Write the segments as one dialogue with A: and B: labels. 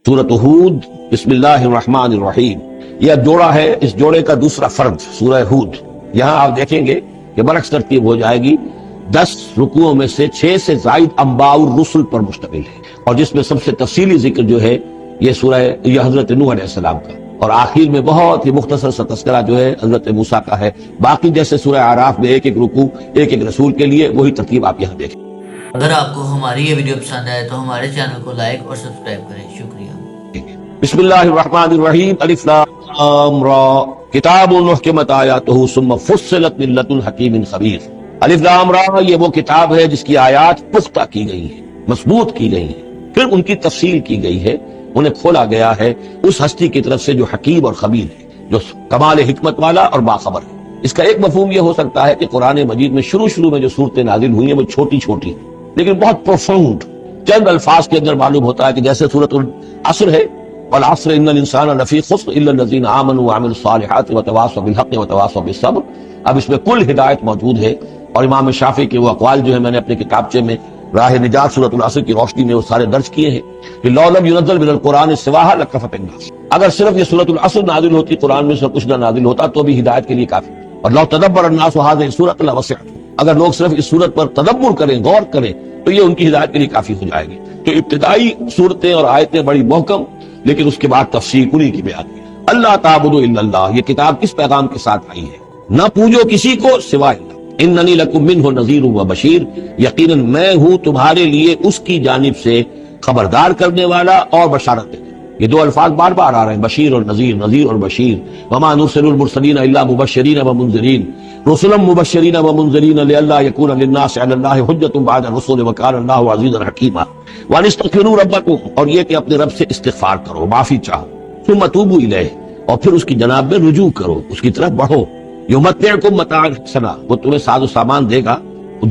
A: سورۃ ہود بسم اللہ الرحمن الرحیم، یہ جوڑا ہے، اس جوڑے کا دوسرا فرد سورہ ہود۔ یہاں آپ دیکھیں گے کہ برعکس ترتیب ہو جائے گی، 10 رکوعوں میں سے 6 سے زائد انباء الرسل پر مشتمل ہے، اور جس میں سب سے تفصیلی ذکر جو ہے یہ حضرت نوح علیہ السلام کا، اور آخر میں بہت ہی مختصر سا تذکرہ جو ہے حضرت موسیٰ کا ہے۔ باقی جیسے سورہ اعراف میں ایک ایک رکوع ایک ایک رسول کے لیے، وہی ترتیب آپ یہاں دیکھیں۔
B: اگر آپ کو ہماری یہ ویڈیو پسند آئے تو ہمارے چینل کو لائک اور سبسکرائب کریں، شکریہ۔
A: بسم اللہ الرحمن الرحیم، الف لام را، کتاب محکمت آیاتہ ثم فصلت من لدن حکیم خبیر۔ الف لام را یہ وہ کتاب ہے جس کی آیات پختہ کی گئی ہیں، مضبوط کی گئی ہیں، پھر ان کی تفصیل کی گئی ہے، انہیں کھولا گیا ہے اس ہستی کی طرف سے جو حکیم اور خبیر ہے، جو کمال حکمت والا اور باخبر ہے۔ اس کا ایک مفہوم یہ ہو سکتا ہے کہ قرآن مجید میں شروع میں جو صورتیں نازل ہوئی ہیں وہ چھوٹی چھوٹی لیکن بہت پروفاؤنڈ، چند الفاظ کے اندر معلوم ہوتا ہے کہ جیسے سورۃ العصر ہے، والعصر ان الانسان لفی خسر الا الذین آمنوا وعملوا الصالحات وتواصوا بالحق وتواصوا بالصبر۔ اب اس میں کل ہدایت موجود ہے، اور امام شافعی کے وہ اقوال جو ہے میں نے اپنے کتابچے میں راہ نجات سورۃ العصر کی روشنی میں وہ سارے درج کیے ہیں کہ لو لم ينزل من القرآن سواها لکفت الناس، اگر صرف یہ سورۃ العصر نازل ہوتی، قرآن میں سے کچھ نہ نازل ہوتا تو بھی ہدایت کے لیے کافی، اور لو تدبر الناس هذه السورۃ لوسعت، اگر لوگ صرف اس سورت پر تدبر کریں، غور کریں، تو یہ ان کی ہدایت کے لیے کافی ہو جائے گی۔ تو ابتدائی صورتیں اور آیتیں بڑی محکم، لیکن اس کے بعد تفصیل انہی کی بیان کی۔ اللہ تعبدوا الا اللہ، یہ کتاب کس پیغام کے ساتھ آئی ہے؟ نہ پوجو کسی کو سوائے اللہ۔ اننی لکم منہ نذیر و بشیر، یقیناً میں ہوں تمہارے لیے اس کی جانب سے خبردار کرنے والا اور بشارت دینے والا۔ یہ دو الفاظ بار بار آ رہے ہیں، بشیر اور نذیر، نذیر اور بشیر۔ وما نرسل المرسلین الا مبشرین ومنذرین، رسلا مبشرین ومنذرین لئلا یکون للناس علی اللہ حجۃ بعد الرسل وکان اللہ عزیزا حکیما۔ وان استغفروا ربکم، اور یہ کہ اپنے رب سے استغفار کرو، معافی چاہو، ثم توبوا الیہ، اور پھر اس کی جناب میں رجوع کرو، اس کی طرف بڑھو۔ یمتعکم متاعا حسنا، وہ تمہیں ساز و سامان دے گا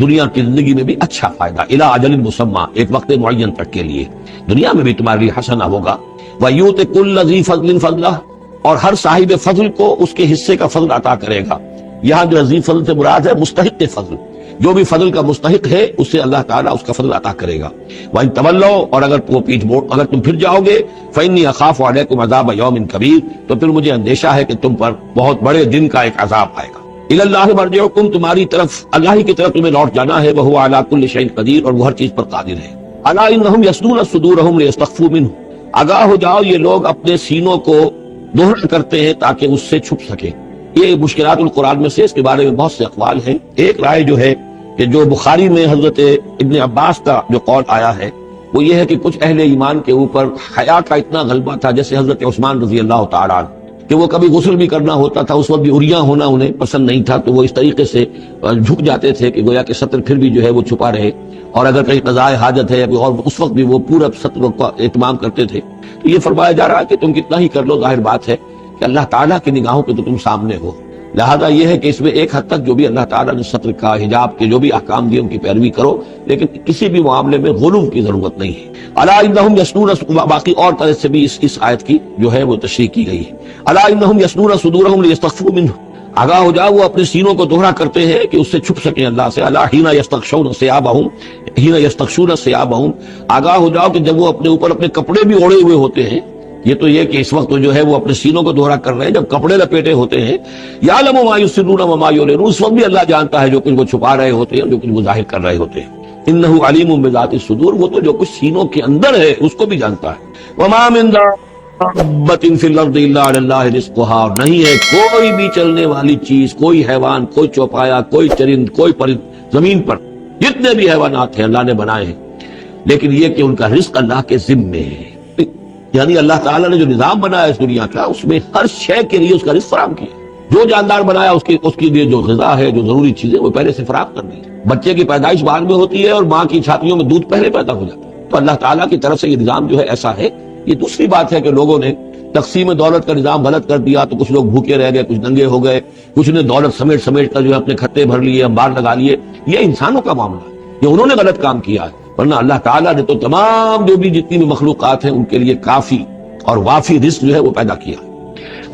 A: دنیا کی زندگی میں بھی اچھا فائدہ، الی اجل مسمی، ایک وقت معین تک کے لیے، دنیا میں بھی تمہارے لیے حسنہ ہوگا۔ ویؤت کل ذی فضل فضلہ، اور ہر صاحب فضل کو اس کے حصے کا فضل عطا کرے گا۔ یہاں جو ذی فضل سے مراد ہے مستحق فضل، جو بھی فضل کا مستحق ہے اسے اللہ تعالیٰ اس کا فضل عطا کرے گا۔ وَإِن تَوَلَّوْا، اور اگر اگر تم پھر جاؤ گے، فَإِنِّي أَخَافُ عَلَيْكُمْ عَذَابَ يَوْمٍ كَبِيرٍ، تو پھر مجھے اندیشہ ہے کہ تم پر بہت بڑے دن کا ایک عذاب آئے گا۔ إِلَى اللَّهِ مَرْجِعُكُمْ، تمہاری طرف اللہ ہی کی طرف تمہیں لوٹ جانا ہے، وَهُوَ عَلَى كُلِّ شَيْءٍ قَدِيرٌ، اور وہ ہر چیز پر قادر ہے۔ أَلَا إِنَّهُمْ يَصْدُونَ صُدُورَهُمْ لِيَسْتَخْفُوا مِنْهُ، آگاہ ہو جاؤ یہ لوگ اپنے سینوں کو دوہرا کرتے ہیں تاکہ اس سے چھپ سکے۔ یہ مشکلات القرآن میں سے اس کے بارے میں بہت سے اقوال ہیں۔ ایک رائے جو ہے کہ جو بخاری میں حضرت ابن عباس کا جو قول آیا ہے وہ یہ ہے کہ کچھ اہل ایمان کے اوپر حیا کا اتنا غلبہ تھا، جیسے حضرت عثمان رضی اللہ تعالیٰ عنہ، کہ وہ کبھی غسل بھی کرنا ہوتا تھا، اس وقت بھی عریاں ہونا انہیں پسند نہیں تھا، تو وہ اس طریقے سے جھک جاتے تھے کہ گویا کہ سطر پھر بھی جو ہے وہ چھپا رہے، اور اگر کہیں قضاء حاجت ہے یا کوئی اور، اس وقت بھی وہ پورا سطر کا اہتمام کرتے تھے۔ تو یہ فرمایا جا رہا ہے کہ تم کتنا ہی کر لو، ظاہر بات ہے کہ اللہ تعالیٰ کی نگاہوں پہ تو تم سامنے ہو، لہذا یہ ہے کہ اس میں ایک حد تک جو بھی اللہ تعالیٰ نے سطر کا، حجاب کے جو بھی احکام دیے ان کی پیروی کرو، لیکن کسی بھی معاملے میں غلو کی ضرورت نہیں ہے۔ الا انہم یسنون، باقی اور طرح سے بھی اس آیت کی جو ہے وہ تشریح کی گئی ہے۔ الا انہم یسنون صدورہم لیستخفوا منہ، آگاہ ہو جاؤ وہ اپنے سینوں کو دوہرا کرتے ہیں کہ اس سے چھپ سکیں اللہ سے۔ الا حین یستغشون ثیابہم، حین یستغشون ثیابہم، آگاہ ہو جاؤ کہ جب وہ اپنے اوپر اپنے کپڑے بھی اوڑھے ہوئے ہوتے ہیں، یہ تو یہ کہ اس وقت جو ہے وہ اپنے سینوں کو دوہرا کر رہے ہیں، جب کپڑے لپیٹے ہوتے ہیں، یعلم ما یسرون وما یعلنون، اس وقت بھی اللہ جانتا ہے جو کچھ وہ چھپا رہے ہوتے ہیں، جو کچھ وہ ظاہر کر رہے ہوتے ہیں۔ انہ علیم بذات الصدور، وہ تو جو کچھ سینوں کے اندر ہے اس کو بھی جانتا ہے۔ وما من دابۃ فی الارض الا علی اللہ رزقها، اور نہیں ہے کوئی بھی چلنے والی چیز، کوئی حیوان، کوئی چوپایا، کوئی چرند، کوئی پرند، زمین پر جتنے بھی حیوانات ہیں اللہ نے بنائے ہیں، لیکن یہ کہ ان کا رزق اللہ کے ذمے ہے۔ یعنی اللہ تعالیٰ نے جو نظام بنایا اس دنیا کا، اس میں ہر شے کے لیے اس کا رزق فراہم کیا۔ جو جاندار بنایا اس کے لیے جو غذا ہے، جو ضروری چیزیں، وہ پہلے سے فراہم کر دی۔ بچے کی پیدائش بعد میں ہوتی ہے اور ماں کی چھاتیوں میں دودھ پہلے پیدا ہو جاتا ہے، تو اللہ تعالیٰ کی طرف سے یہ نظام جو ہے ایسا ہے۔ یہ دوسری بات ہے کہ لوگوں نے تقسیم دولت کا نظام غلط کر دیا، تو کچھ لوگ بھوکے رہ گئے، کچھ ننگے ہو گئے، کچھ نے دولت سمیٹ کر جو ہے اپنے کھتے بھر لیے، انبار لگا لیے۔ یہ انسانوں کا معاملہ ہے، یہ انہوں نے غلط کام کیا ہے، ورنہ اللہ تعالیٰ نے تو تمام جو بھی جتنی بھی مخلوقات ہیں ان کے لیے کافی اور وافی رزق جو ہے وہ پیدا کیا۔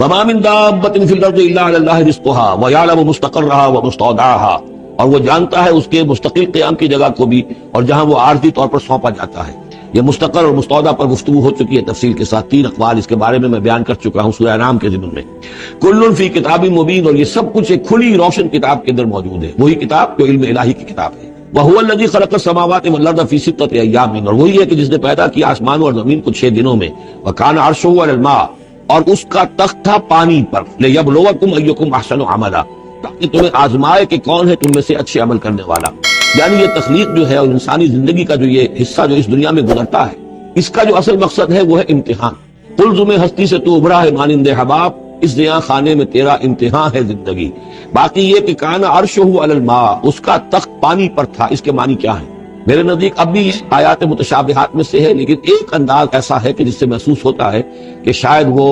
A: وما من دابۃ فی الارض الا علی اللہ رزقها ویعلم مستقرها ومستودعها، اور وہ جانتا ہے اس کے مستقل قیام کی جگہ کو بھی، اور جہاں وہ عارضی طور پر سونپا جاتا ہے۔ یہ مستقر اور مستودع پر گفتگو ہو چکی ہے تفصیل کے ساتھ، 3 اقوال اس کے بارے میں بیان کر چکا ہوں سورہ انعام کے ضمن میں۔ کل فی کتاب مبین، اور یہ سب کچھ ایک کھلی روشن کتاب کے اندر موجود ہے، وہی کتاب جو علم الہی کی کتاب ہے۔ وَهُوَ الَّذِي خَلَقَ السَّمَاوَاتِ وَالْأَرْضَ فِي سِتَّةِ أَيَّامٍ، اور وہی ہے کہ جس نے پیدا کیا آسمان اور زمین کو 6 دنوں میں۔ وَكَانَ عَرْشُهُ عَلَى الْمَاءِ، اور اس کا تخت تھا پانی پر۔ لِيَبْلُوَكُمْ أَيُّكُمْ أَحْسَنُ عَمَلًا، تاکہ تمہیں آزمائے کہ کون ہے تم میں سے اچھے عمل کرنے والا۔ یعنی یہ تخلیق جو ہے اور انسانی زندگی کا جو یہ حصہ جو اس دنیا میں گزرتا ہے، اس کا جو اصل مقصد ہے وہ ہے امتحان۔ قلزم ہستی سے تو ابھرا ہے مانند حباب، اس زیاں خانے میں تیرا امتحان ہے زندگی۔ باقی یہ کہ کان عرشہ علی الماء، اس کا تخت پانی پر تھا، اس کے معنی کیا ہے؟ میرے نزدیک اب بھی آیات متشابہات میں سے ہے، لیکن ایک انداز ایسا ہے کہ جس سے محسوس ہوتا ہے کہ شاید وہ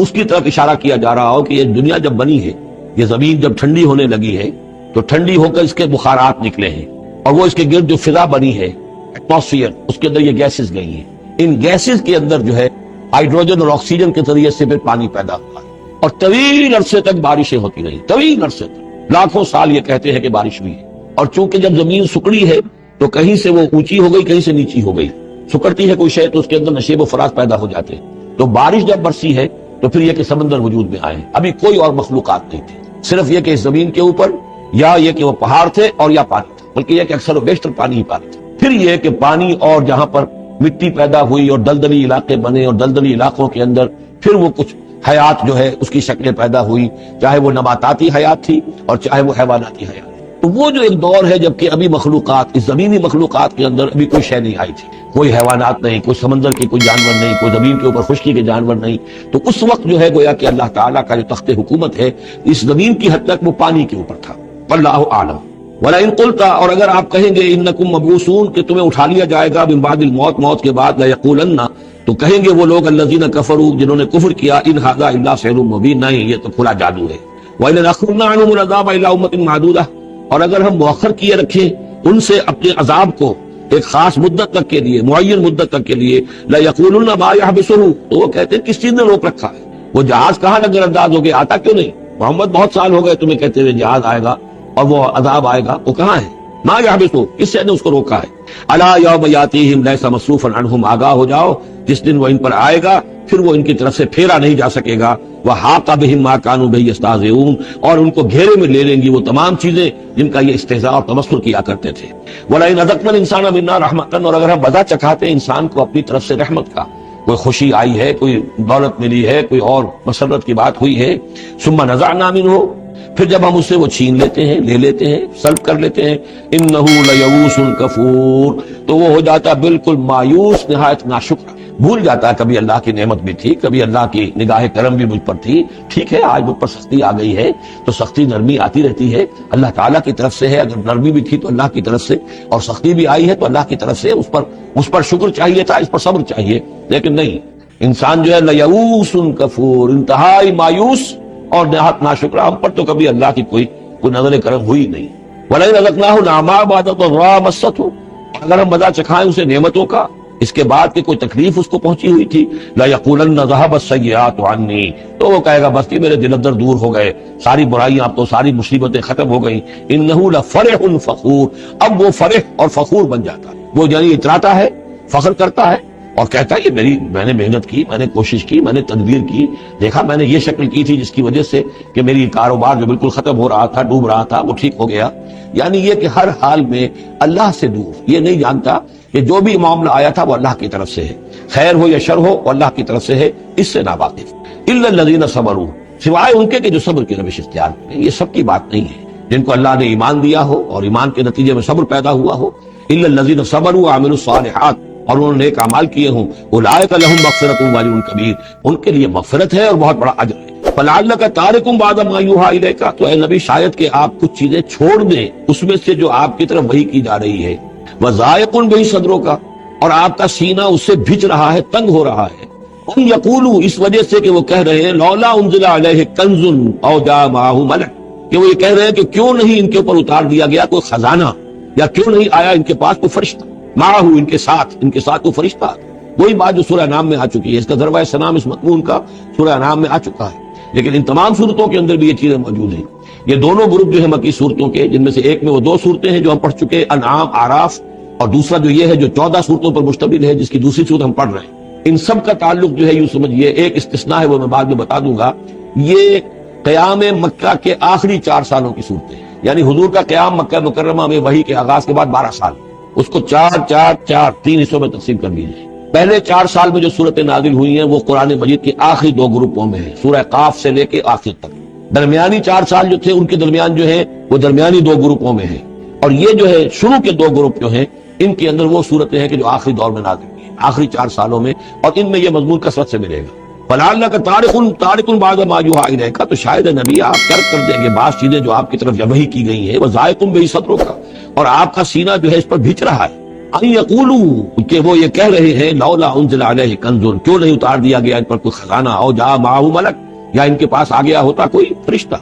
A: اس کی طرف اشارہ کیا جا رہا ہو کہ یہ دنیا جب بنی ہے، یہ زمین جب ٹھنڈی ہونے لگی ہے تو ٹھنڈی ہو کر اس کے بخارات نکلے ہیں، اور وہ اس کے گرد جو فضا بنی ہے، ایٹماسفیئر، اس کے اندر یہ گیسز گئی ہیں۔ ان گیسز کے اندر جو ہے ہائیڈروجن اور آکسیجن کے ذریعے سے پھر پانی پیدا ہوا ہے، اور طویل عرصے تک بارشیں ہوتی رہی، طویل عرصے تک، لاکھوں سال یہ کہتے ہیں کہ بارش ہوئی ہے۔ اور چونکہ جب زمین سکڑی ہے تو کہیں سے وہ اونچی ہو گئی، کہیں سے نیچی ہو گئی، سکڑتی ہے کوئی شے تو اس کے اندر نشیب و فراز پیدا ہو جاتے ہیں، تو بارش جب برسی ہے تو پھر یہ کہ سمندر وجود میں آئے ہیں۔ ابھی کوئی اور مخلوقات نہیں تھی، صرف یہ کہ اس زمین کے اوپر یا یہ کہ وہ پہاڑ تھے اور یا پانی تھا، بلکہ یہ کہ اکثر و بیشتر پانی ہی پانی تھا۔ پھر یہ کہ پانی اور جہاں پر مٹی پیدا ہوئی اور دلدلی علاقے بنے، اور دلدلی علاقوں کے اندر پھر وہ کچھ حیات جو ہے اس کی شکلیں پیدا ہوئی، چاہے وہ نباتاتی حیات تھی اور چاہے وہ حیواناتی حیات۔ تو وہ جو ایک دور ہے جبکہ ابھی مخلوقات، اس زمینی مخلوقات کے اندر ابھی کوئی شے نہیں آئی تھی، کوئی حیوانات نہیں، کوئی سمندر کے کوئی جانور نہیں، کوئی زمین کے اوپر خشکی کے جانور نہیں، تو اس وقت جو ہے گویا کہ اللہ تعالیٰ کا جو تخت حکومت ہے اس زمین کی حد تک وہ پانی کے اوپر تھا۔ واللہ اعلم۔ وَلَئِن قُلْتَ، اور اگر آپ کہیں گے اِنَّكُمْ مَبْعُوثُونَ، کہ تمہیں اٹھا لیا جائے گا من بعد الموت، موت کے بعد، لَيَقُولَنَّ، تو کہیں گے وہ لوگ الذین کفروا، جنہوں نے کفر کیا، ان ھذا الا سحر مبین، نہیں یہ تو کھلا جادو ہے۔ وَإِنْ أَخَّرْنَا عَنْهُمُ الْعَذَابَ إِلَىٰ أُمَّةٍ مَّعْدُودَةٍ، اور اگر ہم مؤخر کیے رکھیں ان سے اپنے عذاب کو ایک خاص مدت تک کے لیے، معین مدت تک کے لیے، لَيَقُولُنَّ مَا يَحْبِسُهُ، تو وہ کہتے ہیں کس چیز نے روک رکھا ہے؟ وہ جہاز کہاں نظر انداز ہو گیا، آتا کیوں نہیں؟ محمد بہت سال ہو گئے تمہیں کہتے ہوئے جہاز آئے گا اور وہ عذاب آئے گا، وہ کہاں ہے؟ ما یحبسو، کس سے نے اس کو روکا ہے؟ الا یوم یاتیہم لیس مصروفا عنہم، آگاہ ہو جاؤ جس دن وہ ان پر آئے گا پھر وہ ان کی طرف سے پھیرا نہیں جا سکے گا۔ وحاق بہم ما کانوا بہ یستہزئون، اور ان کو گھیرے میں لے لیں گی وہ تمام چیزیں جن کا یہ استہزاء اور تمسخر کیا کرتے تھے۔ ولئن اذقنا الانسان منا رحمۃ، اور اگر ہم مزہ چکھاتے ہیں انسان کو اپنی طرف سے رحمت کا، کوئی خوشی آئی ہے، کوئی دولت ملی ہے، کوئی اور مسرت کی بات ہوئی ہے، ثم نزعنا منہ، پھر جب ہم اس سے وہ چھین لیتے ہیں، لے لیتے ہیں، سلب کر لیتے ہیں، انہ لیئوس کفور، تو وہ ہو جاتا بالکل مایوس، نہایت ناشکر، بھول جاتا ہے کبھی اللہ کی نعمت بھی تھی، کبھی اللہ کی نگاہ کرم بھی مجھ پر تھی، ٹھیک ہے آج مجھ پر سختی آ گئی ہے تو سختی نرمی آتی رہتی ہے، اللہ تعالیٰ کی طرف سے ہے، اگر نرمی بھی تھی تو اللہ کی طرف سے، اور سختی بھی آئی ہے تو اللہ کی طرف سے، اس پر شکر چاہیے تھا، اس پر صبر چاہیے، لیکن نہیں، انسان جو ہے لیئوس کفور، انتہائی مایوس اور نہایت ناشکر، ہم پر تو کبھی اللہ کی کوئی نظر کرم ہوئی نہیں۔ وَلَئِنْ أَذَقْنَاهُ نَعْمَاءَ بَعْدَ ضَرَّاءَ مَسَّتْهُ، اگر ہم مزہ چکھائیں اسے نعمتوں کا اس کے بعد کہ کوئی تکلیف اس کو پہنچی ہوئی تھی، لَيَقُولَنَّ ذَهَبَ السَّيِّئَاتُ عَنِّي، تو وہ کہے گا بس یہ میرے دل اندر دور ہو گئے، ساری برائیاں اب تو، ساری مصیبتیں ختم ہو گئیں۔ إِنَّهُ لَفَرِحٌ فَخُورٌ، اب وہ فرح اور فخور بن جاتا ہے، وہ یعنی اتراتا ہے، فخر کرتا ہے اور کہتا ہے یہ میں نے محنت کی، میں نے کوشش کی، میں نے تدبیر کی، دیکھا میں نے یہ شکل کی تھی جس کی وجہ سے کہ میری کاروبار جو بالکل ختم ہو رہا تھا، ڈوب رہا تھا، وہ ٹھیک ہو گیا۔ یعنی یہ کہ ہر حال میں اللہ سے دور، یہ نہیں جانتا کہ جو بھی معاملہ آیا تھا وہ اللہ کی طرف سے ہے، خیر ہو یا شر ہو وہ اللہ کی طرف سے ہے، اس سے ناواقف۔ الا الذین صبروا، سوائے ان کے کہ جو صبر کی روش اختیار کریں، یہ سب کی بات نہیں ہے، جن کو اللہ نے ایمان دیا ہو اور ایمان کے نتیجے میں صبر پیدا ہوا ہو۔ الا الذین صبروا وعملوا الصالحات، اور انہوں نے نیک اعمال کیے ہوں، اولئک لہم مغفرۃ واجر کبیر، ان کے لیے مغفرت ہے اور بہت بڑا اجر ہے۔ فلعلک تارک بعض ما یوحی الیک، تو اے نبی شاید کہ آپ کچھ چیزیں چھوڑ دیں اس میں سے جو آپ کی طرف وحی کی جا رہی ہے، وضائق بہ صدرک، اور آپ کا سینہ اس سے بھج رہا ہے، تنگ ہو رہا ہے، ان یقولوا، اس وجہ سے کہ وہ کہہ رہے ہیں لولا انزل علیہ کنز او جاء معہ ملک، کہ وہ یہ کہہ رہے ہیں کہ کیوں نہیں ان کے اوپر اتار دیا گیا کوئی خزانہ، یا کیوں نہیں آیا ان کے پاس کوئی فرشتہ، معہ ان کے ساتھ کوئی فرشتہ۔ وہی بات جو سورہ انعام میں آ چکی ہے، اس کا ذروہ سنام اس مضمون کا سورہ انعام میں آ چکا ہے، لیکن ان تمام صورتوں کے اندر بھی یہ چیزیں موجود ہیں۔ یہ دونوں گروپ جو ہیں مکی صورتوں کے، جن میں سے ایک میں وہ 2 صورتیں ہیں جو ہم پڑھ چکے، انعام، اعراف، اور دوسرا جو یہ ہے جو 14 صورتوں پر مشتمل ہے، جس کی دوسری صورت ہم پڑھ رہے ہیں، ان سب کا تعلق جو ہے یوں سمجھیے، ایک استثناء ہے وہ میں بعد میں بتا دوں گا، یہ قیام مکہ کے آخری 4 سالوں کی صورتیں ہیں، یعنی حضور کا قیام مکہ مکرمہ میں وحی کے آغاز کے بعد 12 سال، اس کو 4 حصوں میں تقسیم کر لیجیے۔ پہلے 4 سال میں جو صورتیں نازل ہوئی ہیں وہ قرآن مجید کے آخری 2 گروپوں میں ہیں، سورہ قاف سے لے کے آخر تک۔ درمیانی 4 سال جو تھے ان کے درمیان جو ہے وہ درمیانی 2 گروپوں میں ہیں، اور یہ جو ہے شروع کے 2 گروپ جو ہیں ان کے اندر وہ صورتیں ہیں کہ جو آخری دور میں نازل ہوئی ہیں، آخری 4 سالوں میں، اور ان میں یہ مضمون کثرت سے ملے گا۔ فَلَعَلَّكَ تَارِكٌ بَعْضَ مَا يُوحَىٰ إِلَيْكَ، تو شاید نبی آپ ترک کر دیں گے بعض چیزیں جو آپ کی طرف وحی کی گئی ہیں، وَضَائِقٌ بِهِ صَدْرُكَ، اور آپ کا سینہ جو ہے اس پر بھچ رہا ہے، أَن يَقُولُوا، کہ وہ یہ کہہ رہے ہیں لَوْلَا أُنزِلَ عَلَيْهِ كَنزٌ، کیوں نہیں اتار دیا گیا ان پر کوئی خزانہ، أَوْ جَاءَ مَعَهُ مَلَكٌ، یا ان کے پاس آ گیا ہوتا کوئی فرشتہ۔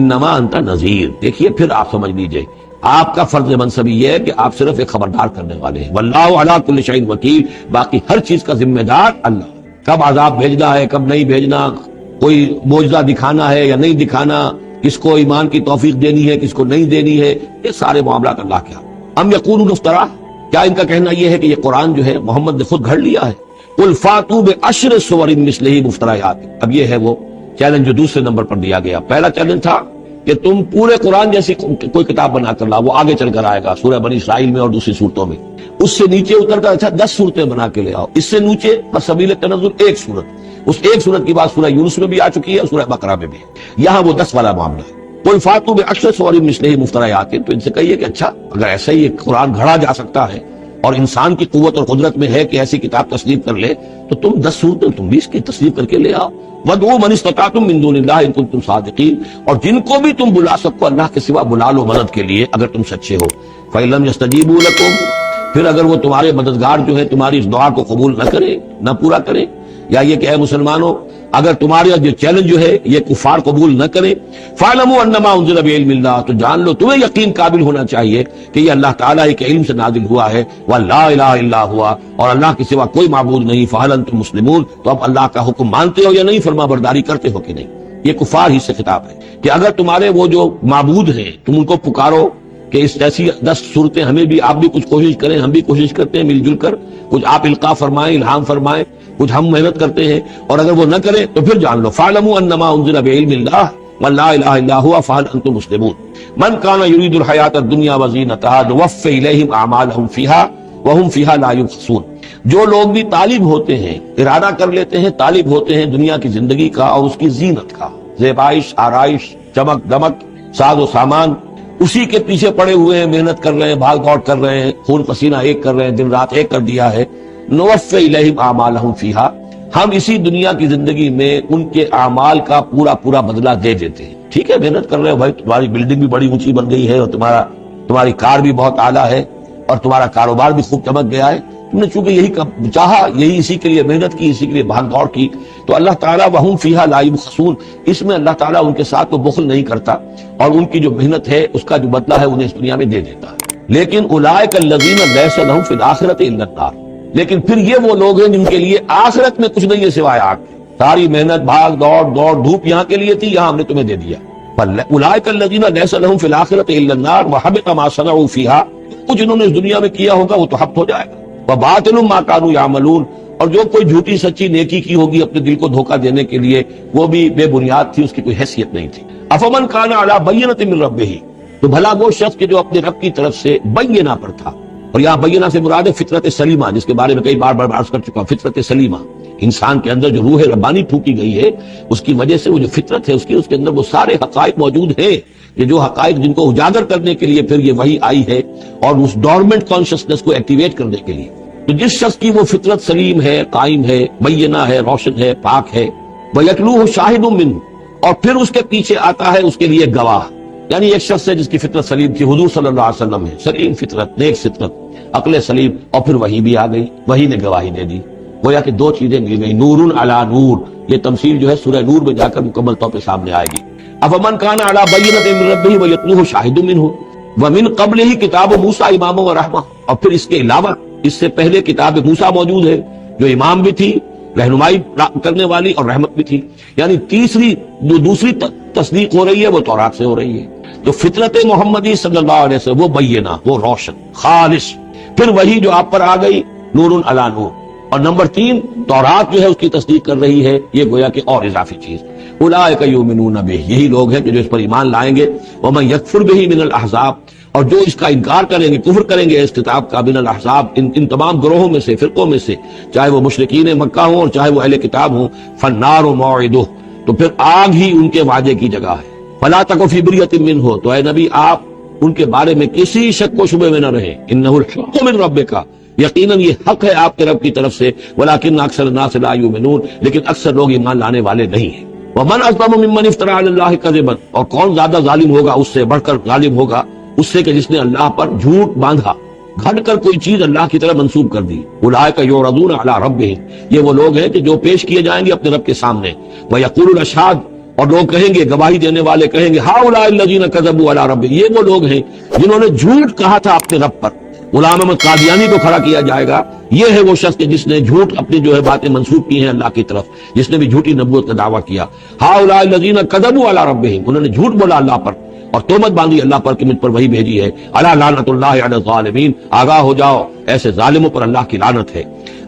A: انما انت نذیر، دیکھیے پھر آپ سمجھ لیجئے آپ کا فرض منصب یہ ہے کہ آپ صرف ایک خبردار کرنے والے ہیں، واللہ علی کل شیء وکیل، باقی ہر چیز کا ذمہ دار اللہ۔ کب عذاب بھیجنا ہے، کب نہیں بھیجنا، کوئی معجزہ دکھانا ہے یا نہیں دکھانا، کس کو ایمان کی توفیق دینی ہے، کس کو نہیں دینی ہے، یہ سارے معاملات اللہ کے ہاتھ۔ ام یقولون افترا، کیا ان کا کہنا یہ ہے کہ یہ قرآن جو ہے محمد نے خود گھڑ لیا ہے؟ قل فاتوا بعشر سور مثلہ مفتریات، اب یہ ہے وہ چیلنج جو دوسرے نمبر پر دیا گیا۔ پہلا چیلنج تھا کہ تم پورے قرآن جیسی کوئی کتاب بنا کر لاؤ، وہ آگے چل کر آئے گا سورہ بنی اسرائیل میں اور دوسری صورتوں میں۔ اس سے نیچے اتر کر اچھا 10 صورتیں بنا کے لے آؤ، اس سے نیچے بسبیل تنزل 1 صورت، اس 1 صورت کی بات سورہ یونس میں بھی آ چکی ہے اور سورہ بقرہ میں بھی، یہاں وہ 10 والا معاملہ ہے۔ قل فاتوا بعشر سور مثلہ مفتریات، تو ان سے کہیے کہ اچھا اگر ایسا ہی ایک قرآن گھڑا جا سکتا ہے اور انسان کی قوت اور قدرت میں ہے کہ ایسی کتاب تصنیف کر لے، تو تم 10 صورتیں تم بھی اس کی تصنیف کر کے لے آؤ۔ وَادْعُوا مَنِ اسْتَطَعْتُم مِّن دُونِ اللَّهِ إِن كُنتُمْ صَادِقِينَ، اور جن کو بھی تم بلا سکو اللہ کے سوا بلا لو مدد کے لیے اگر تم سچے ہو۔ فَإِن لَّمْ يَسْتَجِيبُوا لَكُمْ، پھر اگر وہ تمہارے مددگار جو ہے تمہاری اس دعا کو قبول نہ کرے، نہ پورا کرے، یا یہ کہ اے مسلمانوں اگر تمہارا جو چیلنج جو ہے یہ کفار قبول نہ کرے، فَاعْلَمُوا أَنَّمَا أُنزِلَ بِعِلْمِ اللَّهِ، تو جان لو تمہیں یقین قابل ہونا چاہیے کہ یہ اللہ تعالیٰ کے علم سے نازل ہوا ہے، وَلَا إِلَٰهَ إِلَّا هُوَ، اور اللہ کے سوا کوئی معبود نہیں، فَهَلْ أَنتُم مُسْلِمُونَ، تو اب اللہ کا حکم مانتے ہو یا نہیں، فرما برداری کرتے ہو کہ نہیں۔ یہ کفار ہی سے خطاب ہے کہ اگر تمہارے وہ جو معبود ہیں تم ان کو پکارو کہ اس ایسی 10 صورتیں ہمیں بھی، آپ بھی کچھ کوشش کریں، ہم بھی کوشش کرتے ہیں مل جل کر، کچھ آپ القاء فرمائیں، الہام فرمائیں، کچھ ہم محنت کرتے ہیں، اور اگر وہ نہ کریں تو پھر جان لو فَاعْلَمُوا أَنَّمَا أُنزِلَ بِعِلْمِ اللَّهِ وَلَا إِلَٰهَ إِلَّا هُوَ فَهَلْ أَنتُم مُسْلِمُونَ مَنْ كَانَ يُرِيدُ الْحَيَاةَ الدُّنْيَا وَزِينَتَهَا نُوَفِّ إِلَيْهِمْ أَعْمَالَهُمْ فِيهَا وَهُمْ فِيهَا لَا يُبْخَسُونَ، جو لوگ بھی طالب ہوتے ہیں، ارادہ کر لیتے ہیں، طالب ہوتے ہیں دنیا کی زندگی کا اور اس کی زینت کا، زیبائش، آرائش، چمک دمک، ساز و سامان، اسی کے پیچھے پڑے ہوئے ہیں، محنت کر رہے ہیں، بھاگ دوڑ کر رہے ہیں، خون پسینہ ایک کر رہے ہیں، دن رات ایک کر دیا ہے۔ نُوَفِّ إِلَيْهِمْ أَعْمَالَهُمْ فِيهَا، ہم اسی دنیا کی زندگی میں ان کے اعمال کا پورا بدلہ دے دیتے ہیں۔ ٹھیک ہے محنت کر رہے ہو بھائی، تمہاری بلڈنگ بھی بڑی اونچی بن گئی ہے اور تمہاری کار بھی بہت اعلیٰ ہے اور تمہارا کاروبار بھی خوب چمک گیا ہے، تم نے چونکہ یہی چاہا، یہی اسی کے لیے محنت کی، اسی کے لیے بھاگ دوڑ کی، تو اللہ تعالیٰ وَهُمْ فِيهَا لَا يُبْخَسُونَ، اس میں اللہ تعالیٰ ان کے ساتھ تو بخل نہیں کرتا اور ان کی جو محنت ہے اس کا جو بدلہ ہے انہیں اس دنیا میں دے دیتا ہے۔ لیکن أُولَٰئِكَ الَّذِينَ لَيْسَ لَهُمْ فِي الْآخِرَةِ إِلَّا النَّارُ، لیکن پھر یہ وہ لوگ ہیں جن کے لیے آخرت میں کچھ نہیں ہے سوائے آگ، ساری محنت بھاگ دوڑ دھوپ یہاں کے لیے تھی، یہاں ہم نے تمہیں دے دیا۔ أُولَٰئِكَ الَّذِينَ لَيْسَ لَهُمْ فِي الْآخِرَةِ إِلَّا النَّارُ وَحَبِطَ مَا صَنَعُوا فِيهَا، کچھ انہوں نے اس دنیا میں کیا ہوگا وہ تو حبط ہو جائے گا، وَبَاطِلٌ مَا كَانُوا يَعْمَلُونَ، اور جو کوئی جھوٹی سچی نیکی کی ہوگی اپنے دل کو دھوکہ دینے کے لیے وہ بھی بے بنیاد تھی، اس کی کوئی حیثیت نہیں تھی۔ أَفَمَنْ كَانَ عَلَىٰ بَيِّنَةٍ مِّن رَبِّهِ، تو بھلا وہ شخص کہ جو اپنے رب کی طرف سے بینہ پر تھا، اور یہاں بینہ سے مراد ہے فطرت سلیمہ، جس کے بارے میں کئی بار عرض کر چکا ہوں، فطرت سلیمہ، انسان کے اندر جو روح ربانی پھونکی گئی ہے اس کی وجہ سے وہ جو فطرت ہے اس کے اندر وہ سارے حقائق موجود ہیں، یہ جو حقائق جن کو اجاگر کرنے کے لیے پھر یہ وحی آئی ہے اور اس ڈورمنٹ کانشسنس کو ایکٹیویٹ کرنے کے لیے، تو جس شخص کی وہ فطرت سلیم ہے، قائم ہے، بینہ ہے، روشن ہے، پاک ہے، وَيَتْلُوهُ شَاهِدٌ مِّنْهُ، اور پھر اس کے پیچھے آتا ہے اس کے لیے گواہ، یعنی ایک شخص ہے جس کی فطرت سلیم تھی، حضور صلی اللہ علیہ وسلم ہے، سلیم فطرت، نیک فطرت، عقل سلیم، اور پھر وحی بھی آ گئی، وحی نے گواہی دے دی، گویا کہ 2 چیزیں مل گئی، نور علی نور، یہ تمثیل جو ہے سورہ نور میں جا کر مکمل طور پہ سامنے آئے گی۔ افمن کان علی بینۃ من ربہ ویتلوہ شاہد منہ ومن قبلہ کتاب موسیٰ اماما ورحمہ، اور پھر اس کے علاوہ اس سے پہلے کتاب موسیٰ موجود ہے جو امام بھی تھی، رہنمائی کرنے والی، اور رحمت بھی تھی، یعنی دوسری تصدیق ہو رہی ہے وہ تورات سے ہو رہی ہے۔ تو فطرت محمدی صلی اللہ علیہ وسلم وہ بینہ، وہ روشن، خالص، پھر وہی جو آپ پر آ گئی نور علی نور، اور نمبر 3 تورات جو ہے اس کی تصدیق کر رہی ہے، یہ گویا کہ اور اضافی چیز۔ اولئک یؤمنون بہ، یہی لوگ ہیں کہ جو اس پر ایمان لائیں گے، ومن یکفر بہ من الاحزاب، اور جو اس کا انکار کریں گے، کفر کریں گے اس کتاب کا، من الاحزاب، ان تمام گروہوں میں سے، فرقوں میں سے، چاہے وہ مشرکین مکہ ہوں اور چاہے وہ اہل کتاب ہوں، فالنار موعدہ، تو پھر آگ ہی ان کے وعدے کی جگہ ہے۔ فلا تک فی بریۃ منہ، تو اے نبی آپ ان کے بارے میں کسی شک و شبے میں نہ رہیں، انہ الحق من ربک، یقیناً یہ حق ہے آپ کے رب کی طرف سے، ولکن اکثر الناس لا یؤمنون، لیکن اکثر لوگ ایمان لانے والے نہیں ہیں۔ ومن اظلم ممن افترى علی اللہ کذبا، اور کون زیادہ ظالم ہوگا، اس سے بڑھ کر ظالم ہوگا اس سے کہ جس نے اللہ پر جھوٹ باندھا، گھڑ کر کوئی چیز اللہ کی طرف منسوب کر دی۔ اولئک یعرضون علی ربہم، یہ وہ لوگ ہیں کہ جو پیش کیے جائیں گے اپنے رب کے سامنے، ویقول الاشہاد، اور لوگ کہیں گے، گواہی دینے والے کہیں گے، ہؤلاء الذین کذبوا علی ربہم، یہ وہ لوگ ہیں جنہوں نے جھوٹ کہا تھا اپنے رب پر۔ غلام احمد قادیانی کو کھڑا کیا جائے گا، یہ ہے وہ شخص کہ جس نے جھوٹ اپنی جو ہے باتیں منسوب کی ہیں اللہ کی طرف، جس نے بھی جھوٹی نبوت کا دعویٰ کیا۔ ہؤلاء الذین کذبوا علی ربہم، انہوں نے جھوٹ بولا اللہ پر اور تہمت باندھی اللہ پر کہ مجھ پر وہی بھیجی ہے۔ الا لعنت اللہ علی الظالمین، آگاہ ہو جاؤ ایسے ظالموں پر اللہ کی لعنت ہے۔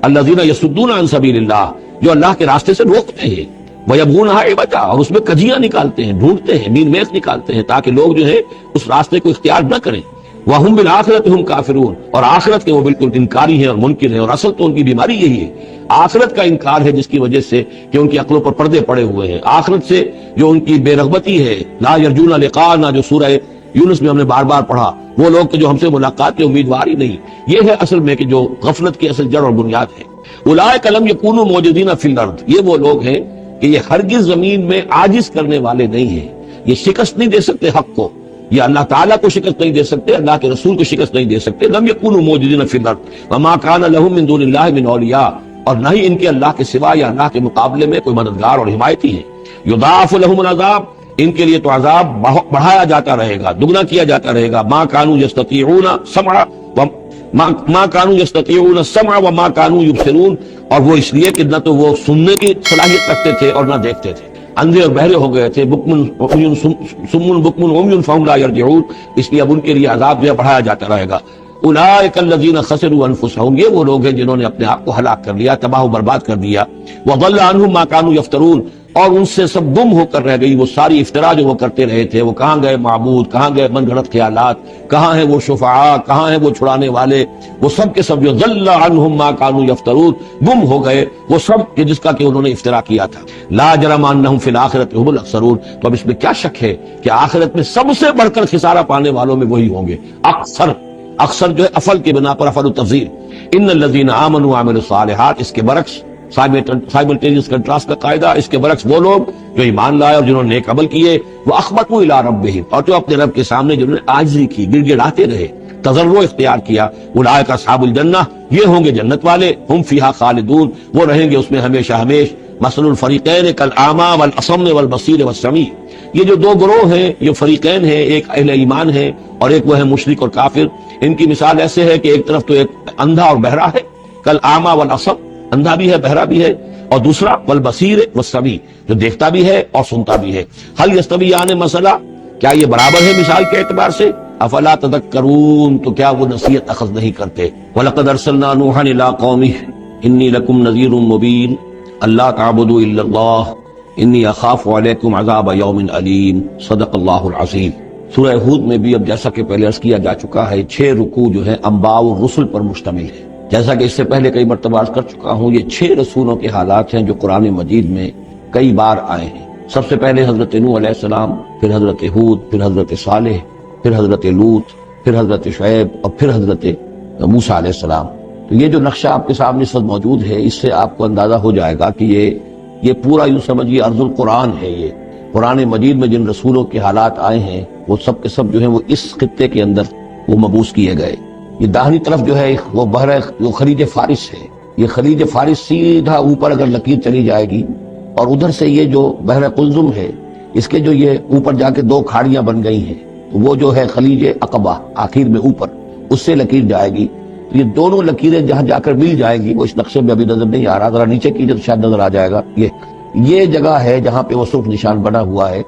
A: الذین یصدون عن سبیل اللہ، جو اللہ کے راستے سے روکتے ہیں، وَيَبْغُونَهَا عِوَجًا، اور اس میں کجیاں نکالتے ہیں، ڈھونڈتے ہیں، مین میخ نکالتے ہیں تاکہ لوگ جو ہے اس راستے کو اختیار نہ کریں۔ وَهُمْ بِالْآخِرَةِ هُمْ كَافِرُونَ، اور آخرت کے وہ بالکل انکاری ہیں اور منکر ہیں، اور اصل تو ان کی بیماری یہی ہے، آخرت کا انکار ہے، جس کی وجہ سے کہ ان کی عقلوں پر پردے پڑے ہوئے ہیں۔ آخرت سے جو ان کی بے رغبتی ہے، لا یرجون لقاءنا، جو سورہ یونس میں ہم نے بار بار پڑھا، وہ لوگ کہ جو ہم سے ملاقات کے امیدوار ہی نہیں، یہ ہے اصل میں کہ جو غفلت کی اصل جڑ اور بنیاد ہے۔ اولئک لم یکونوا موجودین فی الارض، یہ وہ لوگ ہیں کہ یہ ہرگز زمین میں عاجز کرنے والے نہیں ہیں، یہ شکست نہیں دے سکتے حق کو، یہ اللہ تعالیٰ کو شکست نہیں دے سکتے، اللہ کے رسول کو شکست نہیں دے سکتے۔ لم یکونوا موجودین فی الارض وما کان لهم من دون اللہ من اولیاء، اور نہ ہی ان کے اللہ کے سوا یا اللہ کے مقابلے میں کوئی مددگار اور حمایتی ہے۔ یضاعف لهم العذاب، ان کے لیے تو عذاب بڑھایا جاتا رہے گا، دگنا کیا جاتا رہے گا۔ ما كانوا يستطيعون سمع ما كانوا يستطيعون السمع وما كانوا يبصرون، اور وہ اس لیے کہ نہ تو وہ سننے کی صلاحیت رکھتے تھے اور نہ دیکھتے تھے، اندھے اور بہرے ہو گئے تھے، سم بکم عمی فهم لا يرجعون، اس لیے اب ان کے لیے عذاب جو ہے بڑھایا جاتا رہے گا۔ اولئک الذین خسروا انفسهم، یہ وہ لوگ ہیں جنہوں نے اپنے آپ کو ہلاک کر لیا، تباہ و برباد کر دیا۔ وضل عنهم ما كانوا يفترون، اور ان سے سب گم ہو کر رہ گئی وہ ساری افترا جو وہ کرتے رہے تھے۔ وہ کہاں گئے معبود، کہاں گئے من گھڑت خیالات، کہاں ہیں وہ شفعاء، کہاں ہیں وہ چھڑانے والے، وہ سب کے سب جو ضل عنہم ما كانوا یفترون، گم ہو گئے وہ سب کہ جس کا کہ انہوں نے افترا کیا تھا۔ لا جرم انہم فی الآخرۃ هم الاخسرون، تو اب اس میں کیا شک ہے کہ آخرت میں سب سے بڑھ کر خسارہ پانے والوں میں وہی ہوں گے۔ اکثر جو ہے افل کی بنا پر افل التفضیل۔ ان الذین آمنوا وعملوا الصالحات، اس کے برعکس سائملٹینیس کنٹراسٹ کا قاعدہ، اس کے برعکس وہ لوگ جو ایمان لائے اور جنہوں نے نیک عمل کیے، وہ اخبتوا الی ربہم، اور جو اپنے رب کے سامنے جنہوں نے عاجزی کی، گڑ گڑاتے رہے، تضرع اختیار کیا۔ اولئک اصحاب الجنہ، یہ ہوں گے جنت والے، ہم فیہا خالدون، وہ رہیں گے اس میں ہمیشہ ہمیش۔ مثل الفریقین کالاعمی والاصم والبصیر والسمیع، یہ جو دو گروہ ہیں، یہ فریقین ہیں، ایک اہل ایمان ہے اور ایک وہ ہے مشرک اور کافر، ان کی مثال ایسے ہے کہ ایک طرف تو ایک اندھا اور بہرا ہے، کالاعمی والاصم، اندھا بھی ہے بہرا بھی ہے، اور دوسرا والبصیر والسمیع، جو دیکھتا بھی ہے اور سنتا بھی ہے۔ هل یستویان مثلا، کیا یہ برابر ہے مثال کے اعتبار سے؟ افلا تذکرون، تو کیا وہ نصیحت اخذ نہیں کرتے؟ وَلَقَدْ أَرْسَلْنَا نُوحًا إِلَىٰ قَوْمِهِ إِنِّي لَكُمْ نَذِيرٌ مُّبِينٌ أَلَّا تَعْبُدُوا إِلَّا اللَّهَ إِنِّي أَخَافُ عَلَيْكُمْ عَذَابَ يَوْمٍ أَلِيمٍ۔ صدق اللہ العظیم۔ سورہ ہود میں بھی اب جیسا کہ پہلے عرض کیا جا چکا ہے، 6 رکوع جو ہے انباء و رسل پر مشتمل ہے۔ جیسا کہ اس سے پہلے کئی مرتبہ عرض کر چکا ہوں، یہ 6 رسولوں کے حالات ہیں جو قرآن مجید میں کئی بار آئے ہیں۔ سب سے پہلے حضرت نوح علیہ السلام، پھر حضرت ہود، پھر حضرت صالح، پھر حضرت لوط، پھر حضرت شعیب، اور پھر حضرت موسیٰ علیہ السلام۔ تو یہ جو نقشہ آپ کے سامنے اس وقت موجود ہے، اس سے آپ کو اندازہ ہو جائے گا کہ یہ پورا یوں سمجھیے ارض القرآن ہے۔ یہ قرآن مجید میں جن رسولوں کے حالات آئے ہیں وہ سب کے سب جو ہیں وہ اس خطے کے اندر وہ مبعوث کیے گئے۔ یہ داہنی طرف جو ہے وہ بحر جو خلیج فارس ہے، یہ خلیج فارس سیدھا اوپر اگر لکیر چلی جائے گی، اور ادھر سے یہ جو بحر قلزم ہے، اس کے جو یہ اوپر جا کے 2 کھاڑیاں بن گئی ہیں، تو وہ جو ہے خلیج عقبہ آخر میں اوپر، اس سے لکیر جائے گی۔ تو یہ دونوں لکیریں جہاں جا کر مل جائیں گی، وہ اس نقشے میں ابھی نظر نہیں آ رہا، ذرا نیچے کی جب شاید نظر آ جائے گا۔ یہ جگہ ہے جہاں پہ وہ سرخ نشان بنا ہوا ہے،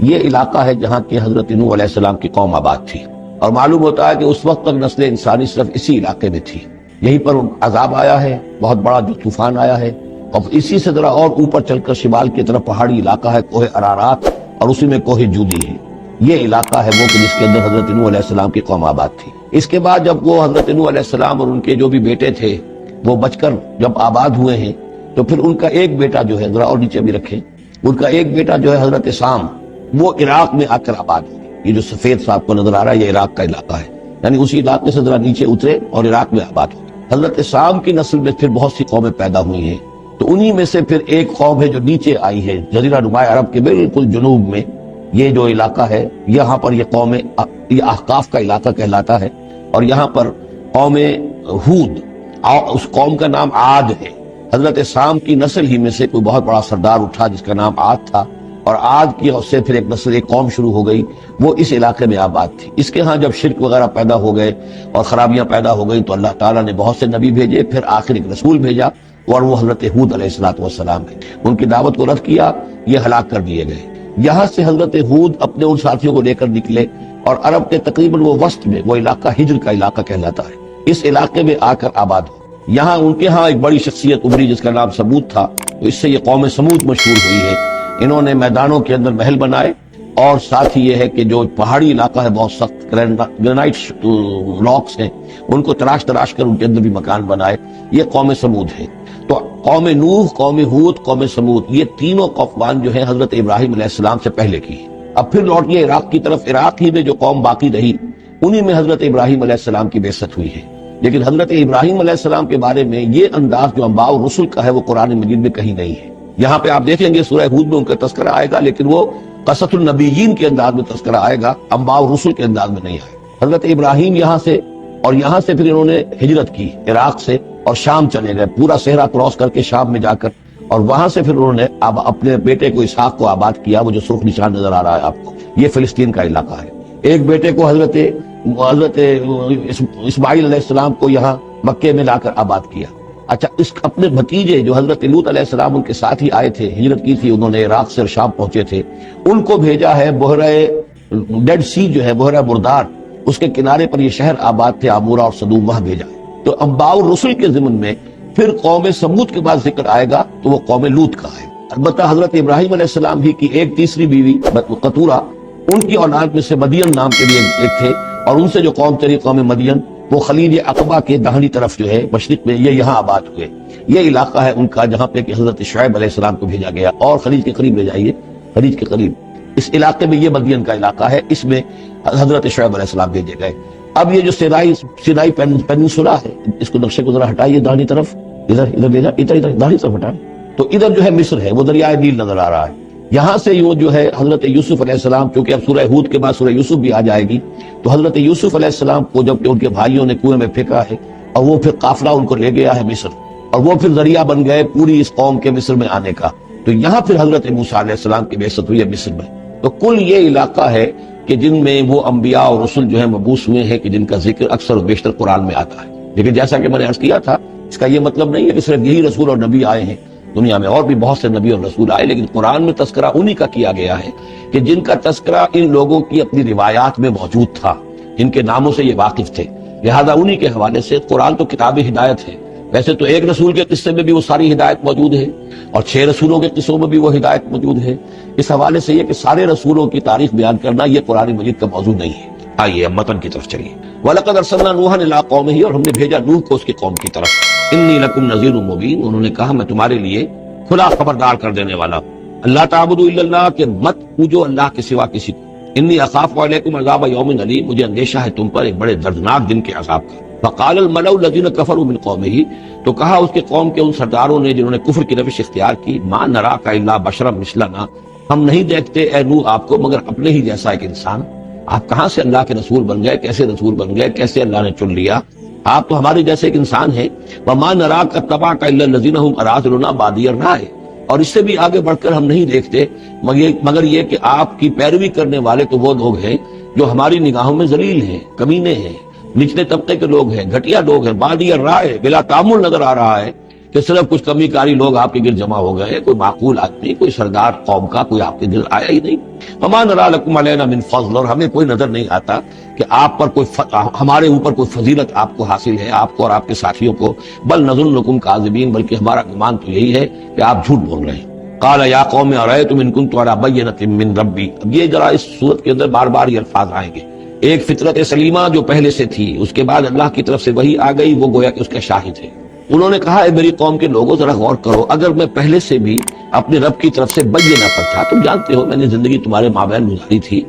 A: یہ علاقہ ہے جہاں کہ حضرت نوح علیہ السلام کی قوم آباد تھی۔ اور معلوم ہوتا ہے کہ اس وقت تک نسل انسانی صرف اسی علاقے میں تھی، یہیں پر عذاب آیا ہے بہت بڑا جو طوفان آیا ہے، اور اسی سے ذرا اور اوپر چل کر شمال کی طرف پہاڑی علاقہ ہے کوہ ارارات، اور اسی میں کوہ جودی ہے، یہ علاقہ ہے وہ کہ جس کے اندر حضرت نوح علیہ السلام کی قوم آباد تھی۔ اس کے بعد جب وہ حضرت نوح علیہ السلام اور ان کے جو بھی بیٹے تھے وہ بچ کر جب آباد ہوئے ہیں، تو پھر ان کا ایک بیٹا جو ہے، ذرا اور نیچے بھی رکھیں، ان کا ایک بیٹا جو ہے حضرت سام، وہ عراق میں آ کر آباد ہوئے۔ یہ جو سفید صاحب کو نظر آ رہا ہے یہ عراق کا علاقہ ہے، یعنی اسی علاقے سے ذرا نیچے اترے اور عراق میں آباد ہوئے۔ حضرت سام کی نسل میں پھر بہت سی قومیں پیدا ہوئی ہیں، تو انہی میں سے پھر ایک قوم ہے جو نیچے آئی ہے جزیرہ نما عرب کے بالکل جنوب میں، یہ جو علاقہ ہے یہاں پر یہ قوم، یہ احقاف کا علاقہ کہلاتا ہے، اور یہاں پر قوم ہود، اس قوم کا نام عاد ہے۔ حضرت سام کی نسل ہی میں سے کوئی بہت بڑا سردار اٹھا جس کا نام عاد تھا، اور عاد کی سے پھر ایک نسل، ایک قوم شروع ہو گئی، وہ اس علاقے میں آباد تھی۔ اس کے ہاں جب شرک وغیرہ پیدا ہو گئے اور خرابیاں پیدا ہو گئی تو اللہ تعالیٰ نے بہت سے نبی بھیجے، پھر آخر ایک رسول بھیجا اور وہ حضرت ہود علیہ السلام ہے۔ ان کی دعوت کو رد کیا، یہ ہلاک کر دیے گئے۔ یہاں سے حضرت ہود اپنے ان ساتھیوں کو لے کر نکلے اور عرب کے تقریباً وہ وسط میں، وہ علاقہ ہجر کا علاقہ کہلاتا ہے، اس علاقے میں آ کر آباد ہو۔ یہاں ان کے ہاں ایک بڑی شخصیت ابری جس کا نام سمود تھا، تو اس سے یہ قوم سمود مشہور ہوئی ہے۔ انہوں نے میدانوں کے اندر محل بنائے، اور ساتھ ہی یہ ہے کہ جو پہاڑی علاقہ ہے بہت سخت گرینائٹ راکس ہیں، ان کو تراش تراش کر ان کے اندر بھی مکان بنائے، یہ قوم سمود ہے۔ تو قوم نوح، قوم ہود، قوم سمود، یہ تینوں قومان جو ہیں حضرت ابراہیم علیہ السلام سے پہلے کی۔ اب پھر لوٹ گئے عراق کی طرف، عراق ہی میں جو قوم باقی رہی انہی میں حضرت ابراہیم علیہ السلام کی بعثت ہوئی ہے۔ لیکن حضرت ابراہیم علیہ السلام کے بارے میں یہ انداز جو انباء و رسل کا ہے وہ قرآن مجید میں کہیں نہیں ہے۔ یہاں پہ آپ دیکھیں گے سورہ ہود میں ان کا تذکرہ آئے گا، لیکن وہ قصص النبیین کے انداز میں تذکرہ آئے گا، انباء و رسل کے انداز میں نہیں آئے گا۔ حضرت ابراہیم یہاں سے، اور یہاں سے پھر انہوں نے ہجرت کی عراق سے اور شام چلے گئے، پورا صحرا کراس کر کے شام میں جا کر، اور وہاں سے پھر انہوں نے اپنے بیٹے کو اسحاق کو آباد کیا، وہ جو سرخ نشان نظر آ رہا ہے آپ کو، یہ فلسطین کا علاقہ ہے۔ ایک بیٹے کو حضرت اسماعیل علیہ السلام کو یہاں مکے میں لا کر آباد کیا۔ اچھا، اس اپنے بھتیجے جو حضرت لوط علیہ السلام ان کے ساتھ ہی آئے تھے، ہجرت کی تھی انہوں نے، عراق سے شام پہنچے تھے، ان کو بھیجا ہے بحیرہ ڈیڈ سی جو ہے، بحیرہ مردار، اس کے کنارے پر یہ شہر آباد تھے، عمورہ اور صدوم، وہاں بھیجا ہے۔ تو انباء الرسل کے ضمن میں پھر قوم سمود کے بعد ذکر آئے گا تو وہ قوم لوط کا ہے۔ البتہ حضرت ابراہیم علیہ السلام ہی کی ایک تیسری بیوی قطورہ، ان کی اولاد میں سے مدین نام کے بھی ایک تھے، اور ان سے جو قوم چلی قوم مدین، وہ خلیج عقبہ کے داہنی طرف جو ہے مشرق میں، یہ یہاں آباد ہوئے۔ یہ علاقہ ہے ان کا جہاں پہ کہ حضرت شعیب علیہ السلام کو بھیجا گیا، اور خلیج کے قریب لے جائیے، خلیج کے قریب اس علاقے میں یہ مدین کا علاقہ ہے، اس میں حضرت شعیب علیہ السلام بھیجے گئے۔ اب یہ جو سینائی پیننسولا ہے، اس کو نقشے کو ذرا ہٹائیے داہنی طرف، ادھر لے جا، ادھر داہنی طرف ہٹائیں، تو ادھر جو ہے مصر ہے، وہ دریائے نیل نظر آ رہا ہے۔ یہاں سے وہ جو ہے حضرت یوسف علیہ السلام، کیونکہ اب سورہ ہود کے بعد سورہ یوسف بھی آ جائے گی، تو حضرت یوسف علیہ السلام کو جب کہ ان کے بھائیوں نے کنویں میں پھینکا ہے، اور وہ پھر قافلہ ان کو لے گیا ہے مصر، اور وہ پھر ذریعہ بن گئے پوری اس قوم کے مصر میں آنے کا، تو یہاں پھر حضرت موسیٰ علیہ السلام کی بعثت ہوئی ہے مصر میں۔ تو کل یہ علاقہ ہے کہ جن میں وہ انبیاء اور رسل جو ہیں مبعوث ہوئے ہیں، کہ جن کا ذکر اکثر و بیشتر قرآن میں آتا ہے۔ لیکن جیسا کہ میں نے عرض کیا تھا، اس کا یہ مطلب نہیں ہے کہ صرف یہی رسول اور نبی آئے ہیں، دنیا میں اور بھی بہت سے نبی اور رسول آئے، لیکن قرآن میں تذکرہ انہی کا کیا گیا ہے کہ جن کا تذکرہ ان لوگوں کی اپنی روایات میں موجود تھا، جن کے ناموں سے یہ واقف تھے، لہذا انہی کے حوالے سے قرآن تو کتاب ہدایت ہے۔ ویسے تو ایک رسول کے قصے میں بھی وہ ساری ہدایت موجود ہے، اور 6 رسولوں کے قصوں میں بھی وہ ہدایت موجود ہے۔ اس حوالے سے یہ کہ سارے رسولوں کی تاریخ بیان کرنا یہ قرآن مجید کا موضوع نہیں ہے۔ آئیے اب متن کی طرف چلیے۔ وَلَقَدْ أَرْسَلْنَا نُوحًا إِلَىٰ قَوْمِهِ، اور ہم نے بھیجا نوح کو اس کی قوم کی طرف۔ إِنِّي لَكُمْ نَذِيرٌ مُّبِينٌ، انہوں نے کہا میں تمہارے لیے کھلا خبردار کر دینے والا ہوں۔ اللہ تعبدوا الا اللہ، کہ مت پوجو اللہ کے سوا کسی کو۔ انی اخاف علیکم عذاب یوم علیم، مجھے اندیشہ ہے تم پر ایک بڑے دردناک دن کے عذاب کا۔ فقال الملأ الذین کفروا من قومہ، تو کہا اس کے قوم کے ان سرداروں نے جنہوں نے کفر کی روش اختیار کی، ما نراک الا بشرا مثلنا، ہم نہیں دیکھتے اے نوح آپ کو مگر اپنے ہی جیسا ایک انسان۔ آپ کہاں سے اللہ کے رسول بن گئے، کیسے رسول بن گئے، کیسے اللہ نے چن لیا؟ آپ تو ہمارے جیسے ایک انسان ہیں۔ وما نراک اتبعک الا الذین هم اراذلنا بادی الرائے، اور اس سے بھی آگے بڑھ کر ہم نہیں دیکھتے مگر یہ کہ آپ کی پیروی کرنے والے تو وہ لوگ ہیں جو ہماری نگاہوں میں ذلیل ہیں، کمینے ہیں، نچلے طبقے کے لوگ ہیں، گھٹیا لوگ ہیں، بادی الرائے، بلا تعامل نظر آ رہا ہے۔ کہ صرف کچھ کمی کاری لوگ آپ کے گرد جمع ہو گئے، کوئی معقول آدمی، کوئی سردار قوم کا کوئی آپ کے گرد آیا ہی نہیں۔ وما نرى لكم علينا من فضل، اور ہمیں کوئی نظر نہیں آتا کہ آپ پر ہمارے اوپر کوئی فضیلت آپ کو حاصل ہے، آپ کو اور آپ کے ساتھیوں کو، بل نظنكم كاذبين، بلکہ ہمارا گمان تو یہی ہے کہ آپ جھوٹ بول رہے ہیں۔ قال یا قوم ارأيتم ان كنت على بينة من ربي، اب یہ ذرا اس صورت کے اندر بار بار یہ الفاظ آئیں گے، ایک فطرت سلیمہ جو پہلے سے تھی، اس کے بعد اللہ کی طرف سے وحی آ گئی، وہ گویا کہ اس کا شاہد ہے۔ انہوں نے کہا اے میری قوم کے لوگوں ذرا غور کرو، اگر میں پہلے سے بھی اپنے رب کی طرف سے بینہ پر تھا، تم جانتے ہو میں نے زندگی تمہارے مابین گزاری تھی،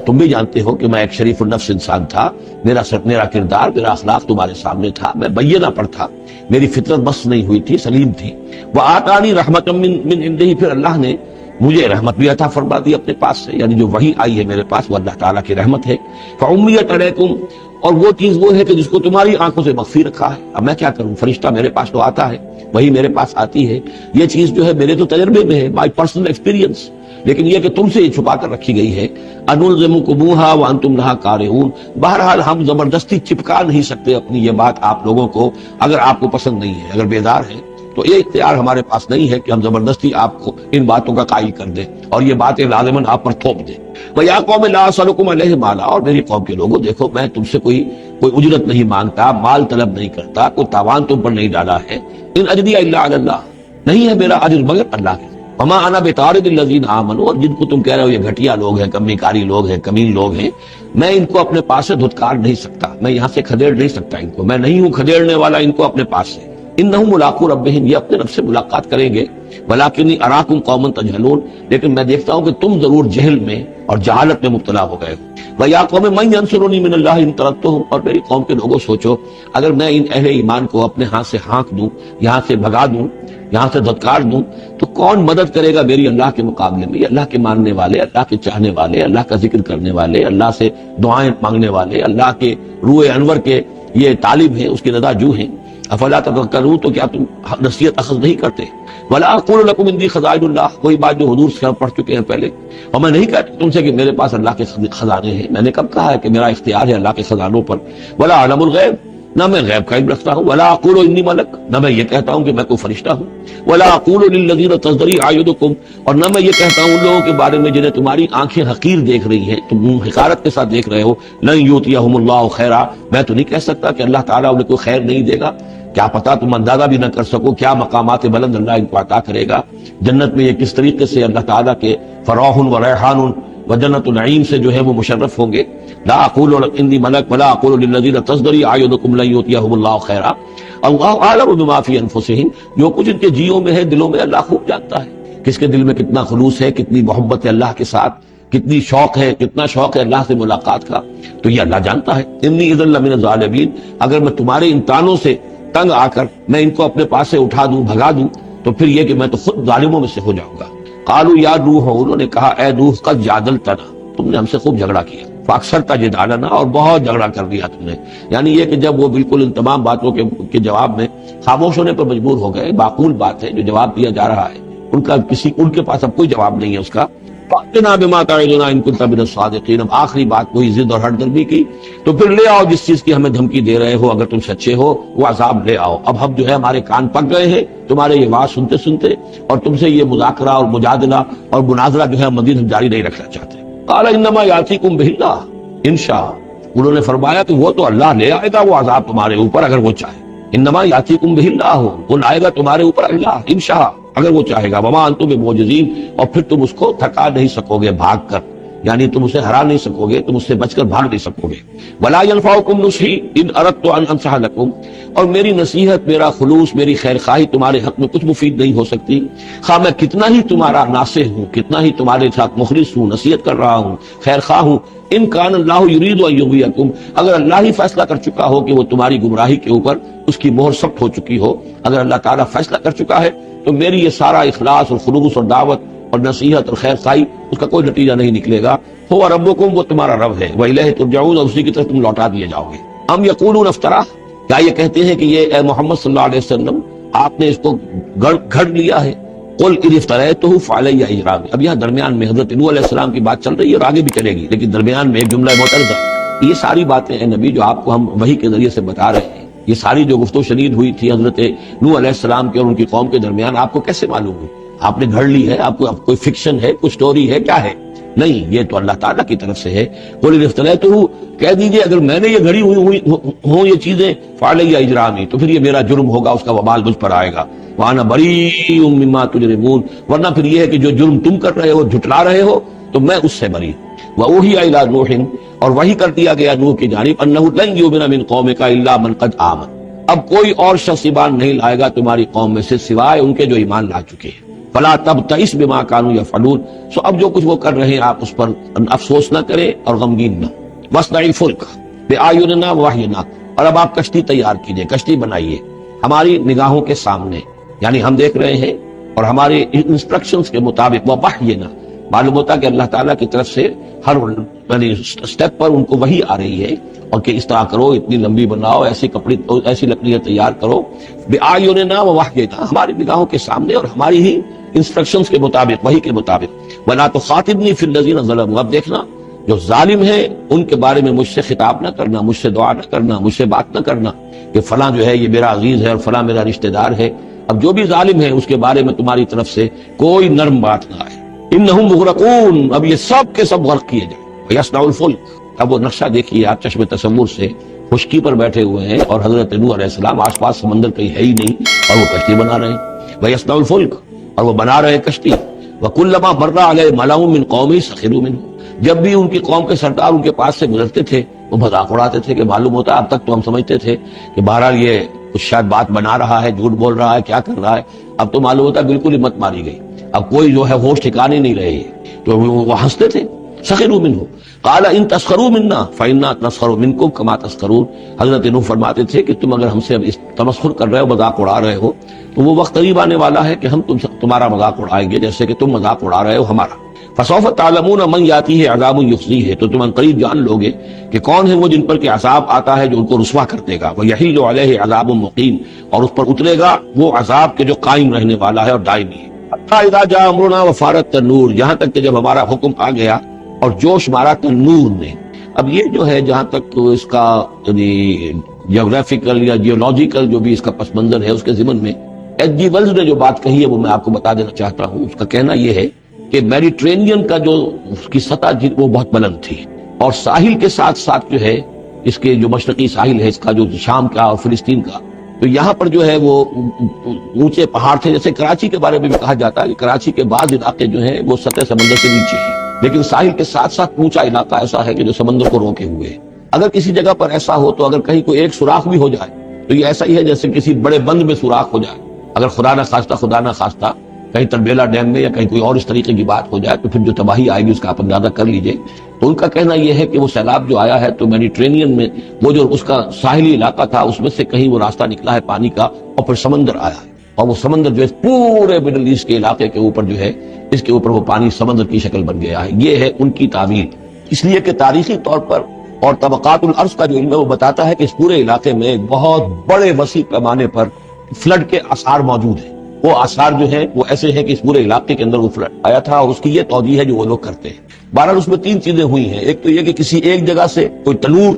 A: تم بھی جانتے ہو کہ میں ایک شریف النفس انسان تھا، میرا کردار، میرا اخلاق تمہارے سامنے تھا، میں بینہ پر تھا، میری فطرت بس نہیں ہوئی تھی، سلیم تھی۔ وآتانی رحمۃ من عنده، پھر اللہ نے مجھے رحمت بھی عطا فرما دی اپنے پاس سے، یعنی جو وحی آئی ہے میرے پاس وہ اللہ تعالیٰ کی رحمت ہے۔ فعمیت علیکم، اور وہ چیز وہ ہے کہ جس کو تمہاری آنکھوں سے مخفی رکھا ہے، اب میں کیا کروں، فرشتہ میرے پاس تو آتا ہے، وہی میرے پاس آتی ہے، یہ چیز جو ہے میرے تو تجربے میں ہے، مائی پرسنل ایکسپیرینس، لیکن یہ کہ تم سے یہ چھپا کر رکھی گئی ہے۔ انلزمکموہا وانتم لہا کارہون، بہرحال ہم زبردستی چپکا نہیں سکتے اپنی یہ بات آپ لوگوں کو، اگر آپ کو پسند نہیں ہے، اگر بیدار ہے تو یہ اختیار ہمارے پاس نہیں ہے کہ ہم زبردستی آپ کو ان باتوں کا قائل کر دیں اور یہ باتیں لازماً آپ پر تھوپ دیں۔ وَيَا قَوْمِ لَا أَسْأَلُكُمْ عَلَيْهِ مَالًا، اور میری قوم کے لوگوں دیکھو میں تم سے کوئی اجرت نہیں مانگتا، مال طلب نہیں کرتا، کوئی تاوان تم پر نہیں ڈالا ہے۔ ان اجری الا علی اللہ، نہیں ہے میرا اجر مگر اللہ کے۔ وما انا بطارد الذین آمنوا، اور جن کو تم کہہ رہے ہو یہ گھٹیا لوگ ہیں، کمی کاری لوگ ہیں، کمین لوگ ہیں، میں ان کو اپنے پاس سے دھتکار نہیں سکتا، میں یہاں سے کھدیڑ نہیں سکتا ان کو، میں نہیں ہوں کھدیڑنے والا ان کو اپنے پاس سے۔ انہم ملاقو ربہم، یہ اپنے رب سے ملاقات کریں گے۔ ولکنی اراکم قوما تجہلون، لیکن میں دیکھتا ہوں کہ تم ضرور جہل میں اور جہالت میں مبتلا ہو گئے ہو۔ ویا قوم من ینصرنی من اللہ ان طردتہم، اور میری قوم کے لوگوں سوچو اگر میں ان اہل ایمان کو اپنے ہاتھ سے ہانک دوں، یہاں سے بھگا دوں، یہاں سے دھتکار دوں، تو کون مدد کرے گا میری اللہ کے مقابلے میں؟ یہ اللہ کے ماننے والے، اللہ کے چاہنے والے، اللہ کا ذکر کرنے والے، اللہ سے دعائیں مانگنے والے، اللہ کے روح انور کے یہ طالب ہیں، اس کے رضا جو ہیں۔ افلا تذکرون، تو کیا تم نصیحت اخذ نہیں کرتے؟ ولا اقول لكم عندي خزائن اللہ، کوئی بات جو حضور سے پڑھ چکے ہیں پہلے، اور میں نہیں کہتا تم سے کہ میرے پاس اللہ کے خزانے ہیں، میں نے کب کہا ہے کہ میرا اختیار ہے اللہ کے خزانوں پر؟ ولا اعلم الغیب، نہ میں غیب کا علم رکھتا ہوں۔ ولا اقول انی ملک، نہ میں یہ کہتا ہوں کہ میں کوئی فرشتہ ہوں۔ ولا اقول للذین تزدری اعینکم، اور نہ میں یہ کہتا ہوں ان لوگوں کے بارے میں جنہیں تمہاری آنکھیں حقیر دیکھ رہی ہیں، تم حقارت کے ساتھ دیکھ رہے ہو، لن یؤتیہم اللہ خیرا، میں تو نہیں کہہ سکتا کہ اللہ تعالیٰ انہیں کوئی خیر نہیں دے گا، کیا پتا تم اندازہ بھی نہ کر سکو کیا مقامات بلند اللہ ان کو عطا کرے گا جنت میں، یہ کس طریقے سے اللہ تعالیٰ کے فراح و ریحان و جنت النعیم سے جو ہے وہ مشرف ہوں گے۔ لا اقول انی ملک ولا اقول للذین تزدری اعینکم لن یؤتیہم اللہ خیرا اللہ اعلم بما فی انفسہم، جو کچھ ان کے جیوں میں ہے، دلوں میں، اللہ خوب جانتا ہے کس کے دل میں کتنا خلوص ہے، کتنی محبت ہے اللہ کے ساتھ، کتنی شوق ہے، کتنا شوق ہے اللہ سے ملاقات کا، تو یہ اللہ جانتا ہے۔ انی اذا لمن الظالمین، اگر میں تمہارے ان تانوں سے تنگ آ کر میں ان کو اپنے پاس سے اٹھا دوں، بھگا دوں، تو پھر یہ کہ میں تو خود ظالموں میں سے ہو جاؤں گا۔ قالوا یا روح، انہوں نے کہا اے روح، قد جادلتنا، تم نے ہم سے خوب جھگڑا کیا، فاکثرت جدالنا، اور بہت جھگڑا کر دیا تم نے، یعنی یہ کہ جب وہ بالکل ان تمام باتوں کے جواب میں خاموش ہونے پر مجبور ہو گئے، معقول بات ہے جو جواب دیا جا رہا ہے، ان کے پاس اب کوئی جواب نہیں ہے اس کا۔ فَأْتِنَا بِمَا تَعِدُنَا إِن كُنتَ مِنَ الصَّادِقِينَ، اب آخری بات وہی ضد اور ہٹ درمی کی، تو پھر لے آؤ جس چیز کی ہمیں دھمکی دے رہے ہو، اگر تم سچے ہو وہ عذاب لے آؤ۔ اب ہم جو ہے ہمارے کان پک گئے ہیں تمہارے یہ بات سنتے سنتے، اور تم سے یہ مذاکرہ اور مجادلہ اور مناظرہ جو ہے مزید ہم جاری نہیں رکھنا چاہتے۔ قال انما یاتیکم بہ اللہ ان شاء، انہوں نے فرمایا کہ وہ تو اللہ لے آئے گا وہ عذاب تمہارے اوپر اگر وہ چاہے۔ انما یاتیکم بہ اللہ، وہ لائے گا تمہارے اوپر اللہ ان شاء، اگر وہ چاہے گا۔ وما انتم بمعجزین، اور پھر تم اس کو تھکا نہیں سکو گے بھاگ کر، یعنی تم اسے ہرا نہیں سکو گے، تم اس سے بچ کر بھاگ نہیں سکو گے۔ ولا ينفعکم نصحی ان اردت ان انصح لکم، اور میری نصیحت، میرا خلوص، میری خیر خواہی تمہارے حق میں کچھ مفید نہیں ہو سکتی، خواہ میں کتنا ہی تمہارا ناصح ہوں، کتنا ہی تمہارے ساتھ مخلص ہوں، نصیحت کر رہا ہوں، خیر خواہ ہوں۔ ان کان اللہ یرید ان یغویکم، اگر اللہ ہی فیصلہ کر چکا ہو کہ وہ تمہاری گمراہی کے اوپر اس کی مہر سخت ہو چکی ہو، اگر اللہ تعالیٰ فیصلہ کر چکا ہے تو میری یہ سارا اخلاص اور خلوص اور دعوت اور نصیحت اور خیر خواہی اس کا کوئی نتیجہ نہیں نکلے گا۔ هو ربکم، وہ تمہارا رب ہے، وإلیہ ترجعون، اور اسی کی طرف تم لوٹا دیے جاؤ گے۔ ام یقولون افترا، کیا یہ کہتے ہیں کہ یہ اے محمد صلی اللہ علیہ وسلم آپ نے اس کو گھڑ لیا ہے؟ قل ان افتریتہ فعلی اجرامی، اب یہاں درمیان میں حضرت نوح علیہ السلام کی بات چل رہی ہے اور آگے بھی چلے گی، لیکن درمیان میں ایک جملہ معترضہ، یہ ساری باتیں ہیں نبی جو آپ کو ہم وحی کے ذریعے سے بتا رہے ہیں، یہ ساری جو گفتگو شنید ہوئی تھی حضرت نوح علیہ السلام کے اور ان کی قوم کے درمیان، آپ کو کیسے معلوم ہوئی؟ آپ نے گھڑ لی ہے؟ آپ کو کوئی فکشن ہے، کوئی سٹوری ہے، کیا ہے؟ نہیں، یہ تو اللہ تعالیٰ کی طرف سے ہے۔ قل ان افتریتہ، کہہ دیجئے اگر میں نے یہ گھڑی ہوئی ہوں یہ چیزیں، فعلی اجرامی، تو پھر یہ میرا جرم ہوگا، اس کا وبال مجھ پر آئے گا۔ وانا بریء مما تجرمون، ورنہ پھر یہ ہے کہ جو جرم تم کر رہے ہو، جھٹلا رہے ہو، تو میں اس سے بری۔ وَأُوحِیَ إِلَىٰ نُوحٍ، اور وحی کر دیا گیا نوح کی جانب، أَنَّهُ لَن يُؤْمِنَ مِن قَوْمِكَ إِلَّا مَن قَدْ آمَنَ، اب کوئی اور شخص ایمان نہیں لائے گا تمہاری قوم میں سے سوائے ان کے جو ایمان لا چکے ہیں۔ فَلَا تَبْتَئِسْ بِمَا كَانُوا يَفْعَلُونَ، سو اب جو کچھ وہ کر رہے ہیں آپ اس پر افسوس نہ کریں اور غمگین نہ۔ وَاصْنَعِ الْفُلْكَ بِأَعْيُنِنَا وَوَحْيِنَا، اور اب آپ کشتی تیار کیجئے، کشتی بنائیے ہماری نگاہوں کے سامنے، یعنی ہم دیکھ رہے ہیں اور ہمارے انسٹرکشنز کے مطابق۔ وَوَحْيِنَا، معلوم ہوتا کہ اللہ تعالیٰ کی طرف سے ہر سٹیپ پر ان کو وحی آ رہی ہے، اور کہ اس طرح کرو، اتنی لمبی بناؤ، ایسی لکڑیاں تیار کرو۔ بِأَعْيُنِنَا وَوَحْيِنَا، ہماری نگاہوں کے سامنے اور ہماری ہی انسٹرکشنز کے مطابق، وحی کے مطابق۔ وَلَا تُخَاطِبْنِي فِي الَّذِينَ ظَلَمُوا، اب دیکھنا جو ظالم ہیں ان کے بارے میں مجھ سے خطاب نہ کرنا، مجھ سے دعا نہ کرنا، مجھ سے بات نہ کرنا کہ فلاں جو ہے یہ میرا عزیز ہے اور فلاں میرا رشتہ دار ہے۔ اب جو بھی ظالم ہے اس کے بارے میں تمہاری طرف سے کوئی نرم بات نہ آئے۔ انہم مغرقون، اب یہ سب کے سب غرق کیے جائیں۔ یصنع الفلک، اب وہ نقشہ دیکھیے آپ چشم تصور سے، خشکی پر بیٹھے ہوئے ہیں اور حضرت نوح علیہ السلام آس پاس سمندر کہیں ہے ہی نہیں اور وہ کشتی بنا رہے ہیں۔ ویصنع الفلک، اور وہ بنا رہے ہیں کشتی۔ وکلما مر علیہ ملأ من قومہ سخروا منہ، جب بھی ان کی قوم کے سردار ان کے پاس سے گزرتے تھے وہ مذاق اڑاتے تھے، کہ معلوم ہوتا اب تک تو ہم سمجھتے تھے کہ بہرحال یہ کچھ شاید بات بنا رہا ہے، جھوٹ بول رہا ہے، کیا کر رہا ہے، اب تو معلوم ہوتا بالکل ہی مت ماری گئی، اب کوئی جو ہے ہوش ٹھکانے نہیں رہے، تو وہ ہنستے تھے۔ سخروا منہ قال ان تسخروا منا فإنا نسخر منکم کما تسخرون، حضرت نوح فرماتے تھے کہ تم اگر ہم سے اب اس تمسخر کر رہے ہو، مذاق اڑا رہے ہو، تو وہ وقت قریب آنے والا ہے کہ ہم تمہارا مذاق اڑائیں گے جیسے کہ تم مذاق اڑا رہے ہو ہمارا۔ فسوف تعلمون من یاتیہ عذاب یخزیہ، تو تم قریب جان لوگے کہ کون ہے وہ جن پر کہ عذاب آتا ہے جو ان کو رسوا کر دے گا۔ ویحل علیہ عذاب مقیم، اور اس پر اترے گا وہ عذاب کے جو قائم رہنے والا ہے اور دائمی ہے۔ حتی اذا جاء امرنا وفارت تنور، یہاں تک کہ جب ہمارا حکم آ گیا اور جوش مارا تنور نے۔ اب یہ جو ہے جہاں تک تو اس کا جیوگرافیکل یا جیولوجیکل جو بھی اس کا پس منظر ہے، اس کے ضمن میں ایچ جی ویلز نے جو بات کہی ہے وہ میں آپ کو بتا دینا چاہتا ہوں۔ اس کا کہنا یہ ہے کہ میڈیٹرینین کا جو اس کی سطح وہ بہت بلند تھی، اور ساحل کے ساتھ ساتھ جو ہے اس کے جو مشرقی ساحل ہے اس کا، جو شام کا اور فلسطین کا، تو یہاں پر جو ہے وہ اونچے پہاڑ تھے۔ جیسے کراچی کے بارے میں بھی کہا جاتا ہے کہ کراچی کے بعض علاقے جو ہیں وہ سطح سمندر سے نیچے ہیں، لیکن ساحل کے ساتھ ساتھ اونچا علاقہ ایسا ہے کہ جو سمندر کو روکے ہوئے ہے۔ اگر کسی جگہ پر ایسا ہو تو اگر کہیں کوئی ایک سوراخ بھی ہو جائے تو یہ ایسا ہی ہے جیسے کسی بڑے بند میں سوراخ ہو جائے۔ اگر خدا نہ خواستہ کہیں تربیلا ڈیم میں یا کہیں کوئی اور اس طریقے کی بات ہو جائے تو پھر جو تباہی آئے گی اس کا آپ اندازہ کر لیجئے۔ تو ان کا کہنا یہ ہے کہ وہ سیلاب جو آیا ہے تو میڈیٹرینین میں وہ جو اس کا ساحلی علاقہ تھا اس میں سے کہیں وہ راستہ نکلا ہے پانی کا، اور پھر سمندر آیا ہے، اور وہ سمندر جو ہے پورے مڈل ایسٹ کے علاقے کے اوپر جو ہے اس کے اوپر وہ پانی سمندر کی شکل بن گیا ہے۔ یہ ہے ان کی تعبیر، اس لیے کہ تاریخی طور پر اور طبقات الارض کا جو علم ہے وہ بتاتا ہے کہ اس پورے علاقے میں ایک بہت بڑے وسیع پیمانے پر فلڈ کے آثار موجود ہیں۔ وہ آثار جو ہیں وہ ایسے ہیں کہ اس پورے علاقے کے اندر وہ فلڈ آیا تھا، اور اس کی یہ توجیہ ہے جو وہ لوگ کرتے ہیں۔ بہرحال اس میں تین چیزیں ہوئی ہیں۔ ایک تو یہ کہ کسی ایک جگہ سے کوئی تنور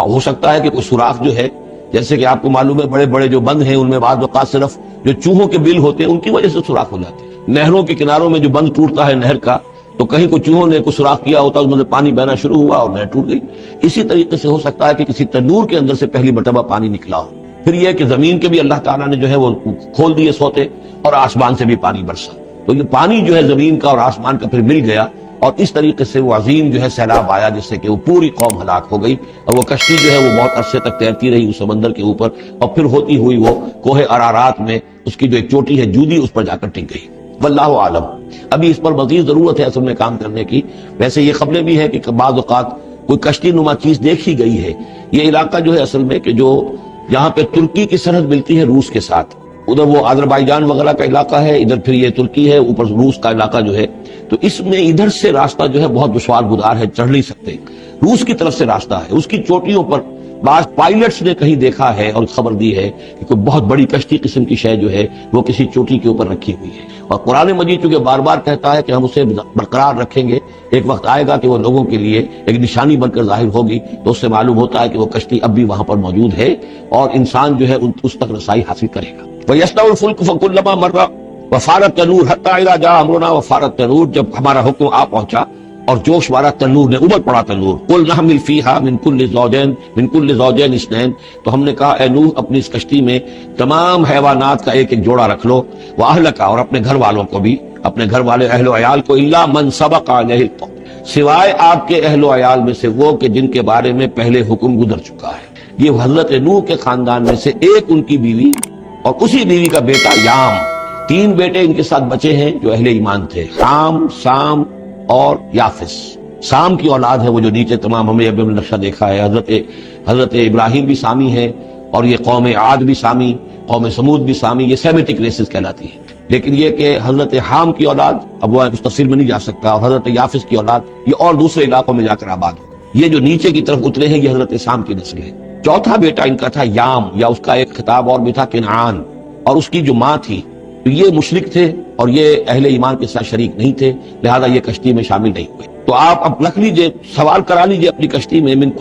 A: ہو سکتا ہے کہ کوئی سوراخ جو ہے، جیسے کہ آپ کو معلوم ہے بڑے بڑے جو بند ہیں ان میں بعض اوقات صرف جو چوہوں کے بل ہوتے ہیں ان کی وجہ سے سوراخ ہو جاتے ہیں۔ نہروں کے کناروں میں جو بند ٹوٹتا ہے نہر کا، تو کہیں کوئی چوہوں نے کوئی سوراخ کیا ہوتا، اس میں سے پانی بہنا شروع ہوا اور نہر ٹوٹ گئی۔ اسی طریقے سے ہو سکتا ہے کہ کسی تنور کے اندر سے پہلی مرتبہ پانی نکلا ہو۔ پھر یہ کہ زمین کے بھی اللہ تعالیٰ نے جو ہے وہ کھول دیے سوتے، اور آسمان سے بھی پانی برسا، تو یہ پانی جو ہے زمین کا اور آسمان کا پھر مل گیا، اور اس طریقے سے وہ عظیم جو ہے سیلاب آیا جس سے کہ وہ پوری قوم ہلاک ہو گئی، اور وہ کشتی جو ہے وہ بہت عرصے تک تیرتی رہی اس سمندر کے اوپر، اور پھر ہوتی ہوئی وہ کوہ ارارات میں اس کی جو ایک چوٹی ہے جودی، اس پر جا کر ٹک گئی۔ واللہ عالم، ابھی اس پر مزید ضرورت ہے اصل میں کام کرنے کی۔ ویسے یہ خبریں بھی ہے کہ بعض اوقات کوئی کشتی نما چیز دیکھی گئی ہے۔ یہ علاقہ جو ہے اصل میں کہ جو یہاں پہ ترکی کی سرحد ملتی ہے روس کے ساتھ، ادھر وہ آذربائیجان وغیرہ کا علاقہ ہے، ادھر پھر یہ ترکی ہے، اوپر روس کا علاقہ جو ہے، تو اس میں ادھر سے راستہ جو ہے بہت دشوار گزار ہے، چڑھ نہیں سکتے۔ روس کی طرف سے راستہ ہے، اس کی چوٹیوں پر بعض پائلٹس نے کہیں دیکھا ہے اور خبر دی ہے کہ کوئی بہت بڑی کشتی قسم کی شے جو ہے وہ کسی چوٹی کے اوپر رکھی ہوئی ہے، اور قرآن مجید چونکہ بار بار کہتا ہے کہ ہم اسے برقرار رکھیں گے، ایک وقت آئے گا کہ وہ لوگوں کے لیے ایک نشانی بن کر ظاہر ہوگی، تو اس سے معلوم ہوتا ہے کہ وہ کشتی اب بھی وہاں پر موجود ہے اور انسان جو ہے اس تک رسائی حاصل کرے گا۔ وَيَصْنَعُ الْفُلْكَ فَكُلَّمَا مَرَّ وَفَارَ التَّنُّورُ حَتَّىٰ إِذَا جَاءَ أَمْرُنَا وَفَارَ التَّنُّورُ، جب ہمارا حکم آ پہنچا اور جوش مارا تنور نے، ابل پڑا تنور، قُلْ نَحْمِلُ فِيهَا مِن كُلِّ زَوْجَيْنِ اثْنَيْنِ، تو ہم نے کہا اے نوح اپنی اس کشتی میں تمام حیوانات کا ایک ایک جوڑا رکھ لو، وَأَهْلَكَ، اور اپنے گھر والوں کو بھی، اپنے گھر والے اہل و عیال کو، إِلَّا مَنْ سَبَقَ عَلَيْهِ الْقَوْلُ، سوائے آپ کے اہل و عیال میں سے وہ کہ جن کے بارے میں پہلے حکم گزر چکا ہے۔ یہ حضرت نوح کے خاندان میں سے ایک ان کی بیوی اور اسی بیوی کا بیٹا یام، تین بیٹے ان کے ساتھ بچے ہیں جو اہل ایمان تھے، حام، سام اور یافس۔ سام کی اولاد ہے وہ جو نیچے تمام ہم نے ابھی نقشہ دیکھا ہے، حضرت ابراہیم بھی سامی ہے، اور یہ قوم عاد بھی سامی، قوم سمود بھی سامی، یہ سیمیٹک ریسز کہلاتی ہے۔ لیکن یہ کہ حضرت حام کی اولاد، اب وہ اس تفصیل میں نہیں جا سکتا، اور حضرت یافس کی اولاد یہ اور دوسرے علاقوں میں جا کر آباد ہو، یہ جو نیچے کی طرف اترے ہیں یہ حضرت سام کی نسل ہے۔ چوتھا بیٹا ان کا تھا یام، یا اس کا ایک خطاب اور بھی تھا کنعان، اور اس کی جو ماں تھی تو یہ مشرک تھے اور یہ اہل ایمان کے ساتھ شریک نہیں تھے، لہذا یہ کشتی میں شامل نہیں ہوئے۔ تو آپ اب رکھ لیجئے، سوال کرا لیجئے اپنی کشتی میں من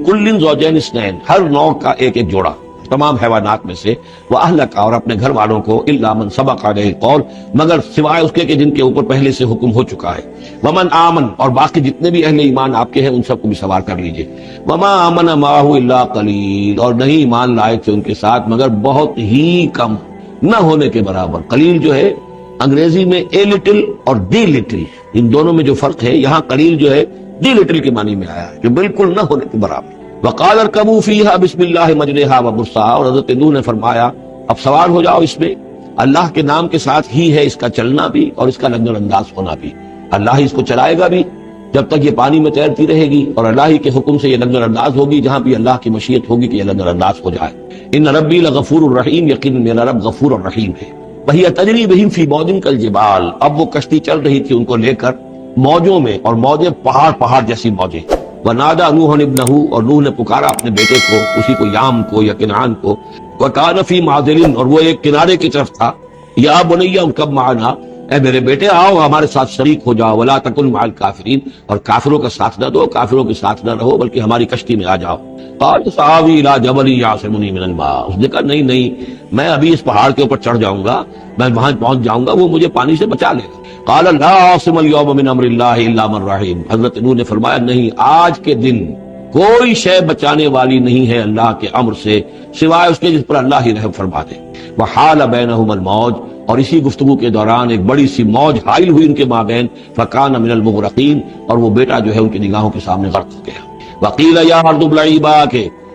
A: کل زوجین اثنین، ہر نوع کا ایک ایک جوڑا تمام حیوانات میں سے، وَأَهْلَكَ، اور اپنے گھر والوں کو، إِلَّا مَنْ سَبَقَ عَلَيْهِ الْقَوْلُ، مگر سوائے اس کے کہ جن کے اوپر پہلے سے حکم ہو چکا ہے، وَمَنْ آمَنَ، اور باقی جتنے بھی اہل ایمان آپ کے ہیں ان سب کو بھی سوار کر لیجئے، وَمَا آمَنَ مَعَهُ إِلَّا قَلِيلٌ، اور نہیں ایمان لائے تھے ان کے ساتھ مگر بہت ہی کم، نہ ہونے کے برابر۔ قلیل جو ہے انگریزی میں اے لٹل اور دی لٹل، ان دونوں میں جو فرق ہے، یہاں قلیل جو ہے دی لٹل کے معنی میں آیا ہے، جو بالکل نہ ہونے کے برابر۔ وقال اركبوا فيها بسم الله مجريها ومرساها، اور حضرت نوح نے فرمایا اب سوار ہو جاؤ اس میں، اللہ کے نام کے ساتھ ہی ہے اس کا چلنا بھی اور اس کا لنگر انداز ہونا بھی، اللہ ہی اس کو چلائے گا بھی جب تک یہ پانی میں تیرتی رہے گی، اور اللہ ہی کے حکم سے یہ لنگر انداز ہوگی جہاں بھی اللہ کی مشیت ہوگی کہ یہ لنگر انداز ہو جائے۔ ان ربی لغفور الرحیم، یقین میرا رب غفور الرحیم ہے۔ وہی تجری بہم فی موج کالجبال، اب وہ کشتی چل رہی تھی ان کو لے کر موجوں میں، اور موجیں پہاڑ جیسی موجیں۔ ونادى نوح ابنہ، اور نوح نے پکارا اپنے بیٹے کو، اسی کو یام کو یا کنعان کو، وکان فی معذل، اور وہ ایک کنارے کی طرف تھا، یا بنی ارکب معنا، اے میرے بیٹے آؤ ہمارے ساتھ شریک ہو جاؤ، ولا تکن مع الکافرین، اور کافروں کا ساتھ نہ دو، کافروں کے ساتھ نہ رہو بلکہ ہماری کشتی میں آ جاؤ۔ قال سآوی الی جبل یعصمنی من الماء، اس نے کہا نہیں میں ابھی اس پہاڑ کے اوپر چڑھ جاؤں گا، میں وہاں پہنچ جاؤں گا، وہ مجھے پانی سے بچا لے گا۔ قال لا عاصم اليوم من امر اللہ الا من رحم، حضرت نوح نے فرمایا نہیں، آج کے دن کوئی شے بچانے والی نہیں ہے اللہ کے امر سے سوائے اس کے جس پر اللہ ہی رحم فرما دے۔ وحال بینہم الموج، اور اسی گفتگو کے دوران ایک بڑی سی موج حائل ہوئی ان کے مابین، فکان من المغرقین، اور وہ بیٹا جو ہے ان کی نگاہوں کے سامنے غرق ہو گیا۔ وقیل یا ارض ابلعی ماءک،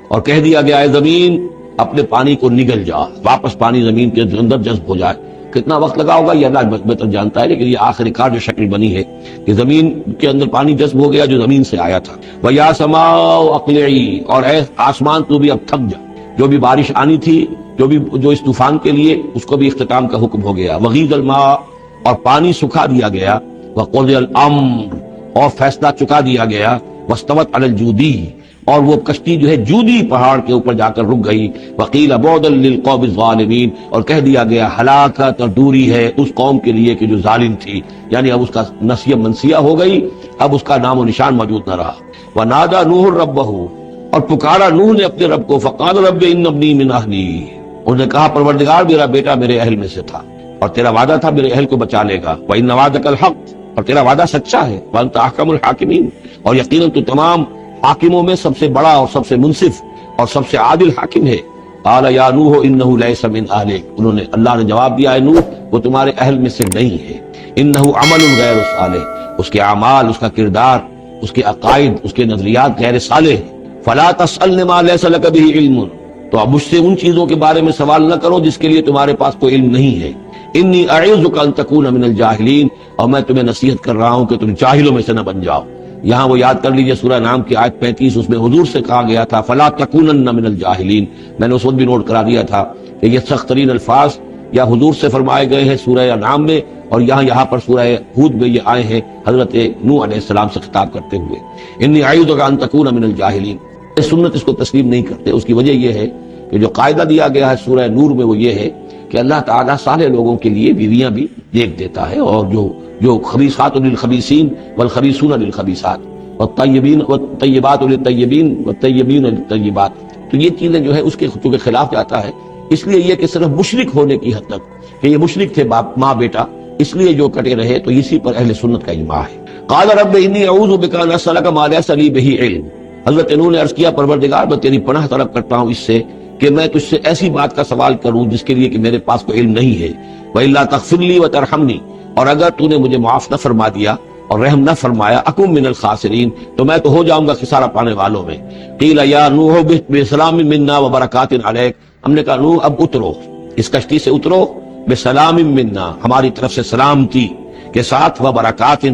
A: اور کہہ دیا گیا اے زمین اپنے پانی کو نگل جا، واپس پانی زمین کے اندر جذب ہو جائے۔ کتنا وقت لگا ہوگا یہ اللہ بہتر جانتا ہے، لیکن یہ آخر کار جو شکل بنی ہے کہ زمین کے اندر پانی جذب ہو گیا جو زمین سے آیا تھا۔ وَيَا سَمَاءُ أَقْلِعِي، اور اے آسمان تو بھی اب تھک جا، جو بھی بارش آنی تھی، جو اس طوفان کے لیے، اس کو بھی اختتام کا حکم ہو گیا۔ وَغِيضَ الْمَاءُ، اور پانی سکھا دیا گیا۔ وَقُضِيَ الْأَمْرُ، اور فیصلہ چکا دیا گیا۔ وَاسْتَوَتْ عَلَى الْجُودِيِّ، اور وہ کشتی جو ہے جودی پہاڑ کے اوپر جا کر رک گئی۔ وقیل بعدا للقوم الظالمین، اور کہہ دیا گیا ہلاکت اور دوری ہے اس قوم کے لیے کہ جو ظالم تھی، یعنی اب اس کا نسیہ منسیہ ہو گئی، اب اس کا نام و نشان موجود نہ رہا۔ ونادى نوح ربہ، اور پکارا نوح نے اپنے رب کو، فقال رب ان ابنی من اہلی، انہوں نے کہا پروردگار میرا بیٹا میرے اہل میں سے تھا اور تیرا وعدہ تھا میرے اہل کو بچا لے گا۔ وان وعدک الحق، اور تیرا وعدہ سچا ہے۔ وانت احکم الحاکمین، اور یقیناً تو تمام حاکموں میں سب سے بڑا اور سب سے منصف اور سب سے عادل حاکم ہے۔ قال یا نوح انہ لیس من اہلک، انہوں نے اللہ نے جواب دیا ہے نوح وہ تمہارے اہل میں سے نہیں ہے۔ انہ عمل غیر صالح، اس کے اعمال، اس کا کردار، اس کے عقائد، اس کے نظریات غیر صالح۔ فلا تسألنی ما لیس لک بہ علم، تو اب مجھ سے ان چیزوں کے بارے میں سوال نہ کرو جس کے لیے تمہارے پاس کوئی علم نہیں ہے۔ انی اعوذک ان تکون من الجاہلین، اور میں تمہیں نصیحت کر رہا ہوں کہ تم جاہلوں میں سے نہ بن جاؤ۔ یہاں وہ یاد کر لیجئے سورہ نام کی آیت 35، اس میں حضور سے کہا گیا تھا فلا تکونن من الجاہلین، میں نے اس وقت بھی نوٹ کرا دیا تھا کہ یہ سخت ترین الفاظ یا حضور سے فرمائے گئے ہیں سورہ انعام میں، اور یہاں پر سورہ ہود میں یہ آئے ہیں حضرت نوح علیہ السلام سے خطاب کرتے ہوئے۔ انی اعوذک ان تکون من الجاہلین سنت اس کو تسلیم نہیں کرتے. اس کی وجہ یہ ہے کہ جو قاعدہ دیا گیا ہے سورہ نور میں وہ یہ ہے کہ اللہ تعالیٰ صالح لوگوں کے لیے بیویاں بھی دیکھ دیتا ہے، اور جو خبیثات للخبیثین والخبیثون للخبیثات والطیبین والطیبات للطیبین والطیبین للطیبات، تو یہ چیزیں جو ہے اس کے چونکہ خلاف جاتا ہے. اس لیے یہ کہ صرف مشرک ہونے کی حد تک کہ یہ مشرک تھے باپ ماں بیٹا، اس لیے جو کٹے رہے، تو اسی پر اہل سنت کا اجماع ہے. قال رب انی اعوذ بک ان اسألک ما لیس لی بہ علم. حضرت نوح نے عرض کیا پروردگار میں تیری پناہ طلب کرتا ہوں اس سے کہ میں تجھ سے ایسی بات کا سوال کروں جس کے لیے کہ میرے پاس کوئی علم نہیں ہے. وَإِلَّا تَغْفِرْ لِي وَتَرْحَمْنِي، اور اگر تو نے مجھے معاف نہ فرما دیا اور رحم نہ فرمایا، اکم من الخاسرین، تو میں تو ہو جاؤں گا خسارہ پانے والوں میں. قیل یا نوح بسلام منا وبرکات علیک، ہم نے کہا نوح اب اترو، اس کشتی سے اترو، بسلام منا، ہماری طرف سے سلامتی کے ساتھ، وبرکات،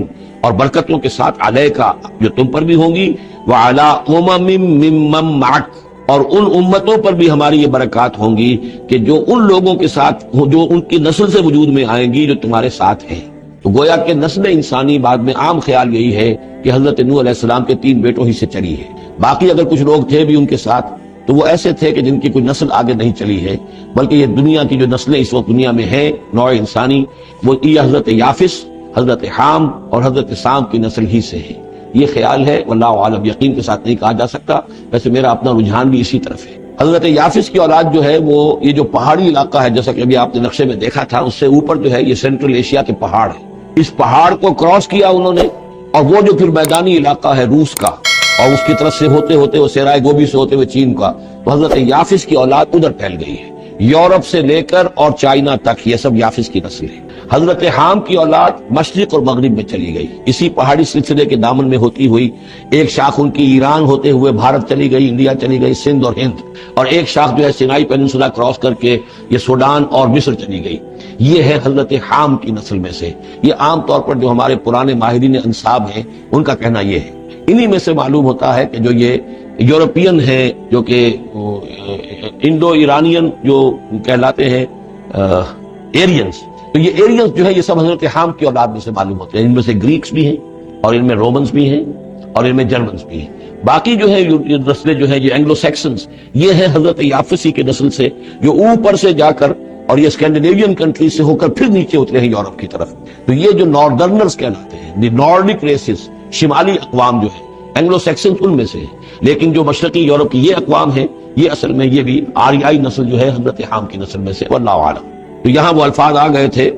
A: اور برکتوں کے ساتھ، علیکا، جو تم پر بھی ہوں گی، وعلی امم ممن معک، اور ان امتوں پر بھی ہماری یہ برکات ہوں گی کہ جو ان لوگوں کے ساتھ، جو ان کی نسل سے وجود میں آئیں گی جو تمہارے ساتھ ہیں. تو گویا کہ نسل انسانی بعد میں عام خیال یہی ہے کہ حضرت نوح علیہ السلام کے 3 بیٹوں ہی سے چلی ہے. باقی اگر کچھ لوگ تھے بھی ان کے ساتھ تو وہ ایسے تھے کہ جن کی کوئی نسل آگے نہیں چلی ہے، بلکہ یہ دنیا کی جو نسلیں اس وقت دنیا میں ہیں نوع انسانی، وہ یہ حضرت یافس، حضرت حام اور حضرت سام کی نسل ہی سے ہے. یہ خیال ہے، واللہ عالم، یقین کے ساتھ نہیں کہا جا سکتا. ویسے میرا اپنا رجحان بھی اسی طرف ہے. حضرت یافس کی اولاد جو ہے وہ یہ جو پہاڑی علاقہ ہے، جیسا کہ ابھی آپ نے نقشے میں دیکھا تھا، اس سے اوپر جو ہے یہ سینٹرل ایشیا کے پہاڑ ہے. اس پہاڑ کو کراس کیا انہوں نے، اور وہ جو پھر میدانی علاقہ ہے روس کا، اور اس کی طرف سے ہوتے ہوتے وہ سیرائے گوبی سے ہوتے ہوئے چین کا، تو حضرت یافس کی اولاد ادھر پھیل گئی ہے. یورپ سے لے کر اور چائنا تک یہ سب یافس کی نسل ہے. حضرت حام کی اولاد مشرق اور مغرب میں چلی گئی، اسی پہاڑی سلسلے کے دامن میں ہوتی ہوئی. ایک شاخ ان کی ایران ہوتے ہوئے بھارت چلی گئی، انڈیا چلی گئی، سندھ اور ہند، اور ایک شاخ جو ہے سینائی پیننسولا کراس کر کے یہ سوڈان اور مصر چلی گئی. یہ ہے حضرت حام کی نسل میں سے. یہ عام طور پر جو ہمارے پرانے ماہرین انساب ہیں ان کا کہنا یہ ہے. انہی میں سے معلوم ہوتا ہے کہ جو یہ یورپین ہیں، جو کہ انڈو ایرانین جو کہلاتے ہیں ایرینز، تو یہ ایرینز جو ہے یہ سب حضرت حام کی اولاد میں سے معلوم ہوتے ہیں. ان میں سے گریکس بھی ہیں، اور ان میں رومنز بھی ہیں، اور ان میں جرمنز بھی ہیں. باقی جو ہے نسلیں جو ہیں یہ اینگلو سیکسنز، یہ ہے حضرت یافسی کی نسل سے، جو اوپر سے جا کر اور یہ اسکینڈینیوین کنٹری سے ہو کر پھر نیچے اترے ہیں یورپ کی طرف. تو یہ جو ناردرنرز کہلاتے ہیں، دی نارڈک ریسز، شمالی اقوام جو ہے اینگلو سیکسنز ان میں سے ہے. لیکن جو مشرقی یورپ کی یہ اقوام ہے، یہ اصل میں یہ بھی آریائی نسل جو ہے حضرت حام کی نسل میں سے، واللہ اعلم. تو یہاں وہ الفاظ آ گئے تھے،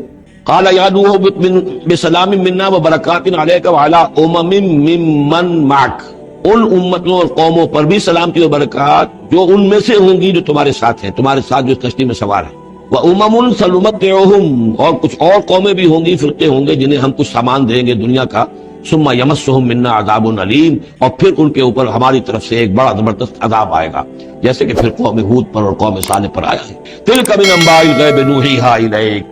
A: قال یا نوح بسلام منا وبرکات علیک وعلی امم ممن معک، ان امتوں اور قوموں پر بھی سلامتی و برکات جو ان میں سے ہوں گی جو تمہارے ساتھ ہیں، تمہارے ساتھ جو اس کشتی میں سوار ہیں. وَأُمَمٌ سَنُمَتِّعُهُمْ، اور کچھ اور قومیں بھی ہوں گی، فرقے ہوں گے جنہیں ہم کچھ سامان دیں گے دنیا کا. ثم يمسهم منا عذاب علیم، اور پھر ان کے اوپر ہماری طرف سے ایک بڑا زبردست عذاب آئے گا، جیسے کہ پھر قوم ہود پر اور قوم صالح پر آیا ہے. تِلْكَ مِنْ أَنْبَاءِ الْغَيْبِ نُوحِيهَا إِلَيْكَ،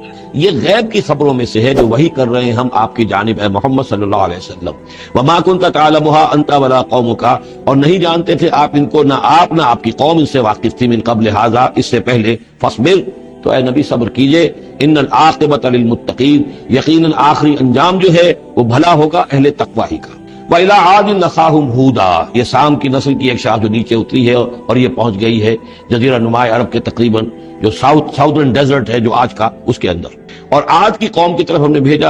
A: یہ غیب کی خبروں میں سے ہے جو وحی کر رہے ہیں ہم آپ کی جانب ہے محمد صلی اللہ علیہ وسلم. وَمَا كُنْتَ تَعْلَمُهَا أَنْتَ وَلَا قَوْمُكَ، اور نہیں جانتے تھے آپ ان کو، نہ آپ نہ آپ کی قوم ان سے واقف تھی، من قبل ھذا، اس سے پہلے. فَاصْبِرْ، تو اے نبی صبر کیجئے. ان العاقبۃ للمتقین، یقیناً آخری انجام جو ہے وہ بھلا ہوگا اہل تقوی ہی کا. وَإِلَىٰ عَادٍ أَخَاهُمْ هُودًا، یہ سام کی نسل کی ایک شاخ جو نیچے اتری ہے اور یہ پہنچ گئی ہے جزیرہ نما عرب کے تقریباً جو ساؤتھرن ڈیزرٹ ہے جو آج کا، اس کے اندر. اور آج کی قوم کی طرف ہم نے بھیجا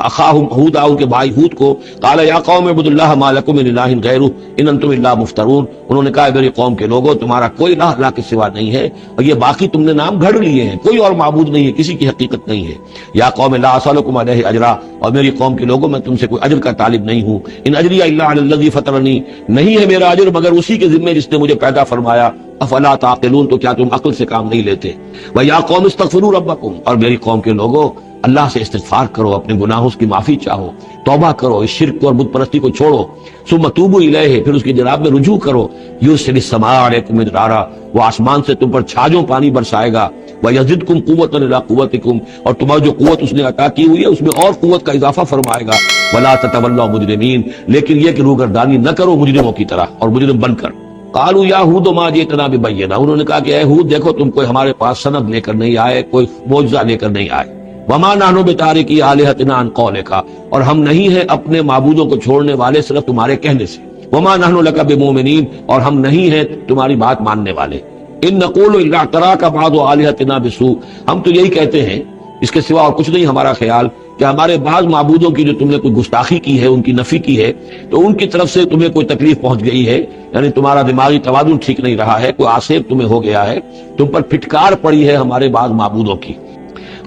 A: اخاہم ہودا، ان کے بھائی ہود کو. قال یا قوم اعبدوا اللہ ما لکم من الہ غیرہ ان انتم الا مفترون، انہوں نے کہا میری قوم کے لوگوں تمہارا کوئی الہ اللہ کے سوا نہیں ہے، اور یہ باقی تم نے نام گھڑ لیے ہیں، کوئی اور معبود نہیں ہے، کسی کی حقیقت نہیں ہے. یا قوم لا اسالکم علیہ اجرا، اور میری قوم کے لوگوں میں تم سے کوئی اجر کا طالب نہیں ہوں. ان اجری الا علی الذی فطرنی، نہیں ہے میرا اجر مگر اسی کے ذمہ جس نے مجھے پیدا فرمایا. افلا تعقلون، تو کیا تم عقل سے کام نہیں لیتے. وَيَا قَوْمِ اسْتَغْفِرُوا رَبَّكُمْ، اور میری قوم کے لوگوں اللہ سے استغفار کرو، اپنے گناہوں کی معافی چاہو، توبہ کرو، اس شرک اور بت پرستی کو چھوڑو. ثُمَّ تُوبُوا إِلَيْهِ، پھر اس کی جناب میں رجوع کرو. يُرْسِلِ السَّمَاءَ عَلَيْكُم مِّدْرَارًا، وہ آسمان سے تم پر چھاجوں پانی برسائے گا. وَيَزِدْكُمْ قُوَّةً إِلَىٰ قُوَّتِكُمْ، اور تمہاری جو قوت اس نے عطا کی ہوئی ہے اس میں اور قوت کا اضافہ فرمائے گا. وَلَا تَتَوَلَّوْا مُجْرِمِينَ، لیکن یہ کہ روگردانی نہ کرو مجرموں کی طرح اور مجرم بن کر. قالوا یا ہود ما جئتنا ببینہ، انہوں نے کہا کہ اے ہود دیکھو تم کوئی ہمارے پاس سند لے کر نہیں آئے، کوئی معجزہ لے کر نہیں آئے. وما نحن بتارکی آلہتنا عن قولک، اور ہم نہیں ہیں اپنے معبودوں کو چھوڑنے والے صرف تمہارے کہنے سے. وما نحن لک بمؤمنین، اور ہم نہیں ہیں تمہاری بات ماننے والے. ان نقول الا اعتراک بعض آلہتنا بسوء، ہم تو یہی کہتے ہیں، اس کے سوا اور کچھ نہیں ہمارا خیال، کہ ہمارے بعض معبودوں کی جو تم نے کوئی گستاخی کی ہے، ان کی نفی کی ہے، تو ان کی طرف سے تمہیں کوئی تکلیف پہنچ گئی ہے، یعنی تمہارا دماغی توازن ٹھیک نہیں رہا ہے، کوئی آسیب تمہیں ہو گیا ہے، تم پر پھٹکار پڑی ہے ہمارے بعض معبودوں کی.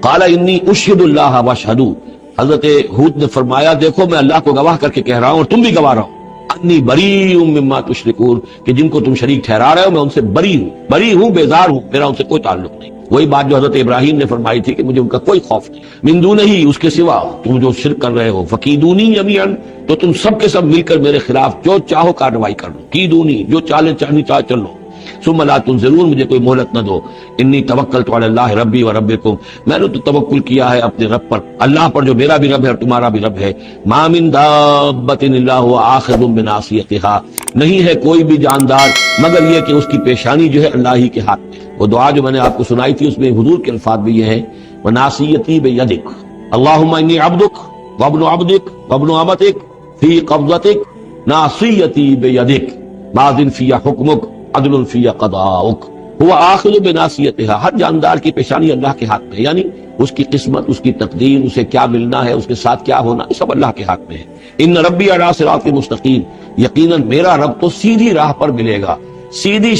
A: قال انی اشہد اللہ واشہدوا، حضرت ہود نے فرمایا دیکھو میں اللہ کو گواہ کر کے کہہ رہا ہوں اور تم بھی گواہ رہو، انی بریء مما تشرکون، کہ جن کو تم شریک ٹھہرا رہے ہو میں ان سے بری ہوں، بیزار ہوں، میرا ان سے کوئی تعلق نہیں. وہی بات جو حضرت ابراہیم نے فرمائی تھی کہ مجھے ان کا کوئی خوف نہیں. من دونہ ہی، اس کے سوا تم جو شرک کر رہے ہو، فکیدونی جمیعا، تو تم سب کے سب مل کر میرے خلاف جو چاہو کارروائی کر لو، کیدونی، جو چالیں چلنی چاہ چل لو، ثم لا تنظرون، مجھے کوئی مہلت نہ دو. انی توکلت علی اللہ ربی و ربکم، میں نے تو توکل کیا ہے اپنے رب پر، اللہ پر جو میرا بھی رب ہے اور تمہارا بھی رب ہے. ما من دابۃ الا هو آخذ بناصیتها، نہیں ہے کوئی بھی جاندار مگر یہ کہ اس کی پیشانی جو ہے اللہ ہی کے ہاتھ میں. وہ دعا جو میں نے آپ کو سنائی تھی اس میں حضور کے الفاظ بھی یہ ہیں، وناصیتی بیدک، اللہم انی عبدک وابن عبدک وابن امتک فی قبضتک ناصیتی بیدک ماض فی حکمک عدل فی قضاؤک. وہ آخذ بناصیتها، ہر جاندار کی پیشانی اللہ کے ہاتھ میں ہے، یعنی اس کی قسمت، اس کی تقدیر، اسے کیا ملنا ہے، اس کے ساتھ کیا ہونا، یہ سب اللہ کے ہاتھ میں ہے. ان ربی علی صراط مستقیم، یقیناً میرا رب تو سیدھی راہ پر ملے گا، سیدھی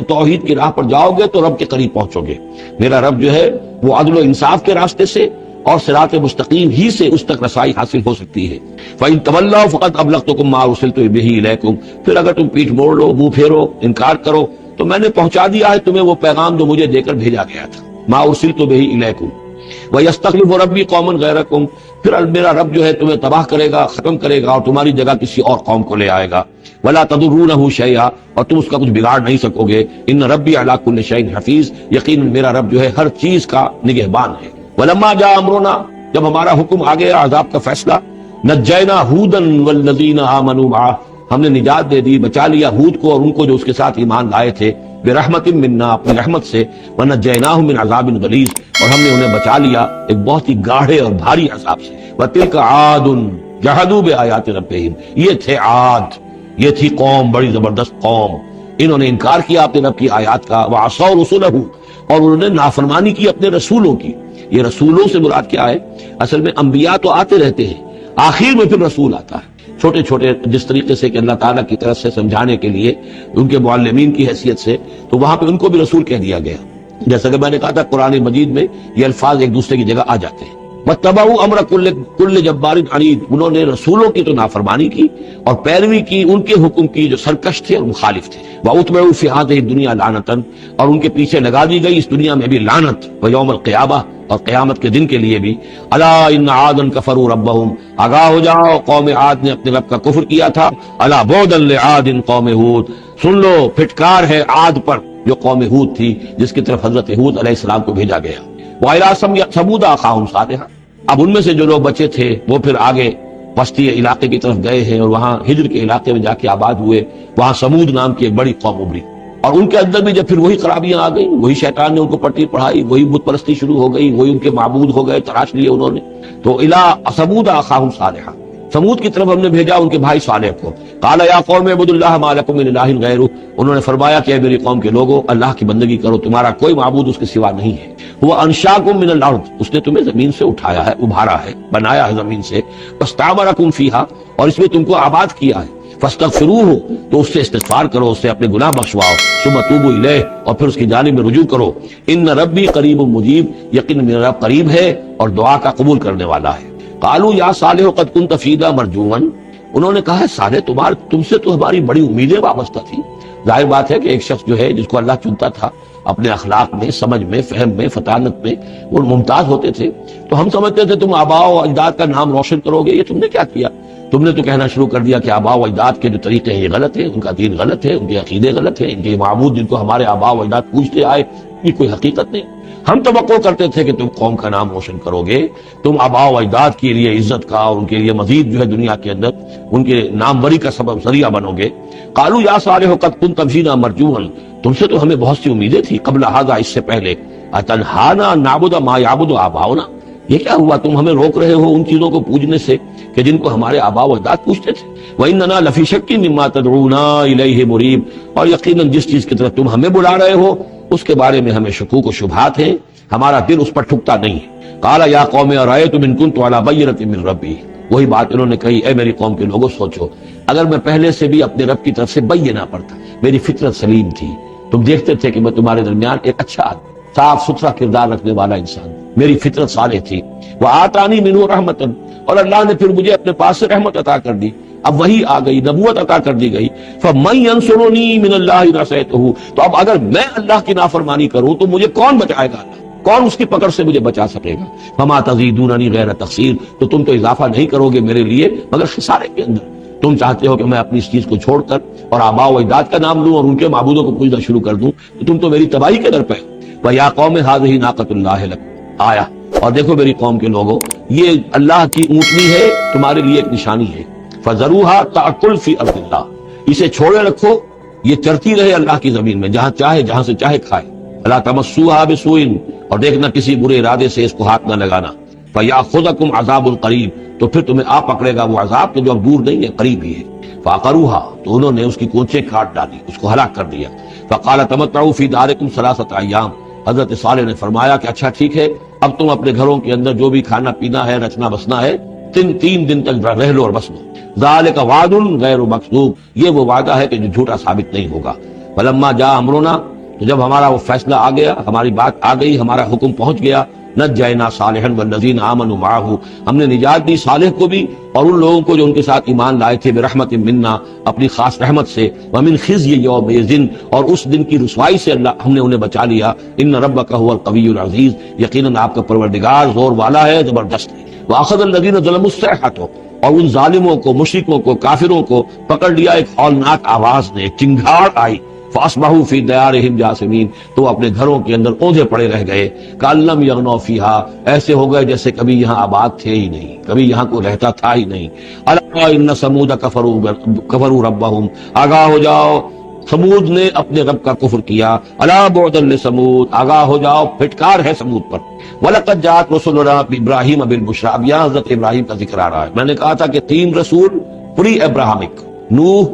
A: توحید کی راہ پر جاؤ گے تو رب کے قریب پہنچو گے. میرا رب جو ہے وہ عدل و انصاف کے راستے سے اور صراط مستقیم ہی سے اس تک رسائی حاصل ہو سکتی ہے. فَإِن تَوَلَّوْا فَقَدْ أَبْلَغْتُكُم مَّا أُرْسِلْتُ بِهِ إِلَيْكُمْ، پھر اگر تم پیٹھ موڑ لو، منہ پھیرو، انکار کرو، تو میں نے پہنچا دیا ہے تمہیں وہ پیغام جو مجھے دے کر بھیجا گیا تھا. مَا أُرْسِلْتُ بِهِ إِلَيْكُمْ وَيَسْتَخْلِفُ رَبِّي قَوْمًا غَيْرَكُمْ، پھر میرا رب جو ہے تمہیں تباہ کرے گا، ختم کرے گا اور تمہاری جگہ کسی اور قوم کو لے آئے گا. وَلَا تَضُرُّونَهُ شَيْئًا، اور تم اس کا کچھ بگاڑ نہیں سکو گے. ان ربی علی کل شیء حفیظ، یقیناً میرا رب جو ہے ہر چیز کا نگہبان ہے. وَلَمَّا جَاءَ أَمْرُنَا، جب ہمارا حکم آ گیا عذاب کا فیصلہ، نجینا ہودا والذین آمنوا معہ، ہم نے نجات دے دی، بچا لیا ہود کو اور ان کو جو اس کے ساتھ ایمان لائے تھے، برحمت منا، اپنی رحمت سے، ونجیناہم من عذاب غلیظ، اور ہم نے انہیں بچا لیا ایک بہت ہی گاڑھے اور بھاری عذاب سے. وتلک عاد جحدوا بآیات ربہم، یہ تھے عاد، یہ تھی قوم، بڑی زبردست قوم، انہوں نے انکار کیا اپنے رب کی آیات کا. وعصوا رسلہ، اور انہوں نے نافرمانی کی اپنے رسولوں کی. یہ رسولوں سے مراد کیا ہے؟ اصل میں انبیاء تو آتے رہتے ہیں، آخر میں پھر رسول آتا ہے، چھوٹے چھوٹے، جس طریقے سے کہ اللہ تعالیٰ کی طرف سے سمجھانے کے لیے ان کے معلمین کی حیثیت سے، تو وہاں پہ ان کو بھی رسول کہہ دیا گیا. جیسا کہ میں نے کہا تھا قرآن مجید میں یہ الفاظ ایک دوسرے کی جگہ آ جاتے ہیں. وَاتَّبَعُوا أَمْرَ كُلِّ جَبَّارٍ عَنِيدٍ، انہوں نے رسولوں کی تو نافرمانی کی اور پیروی کی ان کے حکم کی جو سرکش تھے اور مخالف تھے. وَأُتْبِعُوا فِي هَذِهِ الدُّنْيَا لَعْنَةً، اور ان کے پیچھے لگا دی گئی اس دنیا میں بھی لعنت، وَيَوْمَ الْقِيَامَةِ، اور قیامت کے دن کے لیے بھی. أَلَا إِنَّ عَادًا كَفَرُوا رَبَّهُمْ، آگاہ ہو جاؤ قوم عاد نے اپنے رب کا کفر کیا تھا. أَلَا بُعْدًا لِعَادٍ قَوْمِ ہود، سن لو پھٹکار ہے عاد پر جو قوم ہود تھی، جس کی طرف حضرت ہود علیہ السلام کو بھیجا گیا. وَإِلَىٰ ثَمُودَ أَخَاهُمْ صَالِحًا، اب ان میں سے جو لوگ بچے تھے وہ پھر آگے وسطی علاقے کی طرف گئے ہیں اور وہاں ہجر کے علاقے میں جا کے آباد ہوئے. وہاں سمود نام کی ایک بڑی قوم ابھری اور ان کے اندر بھی جب پھر وہی خرابیاں آ گئیں، وہی شیطان نے ان کو پٹی پڑھائی، وہی بت پرستی شروع ہو گئی، وہی ان کے معبود ہو گئے، تراش لیے انہوں نے. تو إِلَىٰ ثَمُودَ أَخَاهُمْ صَالِحًا، سمود کی طرف ہم نے بھیجا ان کے بھائی صالح کو. قال یا قوم اعبدوا اللہ ما لکم من الہ غیرہ، انہوں نے فرمایا کہ اے میری قوم کے لوگوں اللہ کی بندگی کرو، تمہارا کوئی معبود اس کے سوا نہیں ہے. وہ انشاکم من الارض، اس نے تمہیں زمین سے اٹھایا ہے، ابھارا ہے، بنایا ہے زمین سے. واستعمرکم فیہا، اور اس میں تم کو آباد کیا ہے. فاستغفروہ، تو اس سے استغفار کرو، اس سے اپنے گناہ بخشواؤ. ثم توبوا الیہ، اور پھر اس کی جانب میں رجوع کرو. ان ربی قریب مجیب، یقین میرا رب قریب ہے اور دعا کا قبول کرنے والا ہے. قالوا یا صالح قد كنت فینا مرجوا، انہوں نے کہا ہے صالح تم سے تو ہماری بڑی امیدیں وابستہ تھی. ظاہر بات ہے کہ ایک شخص جو ہے جس کو اللہ چنتا تھا اپنے اخلاق میں، سمجھ میں، فہم میں، فطانت میں وہ ممتاز ہوتے تھے، تو ہم سمجھتے تھے تم آباء و اجداد کا نام روشن کرو گے. یہ تم نے کیا کیا؟ تم نے تو کہنا شروع کر دیا کہ آباء و اجداد کے جو طریقے ہیں یہ غلط ہیں، ان کا دین غلط ہے، ان کے عقیدے غلط ہیں، ان کے معبود جن کو ہمارے آباء و اجداد پوجتے آئے یہ کوئی حقیقت نہیں. ہم توقع کرتے تھے کہ تم قوم کا نام روشن کرو گے، تم آباء و اجداد کے لیے عزت کا اور ان کے لیے مزید جو ہے دنیا کے اندر ان کے ناموری کا سبب ذریعہ بنو گے. قالوا یا صالح قد كنت فینا مرجوا، تم سے تو ہمیں بہت سی امیدیں تھی قبل ھذا، اس سے پہلے. اتنہانا نعبد ما یعبد آباؤنا، یہ کیا ہوا، تم ہمیں روک رہے ہو ان چیزوں کو پوجنے سے کہ جن کو ہمارے آبا و اجداد پوجتے تھے. وَإِنَّنَا لَفِي شَكٍّ مِّمَّا تَدْعُونَا إِلَيْهِ مُرِيبٍ، اور یقیناً جس چیز کی طرف تم ہمیں بلا رہے ہو اس کے بارے میں ہمیں شکوک و شبہات ہیں، ہمارا دل اس پر ٹھکتا نہیں ہے. قَالَ يَا قَوْمِ أَرَأَيْتُمْ إِن كُنتُ عَلَىٰ بَيِّنَةٍ مِّن رَّبِّي، وہی بات انہوں نے کہی، اے میری قوم کے لوگوں سوچو، اگر میں پہلے سے بھی اپنے رب کی طرف سے بینہ پر تھا، میری فطرت سلیم تھی، تم دیکھتے تھے کہ میں تمہارے درمیان ایک اچھا آدمی، صاف ستھرا کردار رکھنے والا انسان، میری فطرت صالح تھی. وَآتَانِي مِنْهُ رَحْمَةً، اور اللہ نے پھر مجھے اپنے پاس سے رحمت عطا کر دی، اب وہی آ گئی، نبوت عطا کر دی گئی. فَمَن يَنصُرُنِي مِنَ اللَّهِ إِنْ عَصَيْتُهُ، تو اب اگر میں اللہ کی نافرمانی کروں تو مجھے کون بچائے گا، کون اس کی پکڑ سے مجھے بچا سکے گا. فَمَا تَزِيدُونَنِي غَيْرَ تَخْسِيرٍ، تو تم تو اضافہ نہیں کرو گے میرے لیے مگر خسارے کے اندر. تم چاہتے ہو کہ میں اپنی اس چیز کو چھوڑ کر اور آبا و اجداد کا نام لوں اور ان کے معبودوں کو پوجنا شروع کر دوں، تو تم تو میری تباہی کے در پہ. وَيَا قَوْمِ هَٰذِهِ نَاقَةُ اللَّهِ لَكُمْ آیَةٌ، اور دیکھو میری قوم کے لوگوں، یہ اللہ کی اونٹنی ہے، تمہارے لیے ایک نشانی ہے. فَذَرُوهَا تَأْكُلْ فِي أَرْضِ اللَّهِ، اسے چھوڑے رکھو، یہ چرتی رہے اللہ کی زمین میں، جہاں چاہے جہاں سے چاہے کھائے. فَلَا تَمَسُّوهَا بِسُوءٍ، اور دیکھنا کسی برے ارادے سے اس کو ہاتھ نہ لگانا. فَيَأْخُذَكُمْ عَذَابٌ قَرِيبٌ، تو پھر تمہیں آ پکڑے گا وہ عذاب کہ جو اب دور نہیں ہے، قریب ہی ہے. فَعَقَرُوهَا، تو انہوں نے اس کی کونچیں کاٹ ڈالی، اس کو ہلاک کر دیا. فَقَالَ تَمَتَّعُوا فِي دَارِكُمْ ثَلَاثَةَ أَيَّامٍ، حضرت صالح نے فرمایا کہ اچھا ٹھیک ہے، اب تم اپنے گھروں کے اندر جو بھی کھانا پینا ہے، رچنا بسنا ہے، تین دن تک رہ لو اور بس لو. ذَلِكَ وَعْدٌ غَيْرُ مَكْذُوبٍ، یہ وہ وعدہ ہے کہ جو جھوٹا ثابت نہیں ہوگا. فَلَمَّا جَاءَ أَمْرُنَا، تو جب ہمارا وہ فیصلہ آ گیا، ہماری بات آ گئی، ہمارا حکم پہنچ گیا، نجینا صالحا والذین آمنوا معه، ہم نے نجات دی صالح کو بھی اور ان لوگوں کو جو ان کے ساتھ ایمان لائے تھے، برحمت منا، اپنی خاص رحمت سے، ومن خزي یومئذ، اور اس دن کی رسوائی سے اللہ ہم نے انہیں بچا لیا. ان ربک هو القوی العزیز، یقیناً آپ کا پروردگار زور والا ہے، زبردست ہے. واخذ الذین ظلموا الصیحة، اور ان ظالموں کو، مشرکوں کو، کافروں کو پکڑ لیا ایک ہولناک آواز نے، ایک چنگھاڑ آئی. فَأَصْبَحُوا فِي دِيَارِهِمْ جَاثِمِينَ، تو اپنے گھروں کے اندر اوندھے پڑے رہ گئے. كَأَن لَّمْ يَغْنَوْا فِيهَا، ایسے ہو گئے جیسے کبھی یہاں آباد تھے ہی نہیں، کبھی یہاں کوئی رہتا تھا ہی نہیں. أَلَا إِنَّ ثَمُودَ كَفَرُوا رَبَّهُمْ، آگاہ ہو جاؤ، سمود نے اپنے رب کا کفر کیا. أَلَا بُعْدًا لِّثَمُودَ، آگاہ ہو جاؤ، پھٹکار ہے سمود پر. وَلَقَدْ جَاءَتْ رُسُلُنَا إِبْرَاهِيمَ بِالْبُشْرَىٰ، اب یہاں حضرت ابراہیم کا ذکر آ رہا ہے. میں نے کہا تھا کہ 3 رسول پری ابراہمک، نوح،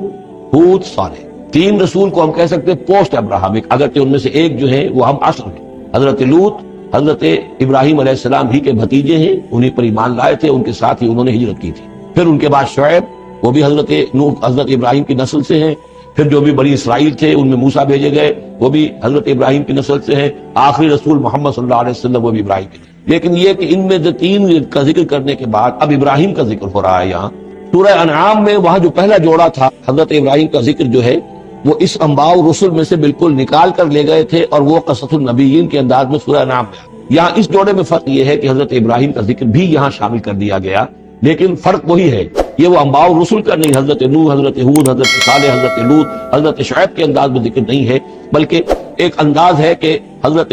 A: ہود، صالح، 3 رسول کو ہم کہہ سکتے ہیں پوسٹ ابراہمک، اگرچہ ان میں سے ایک جو ہے وہ ہم عصر ہیں. حضرت لوط حضرت ابراہیم علیہ السلام ہی کے بھتیجے ہیں، انہیں پر ایمان لائے تھے، ان کے ساتھ ہی انہوں نے ہجرت کی تھی. پھر ان کے بعد شعیب، وہ بھی حضرت نوح حضرت ابراہیم کی نسل سے ہیں. پھر جو بھی بنی اسرائیل تھے ان میں موسیٰ بھیجے گئے، وہ بھی حضرت ابراہیم کی نسل سے ہیں. آخری رسول محمد صلی اللہ علیہ وسلم وہ بھی ابراہیم کے. لیکن یہ کہ ان میں سے 3 کا ذکر کرنے کے بعد اب ابراہیم کا ذکر ہو رہا ہے. یہاں سورہ انعام میں وہاں جو پہلا جوڑا تھا حضرت ابراہیم کا ذکر جو ہے وہ اس انباء رسل میں سے بالکل نکال کر لے گئے تھے اور وہ قصص النبیین کے انداز میں سورہ انعام میں. یہاں اس جوڑے میں فرق یہ ہے کہ حضرت ابراہیم کا ذکر بھی یہاں شامل کر دیا گیا، لیکن فرق وہی ہے، یہ وہ انباء رسل کا نہیں، حضرت نوح، حضرت ہود، حضرت صالح، حضرت لوط، حضرت شعیب کے انداز میں ذکر نہیں ہے، بلکہ ایک انداز ہے کہ حضرت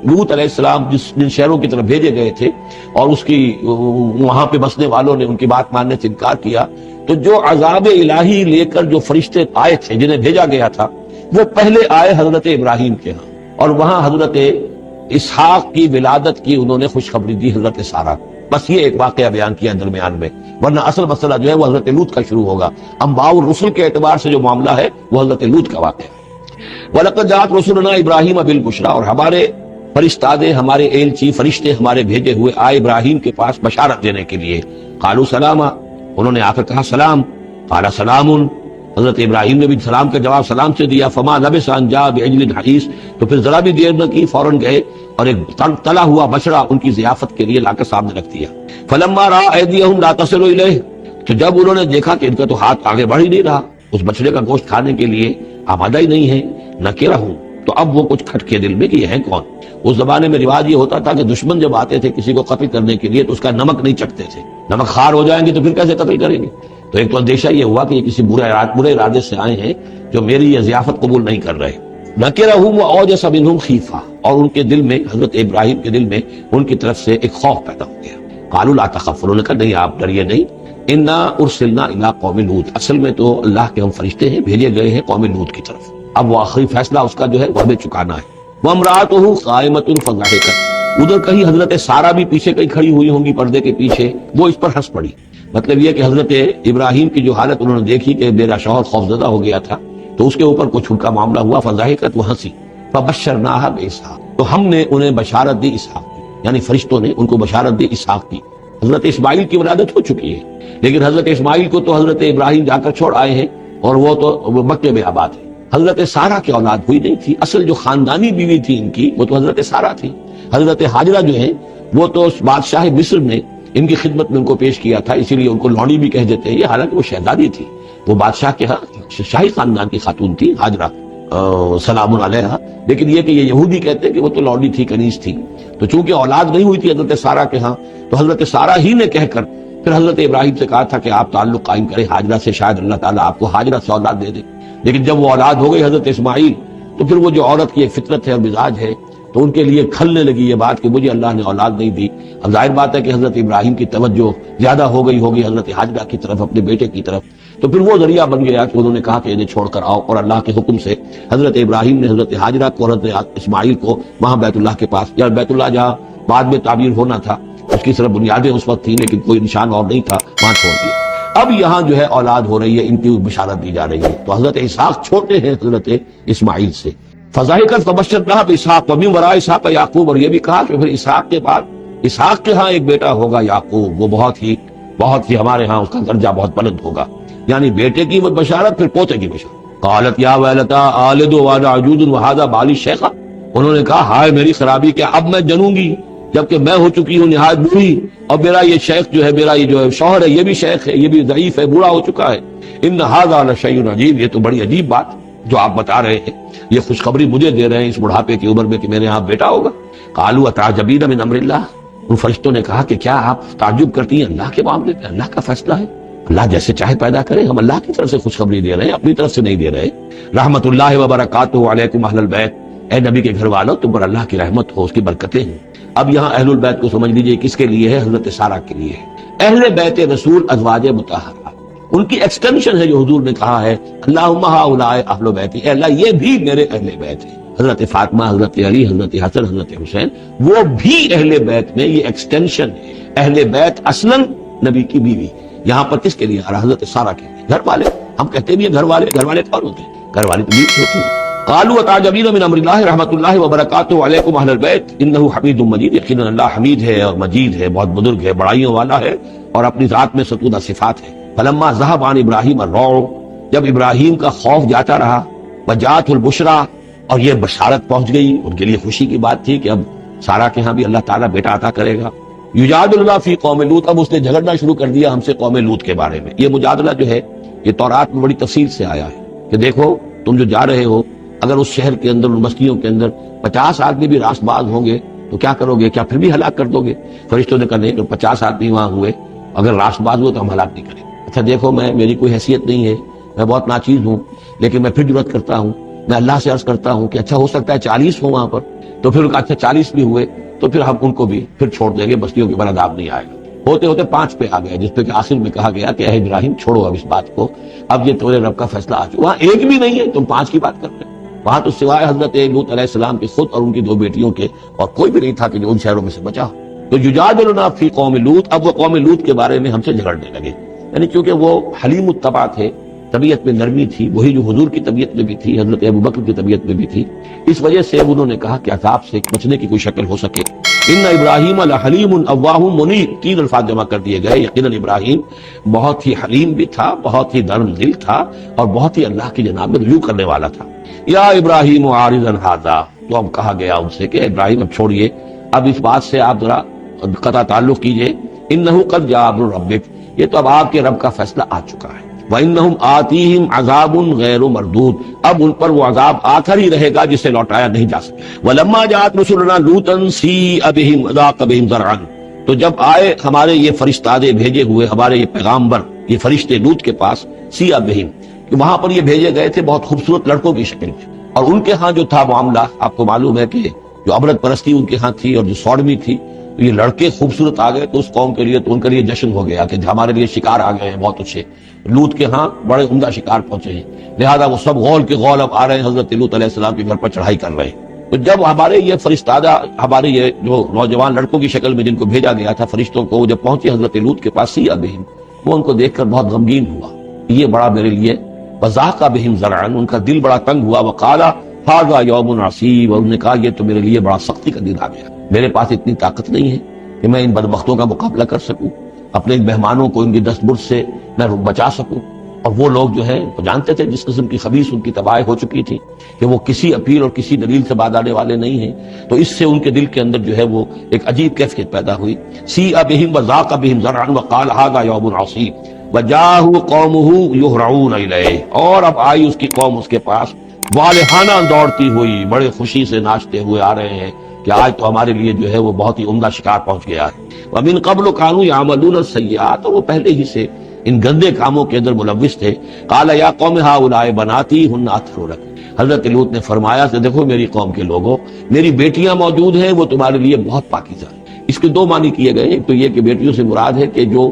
A: لوط علیہ السلام جن شہروں کی طرف بھیجے گئے تھے اور اس کی وہاں پہ بسنے والوں نے ان کی بات ماننے سے انکار کیا، تو جو عذاب الہی لے کر جو فرشتے آئے تھے جنہیں بھیجا گیا تھا وہ پہلے آئے حضرت ابراہیم کے ہاں، اور وہاں حضرت اسحاق کی ولادت کی انہوں نے خوشخبری دی حضرت سارہ. بس یہ ایک واقعہ بیان کیا درمیان میں، ورنہ اصل مسئلہ جو ہے وہ حضرت لوط کا شروع ہوگا. انباء الرسل کے اعتبار سے جو معاملہ ہے وہ حضرت لوط کا واقعہ ہے. وَلَقَدْ جَاءَتْ رُسُلُنَا إِبْرَاهِيمَ بِالْبُشْرَىٰ، اور ہمارے فرشتادے، ہمارے ایلچی فرشتے ہمارے بھیجے ہوئے آئے ابراہیم کے پاس بشارت دینے کے لیے. قالوا سلاما، انہوں نے آ کر کہا سلام. قال سلام، حضرت ابراہیم نے بھی سلام کا جواب سلام سے دیا. فما لبث ان جاء بعجل حنیذ، تو پھر ذرا بھی دیر نہ کی، فوراً گئے اور ایک تلا ہوا بچڑا ان کی ضیافت کے لیے لا کر سامنے رکھ دیا. فلما رأى أيديهم لا تصل إليه، تو جب انہوں نے دیکھا کہ ان کا تو ہاتھ آگے بڑھ ہی نہیں رہا، اس بچڑے کا گوشت کھانے کے لیے آمادہ ہی نہیں ہے، نکرہ ہوں، تو اب وہ کچھ کھٹکے دل میں کہ یہ ہے کون. اس زمانے میں رواج یہ ہوتا تھا کہ دشمن جب آتے تھے کسی کو قتل کرنے کے لیے تو اس کا نمک نہیں چکھتے تھے، نمک خار ہو جائیں گے تو پھر کیسے قتل کریں گے. تو ایک تو اندیشہ یہ ہوا کہ یہ کسی برے ارادے سے آئے ہیں جو میری یہ ضیافت قبول نہیں کر رہے. نکرہم وأوجس منہم خیفہ، اور ان کے دل میں، حضرت ابراہیم کے دل میں ان کی طرف سے ایک خوف پیدا ہو گیا. قالوا لا تخف، انہوں نے کہا نہیں آپ ڈریے نہیں، انا ارسلنا الی قوم لوط، اصل میں تو اللہ کے ہم فرشتے ہیں، بھیجے گئے ہیں قوم لوط کی طرف. اب وہ آخری فیصلہ اس کا جو ہے وہ ہمیں چکانا ہے. وامرأتہ قائمۃ فضحکت، ادھر کہیں حضرت سارا بھی پیچھے کہیں کھڑی ہوئی ہوں گی پردے کے پیچھے، وہ اس پر ہنس پڑی۔ مطلب یہ کہ حضرت ابراہیم کی جو حالت انہوں نے دیکھی کہ میرا شوہر خوفزدہ ہو گیا تھا، تو اس کے اوپر کچھ ان کا معاملہ ہوا، فضاحکت، وہ ہنسی، فبشرناہا باسحاق، تو ہم نے انہیں بشارت دی اسحاق کی، یعنی فرشتوں نے ان کو بشارت دی اسحاق کی۔ حضرت اسماعیل کی ولادت ہو چکی ہے، لیکن حضرت اسماعیل کو تو حضرت ابراہیم جا کر چھوڑ آئے ہیں، اور وہ تو مکے میں آباد ہے۔ حضرت سارہ کی اولاد ہوئی نہیں تھی، اصل جو خاندانی بیوی تھی ان کی وہ تو حضرت سارہ تھی۔ حضرت حاجرہ جو ہیں وہ تو بادشاہ مصر نے ان کی خدمت میں ان کو پیش کیا تھا، اسی لیے ان کو لونڈی بھی کہہ دیتے ہیں یہ، حالانکہ وہ شہزادی تھی، وہ بادشاہ کے ہاں شاہی خاندان کی خاتون تھی حاجرہ سلام علیہا، لیکن یہ کہ یہ یہودی کہتے ہیں کہ وہ تو لونڈی تھی، کنیز تھی۔ تو چونکہ اولاد نہیں ہوئی تھی حضرت سارہ کے ہاں، تو حضرت سارہ ہی نے کہہ کر پھر حضرت ابراہیم سے کہا تھا کہ آپ تعلق قائم کریں حاجرہ سے، شاید اللہ تعالیٰ آپ کو حاجرہ سے اولاد دے دے۔ لیکن جب وہ اولاد ہو گئی حضرت اسماعیل، تو پھر وہ جو عورت کی ایک فطرت ہے اور مزاج ہے، تو ان کے لیے کھلنے لگی یہ بات کہ مجھے اللہ نے اولاد نہیں دی۔ اب ظاہر بات ہے کہ حضرت ابراہیم کی توجہ زیادہ ہو گئی ہوگی حضرت حاجرہ کی طرف، اپنے بیٹے کی طرف، تو پھر وہ ذریعہ بن گیا کہ انہوں نے کہا کہ انہیں چھوڑ کر آؤ، اور اللہ کے حکم سے حضرت ابراہیم نے حضرت حاجرہ کو اور حضرت اسماعیل کو وہاں بیت اللہ کے پاس، یا بیت اللہ جہاں بعد میں تعبیر ہونا تھا، اس کی صرف بنیادیں اس وقت تھیں لیکن کوئی نشان اور نہیں تھا، وہاں چھوڑ دیا۔ اب یہاں جو ہے اولاد ہو رہی ہے، ان کی بشارت دی جا رہی ہے۔ تو حضرت اسحاق چھوٹے ہیں حضرت اسماعیل سے، فضاحکت فبشرناہا باسحاق ومن وراء اسحاق یعقوب، اور یہ بھی کہا کہ پھر اسحاق کے بعد اسحاق کے ہاں ایک بیٹا ہوگا یعقوب، وہ بہت ہی ہمارے ہاں اس کا درجہ بہت بلند ہوگا، یعنی بیٹے کی وہ بشارت، پھر پوتے کی بشارت۔ قالت یا ویلتا آلد وانا عجوز وہذا بالی شیخا، انہوں نے کہا ہائے میری خرابی، کہ اب میں جنوں گی جبکہ میں ہو چکی ہوں نہایت بوڑھی، اور میرا یہ شیخ جو ہے، میرا یہ جو شوہر ہے، یہ بھی شیخ ہے، یہ بھی ضعیف ہے، بوڑھا ہو چکا ہے۔ ان ھذا لشیء عجیب، یہ تو بڑی عجیب بات جو آپ بتا رہے ہیں، یہ خوشخبری مجھے دے رہے ہیں اس بڑھاپے کی عمر میں کہ میرے ہاں بیٹا ہوگا۔ قالوا اتعجبین من امر اللہ، ان فرشتوں نے کہا کہ کیا آپ تعجب کرتی ہیں اللہ کے معاملے میں؟ اللہ کا فیصلہ ہے، اللہ جیسے چاہے پیدا کرے، ہم اللہ کی طرف سے خوشخبری دے رہے ہیں، اپنی طرف سے نہیں دے رہے۔ رحمت اللہ وبرکاتہ علیکم اہل البیت، اے نبی کے گھر والوں تم پر اللہ کی رحمت ہو، اس کی برکتیں ہیں۔ اب یہاں اہل البیت کو سمجھ لیجئے کس کے لیے ہے، حضرت سارہ کے لیے ہے۔ اہل بیت رسول ازواج مطہرہ، ان کی ایکسٹینشن ہے جو حضور نے کہا ہے اللہم ہؤلاء اہل بیتی، اے اللہ یہ بھی میرے اہل بیت ہیں۔ حضرت فاطمہ، حضرت علی، حضرت حسن، حضرت حسین، وہ بھی اہل بیت میں، یہ ایکسٹینشن ہے۔ اہل بیت اصلاً نبی کی بیوی، یہاں پر کس کے لیے آ رہا؟ حضرت سارہ کے لیے، گھر والے۔ ہم کہتے بھی ہیں گھر والے، گھر والے کون ہوتے ہیں؟ گھر والے تو بیوی ہوتی ہیں۔ قالوا اتعجبین من امر اللہ رحمت اللہ وبرکاتہ علیکم اہل البیت انہ حمید مجید، یقیناً اللہ حمید ہے اور مجید ہے، بہت بزرگ ہے، بڑائیوں والا ہے، اور اپنی ذات میں ستودہ صفات ہے۔ فلما ذهب عن ابراہیم الروع، جب ابراہیم کا خوف جاتا رہا، وجاءت البشریٰ، اور یہ بشارت پہنچ گئی، ان کے لیے خوشی کی بات تھی کہ اب سارہ کے ہاں بھی اللہ تعالیٰ بیٹا عطا کرے گا۔ یجادلنا فی قوم لوط، اب اس نے جھگڑنا شروع کر دیا ہم سے قوم لوط کے بارے میں۔ یہ مجادلہ جو ہے یہ تورات میں بڑی تفصیل سے آیا ہے کہ دیکھو تم جو جا رہے ہو، اگر اس شہر کے اندر، ان بستیوں کے اندر 50 آدمی بھی راست باز ہوں گے تو کیا کرو گے؟ کیا پھر بھی ہلاک کر دو گے؟ فرشتوں نے کہا نہیں، 50 آدمی وہاں ہوئے، اگر راست باز ہوئے تو ہم ہلاک نہیں کریں گے۔ اچھا دیکھو، میری کوئی حیثیت نہیں ہے، میں بہت ناچیز ہوں، لیکن میں پھر جرات کرتا ہوں، میں اللہ سے عرض کرتا ہوں کہ اچھا ہو سکتا ہے 40 ہوں وہاں پر، تو پھر اچھا 40 بھی ہوئے تو پھر ہم ان کو بھی پھر چھوڑ دیں گے، بستیوں کے اوپر عذاب نہیں آئے گا۔ ہوتے ہوتے 5 پہ آ گیا، جس پہ کہ آخر میں کہا گیا کہ اے ابراہیم چھوڑو اب اس بات کو، اب یہ تمہارے رب کا فیصلہ آ چکا۔ وہاں ایک بھی نہیں ہے، تم 5 کی بات کر رہے ہیں، وہاں تو سوائے حضرت لوط علیہ السلام کے خود اور ان کی 2 بیٹیوں کے اور کوئی بھی نہیں تھا کہ جو ان شہروں میں سے بچا۔ تو یجادلنا فی قوم لوط، اب وہ قوم لوط کے بارے میں ہم سے جھگڑنے لگے، یعنی کیونکہ وہ حلیم الطبع تھے، طبیعت میں نرمی تھی، وہی جو حضور کی طبیعت میں بھی تھی، حضرت ابوبکر کی طبیعت میں بھی تھی، اس وجہ سے انہوں نے کہا کہ عذاب سے بچنے کی کوئی شکل ہو سکے۔ ان ابراہیم لحلیم اواہ منیب، 3 الفاظ جمع کر دیے گئے۔ یقیناً ابراہیم بہت ہی حلیم بھی تھا، بہت ہی نرم دل تھا، اور بہت ہی اللہ کی جناب میں رجوع کرنے والا تھا۔ یا ابراہیم عارض عن ھذا، تو اب کہا گیا ان سے کہ ابراہیم اب چھوڑیے، اب اس بات سے آپ ذرا قطع تعلق کیجئے۔ انہ قد جاء امر ربک، یہ تو اب آپ کے رب کا فیصلہ آ چکا ہے۔ وَإِنَّهُمْ آتِيهِمْ عَذَابٌ غَيْرُ مَرْدُودٌ، اب ان پر وہ عذاب آ کر ہی رہے گا جسے لوٹایا نہیں جا سکے۔ وَلَمَّا جَاءَتْ رُسُلُنَا لُوطًا سِيءَ بِهِمْ وَضَاقَ بِهِمْ ذَرْعًا، تو جب آئے ہمارے یہ فرشتادے بھیجے ہوئے، ہمارے یہ پیغامبر، یہ فرشتے لوط کے پاس، سیء بہم، کہ وہاں پر یہ بھیجے گئے تھے بہت خوبصورت لڑکوں کی شکل میں، اور ان کے ہاں جو تھا معاملہ آپ کو معلوم ہے کہ جو عبرت پرستی ان کے ہاں تھی اور جو سوڈمی تھی، تو یہ لڑکے خوبصورت آ گئے تو اس قوم کے لیے، تو ان کے لیے جشن ہو گیا کہ ہمارے لیے شکار آ گئے ہیں بہت اچھے، لوط کے ہاں بڑے عمدہ شکار پہنچے ہیں، لہذا وہ سب غول کے غول اب آ رہے ہیں، حضرت لوط علیہ السلام کے گھر پر چڑھائی کر رہے ہیں۔ تو جب ہمارے یہ فرشتادہ، ہمارے یہ جو نوجوان لڑکوں کی شکل میں جن کو بھیجا گیا تھا فرشتوں کو، جب پہنچے حضرت لوط کے پاس، سیئ بہم، وہ ان کو دیکھ کر بہت غمگین ہوا، یہ بڑا میرے لیے وضاق بہم ذرعا، ان کا دل بڑا تنگ ہوا، وقال ھذا یوم عصیب، اور انہوں نے کہا یہ تو میرے لیے بڑا سختی کا دن آ گیا، میرے پاس اتنی طاقت نہیں ہے کہ میں ان بدبختوں کا مقابلہ کر سکوں، اپنے مہمانوں کو ان کی دست برد سے میں بچا سکوں۔ اور وہ لوگ جو ہیں وہ جانتے تھے جس قسم کی خبیث ان کی تباہی ہو چکی تھی کہ وہ کسی اپیل اور کسی دلیل سے بعد آنے والے نہیں ہیں، تو اس سے ان کے دل کے اندر جو ہے وہ ایک عجیب کیفیت پیدا ہوئی۔ سیء بہم وضاق بہم ذرعا وقال ھذا یوم عصیب وجاءہ قومہ یہرعون الیہ، اور اب آئی اس کی قوم اس کے پاس والہانہ دوڑتی ہوئی، بڑے خوشی سے ناچتے ہوئے آ رہے ہیں کہ آج تو ہمارے لیے جو ہے وہ بہت ہی عمدہ شکار پہنچ گیا ہے۔ ومن قبل كانوا يعملون السيئات، اور وہ پہلے ہی سے ان گندے کاموں کے اندر ملوث تھے۔ قال یا قوم هؤلاء بناتی هن اطهر لكم، حضرت لوط نے فرمایا کہ دیکھو میری قوم کے لوگوں، میری بیٹیاں موجود ہیں، وہ تمہارے لیے بہت پاکیزہ ہیں۔ اس کے دو معنی کیے گئے، ایک تو یہ کہ بیٹیوں سے مراد ہے کہ جو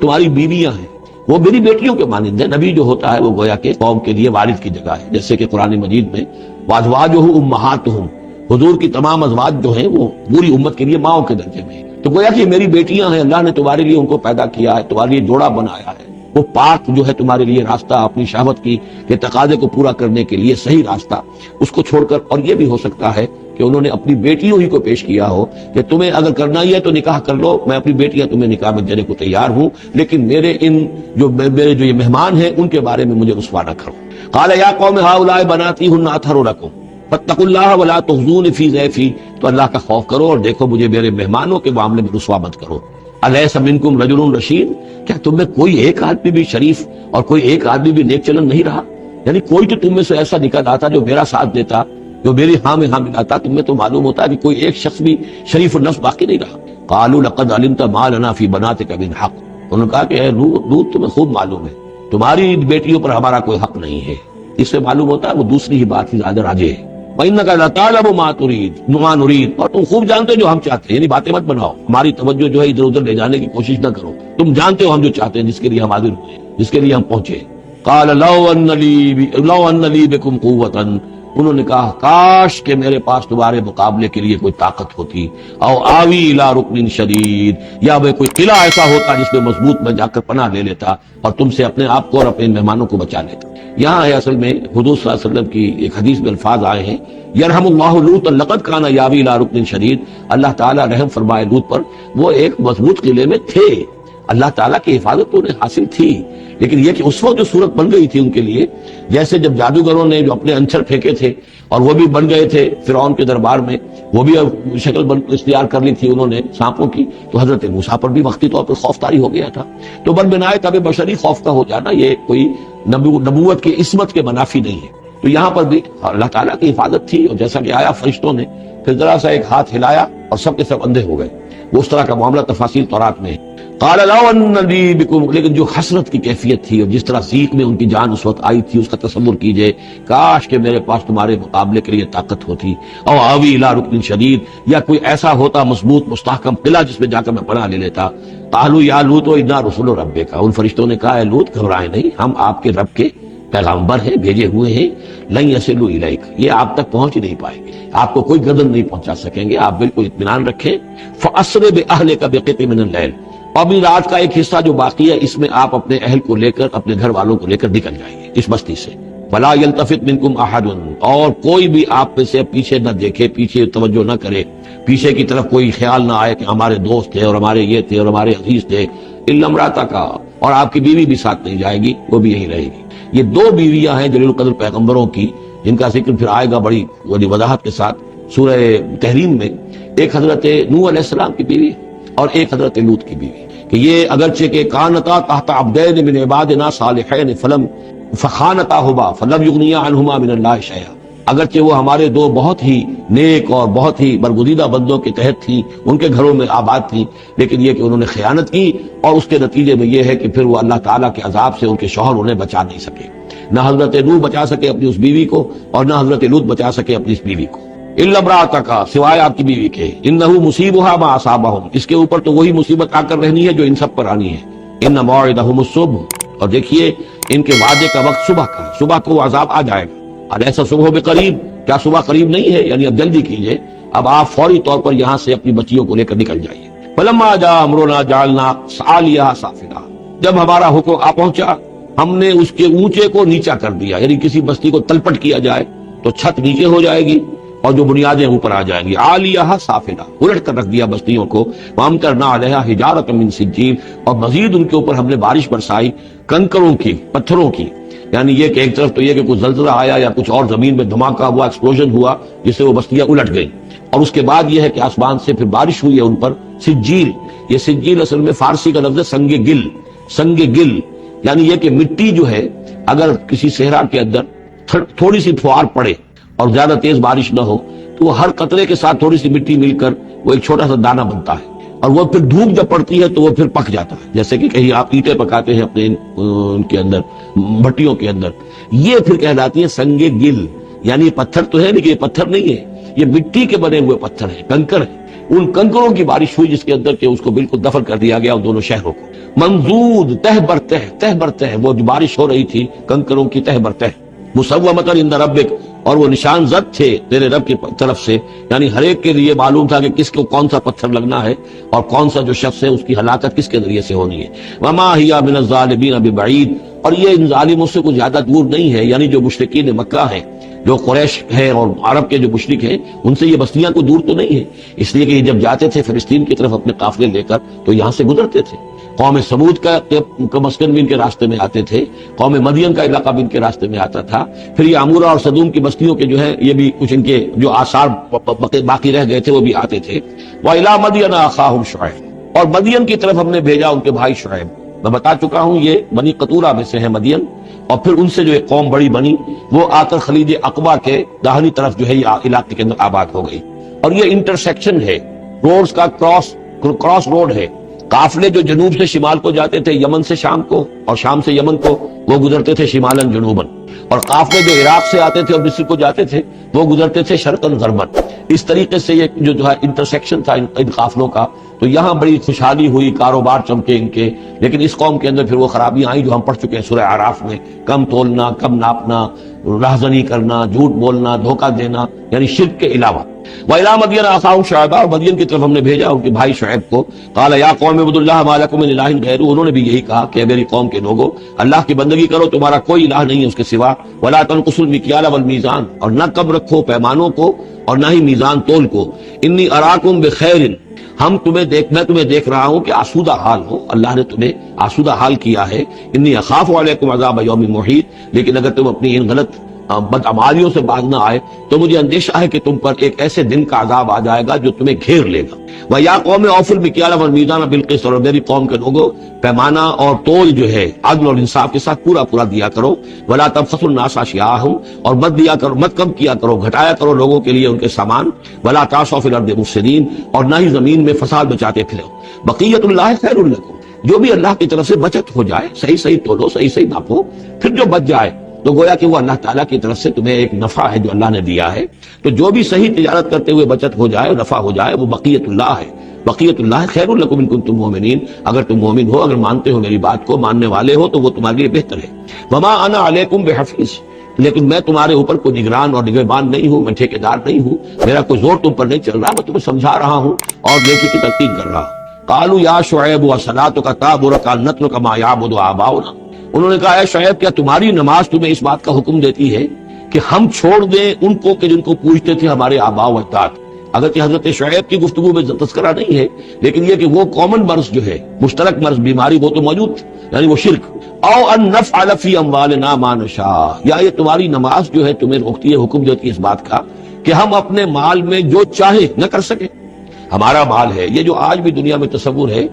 A: تمہاری بیویاں ہیں وہ میری بیٹیوں کے مانند ہیں۔ نبی جو ہوتا ہے وہ گویا کہ قوم کے لیے والد کی جگہ ہے، جیسے کہ قرآن مجید میں وازواجہ امہاتہم، حضور کی تمام ازواج جو ہیں وہ پوری امت کے لیے ماؤں کے درجے میں ہیں، تو گویا کہ میری بیٹیاں ہیں، اللہ نے تمہارے لیے ان کو پیدا کیا ہے، تمہارے لیے جوڑا بنایا ہے، وہ پاک جو ہے تمہارے لیے راستہ، اپنی شہوت کی کے تقاضے کو پورا کرنے کے لیے صحیح راستہ اس کو چھوڑ کر، اور یہ بھی ہو سکتا ہے کہ انہوں نے اپنی بیٹیوں ہی کو پیش کیا ہو کہ تمہیں اگر کرنا ہی ہے تو نکاح کر لو، میں اپنی بیٹیاں تمہیں نکاح میں دینے کو تیار ہوں، لیکن میرے میرے جو یہ مہمان ہیں ان کے بارے میں مجھے رسوا نہ کرو۔ قال یا قوم هؤلاء بناتی هن اطهر لكم فاتقوا الله ولا تخزون في ضيفي، تو اللہ کا خوف کرو اور دیکھو مجھے میرے مہمانوں کے معاملے میں رسوا مت کرو۔ الیس منکم رجل رشید، کیا تم میں کوئی ایک آدمی بھی شریف اور کوئی ایک آدمی بھی نیک چلن نہیں رہا؟ یعنی کوئی تو تم میں سے ایسا نکل آتا جو میرا ساتھ دیتا، جو میری ہاں میں ہاں ملاتا، تم میں تو معلوم ہوتا ہے کہ کوئی ایک شخص بھی شریف النفس باقی نہیں رہا۔ قالوا لقد علمت ما لنا في بناتك من حق، انہوں نے کہا کہ اے لوط تمہیں خوب معلوم ہے تمہاری بیٹیوں پر ہمارا کوئی حق نہیں ہے۔ اس سے معلوم ہوتا ہے وہ دوسری ہی بات ہی زیادہ راجح ہے۔ وَإِنَّكَ لَتَعْلَمُ مَا تُرِيدُ مَا نُرِيدُ، اور تم خوب جانتے ہو جو ہم چاہتے ہیں، یعنی باتیں مت بناؤ، ہماری توجہ جو ہے ادھر ادھر لے جانے کی کوشش نہ کرو، تم جانتے ہو ہم جو چاہتے ہیں، جس کے لیے ہم حاضر ہوئے، جس کے لیے ہم پہنچے۔ قَالَ لَوْ أَنَّ لِي بِكُمْ قُوَّةً، انہوں نے کہا کاش کہ میرے پاس تمہارے مقابلے کے لیے کوئی طاقت ہوتی، او آوی الی رکن شدید، یا وہ کوئی قلعہ ایسا ہوتا جس میں مضبوط میں جا کر پناہ لے لیتا اور تم سے اپنے آپ کو اور اپنے مہمانوں کو بچا لیتا۔ یہاں ہے اصل میں حضور صلی اللہ علیہ وسلم کی ایک حدیث میں الفاظ آئے ہیں، یرحم اللہ لوط لقد کان یاوی الی رکن شدید، اللہ تعالیٰ رحم فرمائے لوط پر، وہ ایک مضبوط قلعے میں تھے، اللہ تعالیٰ کی حفاظت تو انہیں حاصل تھی، لیکن یہ کہ اس وقت جو صورت بن گئی تھی ان کے لیے، جیسے جب جادوگروں نے جو اپنے انچر پھینکے تھے اور وہ بھی بن گئے تھے فرعون کے دربار میں، وہ بھی شکل اختیار کر لی تھی انہوں نے سانپوں کی، تو حضرت موسیٰ پر بھی وقتی طور پر خوف طاری ہو گیا تھا۔ تو بن بنائے طب بشری خوف کا ہو جانا یہ کوئی نبوت کی عصمت کے منافی نہیں ہے۔ تو یہاں پر بھی اللہ تعالیٰ کی حفاظت تھی، اور جیسا کہ آیا فرشتوں نے پھر ذرا سا ایک ہاتھ ہلایا اور سب کے سب اندھے ہو گئے، وہ اس طرح کا معاملہ تفاصیل تورات میں ہے۔ قال لو ان لی بکم، لیکن جو حسرت کی کیفیت تھی اور جس طرح ضیق میں ان کی جان اس وقت آئی تھی، اس کا تصور کیجئے، کاش کہ میرے پاس تمہارے مقابلے کے لیے طاقت ہوتی، او آوی الی رکن شدید، یا کوئی ایسا ہوتا مضبوط مستحکم قلعہ جس میں جا کر میں پناہ لے لیتا۔ قالوا یا لوط انا رسول ربک، ان فرشتوں نے کہا اے لوط گھبرائے نہیں، ہم آپ کے رب کے پیغامبر ہیں، بھیجے ہوئے ہیں، لن یصلوا الیک، یہ آپ تک پہنچ ہی نہیں پائیں گے، آپ کو کوئی گردن نہیں پہنچا سکیں گے، آپ بالکل اطمینان رکھیں۔ فاسر باہلک بقطع من اللیل، ابھی رات کا ایک حصہ جو باقی ہے اس میں آپ اپنے اہل کو لے کر، اپنے گھر والوں کو لے کر نکل جائیے اس بستی سے۔ ولا یلتفت منکم احد، اور کوئی بھی آپ میں سے پیچھے نہ دیکھے، پیچھے توجہ نہ کرے، پیچھے کی طرف کوئی خیال نہ آئے کہ ہمارے دوست تھے اور ہمارے یہ تھے اور ہمارے عزیز تھے، الا امراتک، اور آپ کی بیوی بھی ساتھ نہیں جائے گی، وہ بھی یہیں رہے گی۔ یہ دو بیویاں ہیں جلیل القدر پیغمبروں کی، جن کا ذکر پھر آئے گا بڑی وضاحت کے ساتھ سورہ تحریم میں، ایک حضرت نوح علیہ السلام کی بیوی اور ایک حضرت لوط کی بیوی، کہ یہ اگرچہ کہ کانتا تحت عبدین من عبادنا صالحین فخانتاہما فلم یغنیا عنہما من اللہ شیئا، اگرچہ وہ ہمارے دو بہت ہی نیک اور بہت ہی برگزیدہ بندوں کے تحت تھیں، ان کے گھروں میں آباد تھیں، لیکن یہ کہ انہوں نے خیانت کی، اور اس کے نتیجے میں یہ ہے کہ پھر وہ اللہ تعالیٰ کے عذاب سے ان کے شوہر انہیں بچا نہیں سکے، نہ حضرت نوح بچا سکے اپنی اس بیوی کو اور نہ حضرت لوط بچا سکے اپنی اس بیوی کو، الا امرأتک، سوائے آپ کی بیوی کے، انہ مصیبھا ما اصابہم، اس کے اوپر تو وہی مصیبت آ کر رہنی ہے جو ان سب پر آنی ہے، ان موعدہم الصبح، اور دیکھیے ان کے وعدے کا وقت صبح کا ہے، صبح کو وہ عذاب آ جائے گا، الیس صبح بقریب، کیا صبح قریب نہیں ہے؟ یعنی اب جلدی کیجئے، اب آپ فوری طور پر یہاں سے اپنی بچیوں کو لے کر نکل جائیے۔ فلما جاء امرنا جعلنا عالیہا سافلھا، جب ہمارا حکم آ پہنچا ہم نے اس کے اونچے کو نیچا کر دیا، یعنی کسی بستی کو تلپٹ کیا جائے تو چھت نیچے ہو جائے گی اور جو بنیادیں اوپر آ جائیں گی۔ عالیہا سافلھا، الٹ کر رکھ دیا بستیوں کو۔ وامطرنا علیہا حجارۃ من سجیل، اور مزید ان کے اوپر ہم نے بارش برسائی کنکروں کی، پتھروں کی، یعنی یہ کہ ایک طرف تو یہ کہ کوئی زلزلہ آیا یا کچھ اور زمین میں دھماکہ ہوا، ایکسپلوژن ہوا جس سے وہ بستیاں الٹ گئیں، اور اس کے بعد یہ ہے کہ آسمان سے پھر بارش ہوئی ہے ان پر سجیل۔ یہ سجیل اصل میں فارسی کا لفظ ہے سنگ گل، سنگ گل یعنی یہ کہ مٹی جو ہے اگر کسی صحرا کے اندر تھوڑی سی پھوار پڑے اور زیادہ تیز بارش نہ ہو تو وہ ہر قطرے کے ساتھ تھوڑی سی مٹی مل کر وہ ایک چھوٹا سا دانہ بنتا ہے، اور وہ پھر دھوپ جب پڑتی ہے تو وہ پھر پک جاتا ہے، جیسے کہ کہیں آپ اینٹیں پکاتے ہیں اپنے ان کے اندر، بھٹیوں کے اندر، یہ پھر کہلاتی ہے سنگ گل۔ یعنی پتھر تو ہے لیکن یہ پتھر نہیں ہے، یہ مٹی کے بنے ہوئے پتھر ہیں، کنکر ہیں۔ ان کنکروں کی بارش ہوئی جس کے اندر کہ اس کو بالکل دفن کر دیا گیا ان دونوں شہروں کو۔ منضود، تہ بر تہ، تہ بر تہ، وہ جو بارش ہو رہی تھی کنکروں کی تہ بر تہ، مسومۃ عند ربک، اور وہ نشان زد تھے تیرے رب کی طرف سے، یعنی ہر ایک کے لیے معلوم تھا کہ کس کو کون سا پتھر لگنا ہے اور کون سا جو شخص ہے اس کی ہلاکت کس کے ذریعے سے ہونی ہے۔ وما ہی من الظالمین ببعید، اور یہ ان ظالموں سے کچھ زیادہ دور نہیں ہے، یعنی جو مشرکین مکہ ہیں، جو قریش ہے اور عرب کے جو مشرک ہیں، ان سے یہ بستیاں کو دور تو نہیں ہے، اس لیے کہ یہ جب جاتے تھے فلسطین کی طرف اپنے قافلے لے کر تو یہاں سے گزرتے تھے۔ قوم سمود کا مسکن بھی ان کے راستے میں آتے تھے، قوم مدین کا علاقہ بھی ان کے راستے میں آتا تھا، پھر یہ عمورہ اور صدوم کی بستیوں کے جو ہے یہ بھی کچھ ان کے جو آثار باقی رہ گئے تھے وہ بھی آتے تھے۔ وَإِلَىٰ مَدْيَنَ أَخَاهُمْ شُعَيْبٌ، اور مدین کی طرف ہم نے بھیجا ان کے بھائی شعیب۔ میں بتا چکا ہوں یہ بنی قطورہ میں سے ہے مدین، اور پھر ان سے جو ایک قوم بڑی بنی وہ آ کر خلیج عقبہ کے داہنی طرف جو ہے یہ علاقے کے اندر آباد ہو گئی، اور یہ انٹرسیکشن ہے، روڈز کا کراس روڈ ہے۔ قافلے جو جنوب سے شمال کو جاتے تھے یمن سے شام کو، اور شام سے یمن کو، وہ گزرتے تھے شمالن جنوبن، اور قافلے جو عراق سے آتے تھے اور مصر کو جاتے تھے وہ گزرتے تھے شرقن غربن۔ اس طریقے سے یہ جو ہے انٹرسیکشن تھا ان قافلوں کا، تو یہاں بڑی خوشحالی ہوئی، کاروبار چمکے ان کے، لیکن اس قوم کے اندر پھر وہ خرابیاں آئیں جو ہم پڑھ چکے ہیں سورہ اعراف میں، کم تولنا، کم ناپنا، راہزنی کرنا، جھوٹ بولنا، دھوکہ دینا، یعنی شرک کے علاوہ۔ وَإِلَىٰ مَدْيَنَ أَخَاهُمْ شُعَيْبًا، اور مدین کی طرف ہم نے بھیجا ان کے بھائی شعیب کو۔ قَالَ يَا قَوْمِ اعْبُدُوا اللَّهَ مَا لَكُم مِّنْ إِلَٰهٍ غَيْرُهُ، انہوں نے بھی یہی کہا کہ میری قوم کے لوگوں اللہ کی بندگی کرو، تمہارا کوئی الہ نہیں ہے اس کے سوا۔ وَلَا تَنقُصُوا الْمِكْيَالَ وَالْمِيزَانَ، اور نہ کم رکھو پیمانوں کو اور نہ ہی میزان تول کو۔ إِنِّي أَرَاكُمْ بِخَيْرٍ، میں تمہیں دیکھ رہا ہوں کہ آسودہ حال ہو، اللہ نے تمہیں آسودہ حال کیا ہے۔ إِنِّي أَخَافُ عَلَيْكُمْ عَذَابَ يَوْمٍ مُحِيطٍ، لیکن اگر تم اپنی ان غلط بدعمالیوں سے باز نہ آئے تو مجھے اندیشہ ہے کہ تم پر ایک ایسے دن کا عذاب آ جائے گا جو تمہیں گھیر لے گا۔ وَيَا قَوْمِ أَوْفُوا الْمِكْيَالَ وَالْمِيزَانَ بِالْقِسْطِ، اور میری قوم کے لوگوں پیمانہ اور تول جو ہے عدل اور انصاف کے ساتھ پورا دیا کرو۔ وَلَا تَبْخَسُوا النَّاسَ أَشْيَاءَهُمْ، اور مت کم کیا کرو، گھٹایا کرو لوگوں کے لیے ان کے سامان۔ وَلَا تَعْثَوْا فِي الْأَرْضِ مُفْسِدِينَ، اور نہ ہی زمین میں فساد بچاتے پھرو۔ بقیۃ اللہ خیر لکم، جو بھی اللہ کی طرف سے بچت ہو جائے، صحیح تولو، صحیح ناپو، پھر جو بچ جائے تو گویا کہ وہ اللہ تعالیٰ کی طرف سے تمہیں ایک نفع ہے جو اللہ نے دیا ہے، تو جو بھی صحیح تجارت کرتے ہوئے بچت ہو جائے، نفع ہو جائے، وہ بقیت اللہ ہے۔ بقیت اللہ خیر لکم ان کنتم مؤمنین، اگر تم مومن ہو، اگر مانتے ہو میری بات کو، ماننے والے ہو تو وہ تمہارے لیے بہتر ہے۔ وما انا علیکم بحفیظ، لیکن میں تمہارے اوپر کوئی نگران اور نگہبان نہیں ہوں، میں ٹھیکیدار نہیں ہوں، میرا کوئی زور تم پر نہیں چل رہا، میں تمہیں سمجھا رہا ہوں اور نیکی کی تلقین کر رہا ہوں۔ قالوا یا شعیب وصلاتک تأمرک ان نترک ما یعبد آباؤنا، انہوں نے کہا اے شعیب کیا تمہاری نماز تمہیں اس بات کا حکم دیتی ہے کہ ہم چھوڑ دیں ان کو کہ جن کو پوجتے تھے ہمارے آباء و اجداد؟ اگرچہ حضرت شعیب کی گفتگو میں تذکرہ نہیں ہے، لیکن یہ کہ وہ کامن مرض جو ہے، مشترک مرض، بیماری، وہ تو موجود تھی، یعنی وہ شرک۔ او ان نفعل فی اموالنا ما نشاء، یا یہ تمہاری نماز جو ہے تمہیں روکتی ہے، حکم دیتی ہے اس بات کا کہ ہم اپنے مال میں جو چاہے نہ کر سکیں۔ ہمارا مال ہے، یہ جو آج بھی دنیا میں تصور ہے،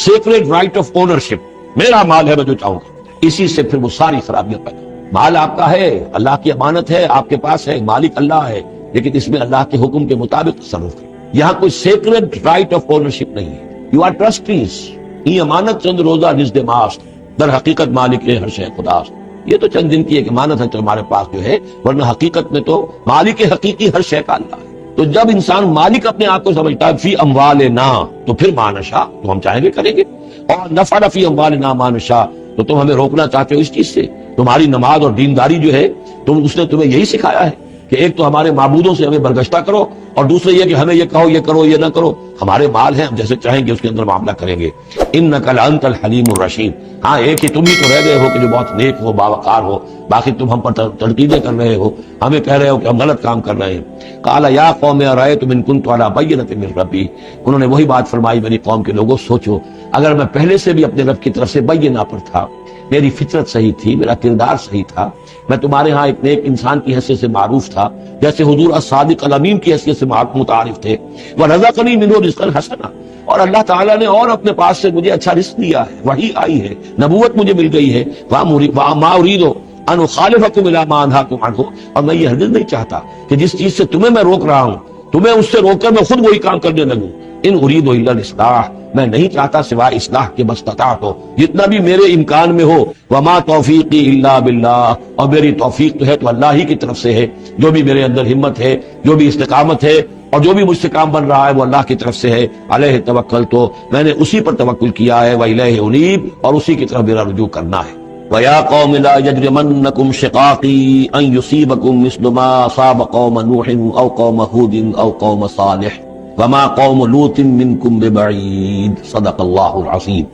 A: سیکریٹ رائٹ آف اونرشپ، میرا مال ہے میں جو چاہوں گا، اسی سے پھر وہ ساری خرابیاں پیدا۔ مال آپ کا ہے، اللہ کی امانت ہے، آپ کے پاس ہے، مالک اللہ ہے، لیکن اس میں اللہ کے حکم کے مطابق تصرف ہے۔ یہاں کوئی سیکریٹ رائٹ آف اونرشپ نہیں ہے، یو آر ٹرسٹیز، یہ امانت چند روزہ نزد ماست، در حقیقت مالک ہر شے خداست۔ یہ تو چند دن کی ایک امانت ہے تمہارے پاس جو ہے، ورنہ حقیقت میں تو مالک حقیقی ہر شے کا اللہ ہے۔ تو جب انسان مالک اپنے آپ کو سمجھتا ہے فی اموالنا، تو پھر ما نشاء، تو ہم چاہیں گے کریں گے، اور نفعل فی اموالنا ما نشاء، تو تم ہمیں روکنا چاہتے ہو اس چیز سے۔ تمہاری نماز اور دینداری جو ہے اس نے تمہیں یہی سکھایا ہے کہ ایک تو ہمارے معبودوں سے ہمیں برگشتہ کرو، اور دوسرے یہ کہ ہمیں یہ کہو، یہ کرو، یہ نہ کرو، ہمارے مال ہیں، ہم جیسے چاہیں گے اس کے اندر معاملہ کریں گے۔ انک لانت الحلیم الرشید، ہاں ایک ہی تم ہی تو رہ گئے ہو کہ جو بہت نیک ہو، باوقار ہو، باقی تم ہم پر تنقیدیں کر رہے ہو، ہمیں کہہ رہے ہو کہ ہم غلط کام کر رہے ہیں۔ قال یا قوم ارأیتم ان کنت علی بینۃ من ربی، انہوں نے وہی بات فرمائی، میری قوم کے لوگوں سوچو اگر میں پہلے سے بھی اپنے رب کی طرف سے بینہ پر تھا، میری فطرت صحیح تھی، میرا کردار صحیح تھا، میں تمہارے ہاں ایک نیک انسان کی حیثیت سے معروف تھا، جیسے حضور الصادق الامین کی حیثیت سے متعارف تھے، وَرَزَقَنِي مِنْهُ رِزْقًا حَسَنًا، اور اللہ تعالیٰ نے اور اپنے پاس سے مجھے اچھا رزق دیا ہے، وحی آئی ہے، نبوت مجھے مل گئی ہے، وَمَا أُرِيدُ أَنْ أُخَالِفَكُمْ إِلَىٰ مَا أَنْهَاكُمْ عَنْهُ، اور میں یہ ہرگز نہیں چاہتا کہ جس چیز سے تمہیں میں روک رہا ہوں، تمہیں اس سے روک کر میں خود وہی کام کرنے لگوں۔ ان اريد الا الاصلاح، میں نہیں چاہتا سوائے اصلاح کے، بس استطعت ہو، جتنا بھی میرے امکان میں ہو، وما توفیقی الا باللہ، اور میری توفیق تو ہے تو اللہ ہی کی طرف سے ہے، جو بھی میرے اندر ہمت ہے، جو بھی استقامت ہے، اور جو بھی مجھ سے کام بن رہا ہے وہ اللہ کی طرف سے ہے۔ علیہ توکل، تو میں نے اسی پر توکل کیا ہے، وإلیہ انیب، اور اسی کی طرف میرا رجوع کرنا ہے۔ وَيَا قَوْمِ لَا يَجْرِمَنَّكُمْ شِقَاقِي أَن يُصِيبَكُم مِّثْلُ مَا أَصَابَ قَوْمَ نُوحٍ أَوْ قَوْمَ هُودٍ أَوْ قَوْمَ صَالِحٍ وَمَا قَوْمُ لُوطٍ مِّنكُم بِبَعِيدٍ صدق اللہ العظیم۔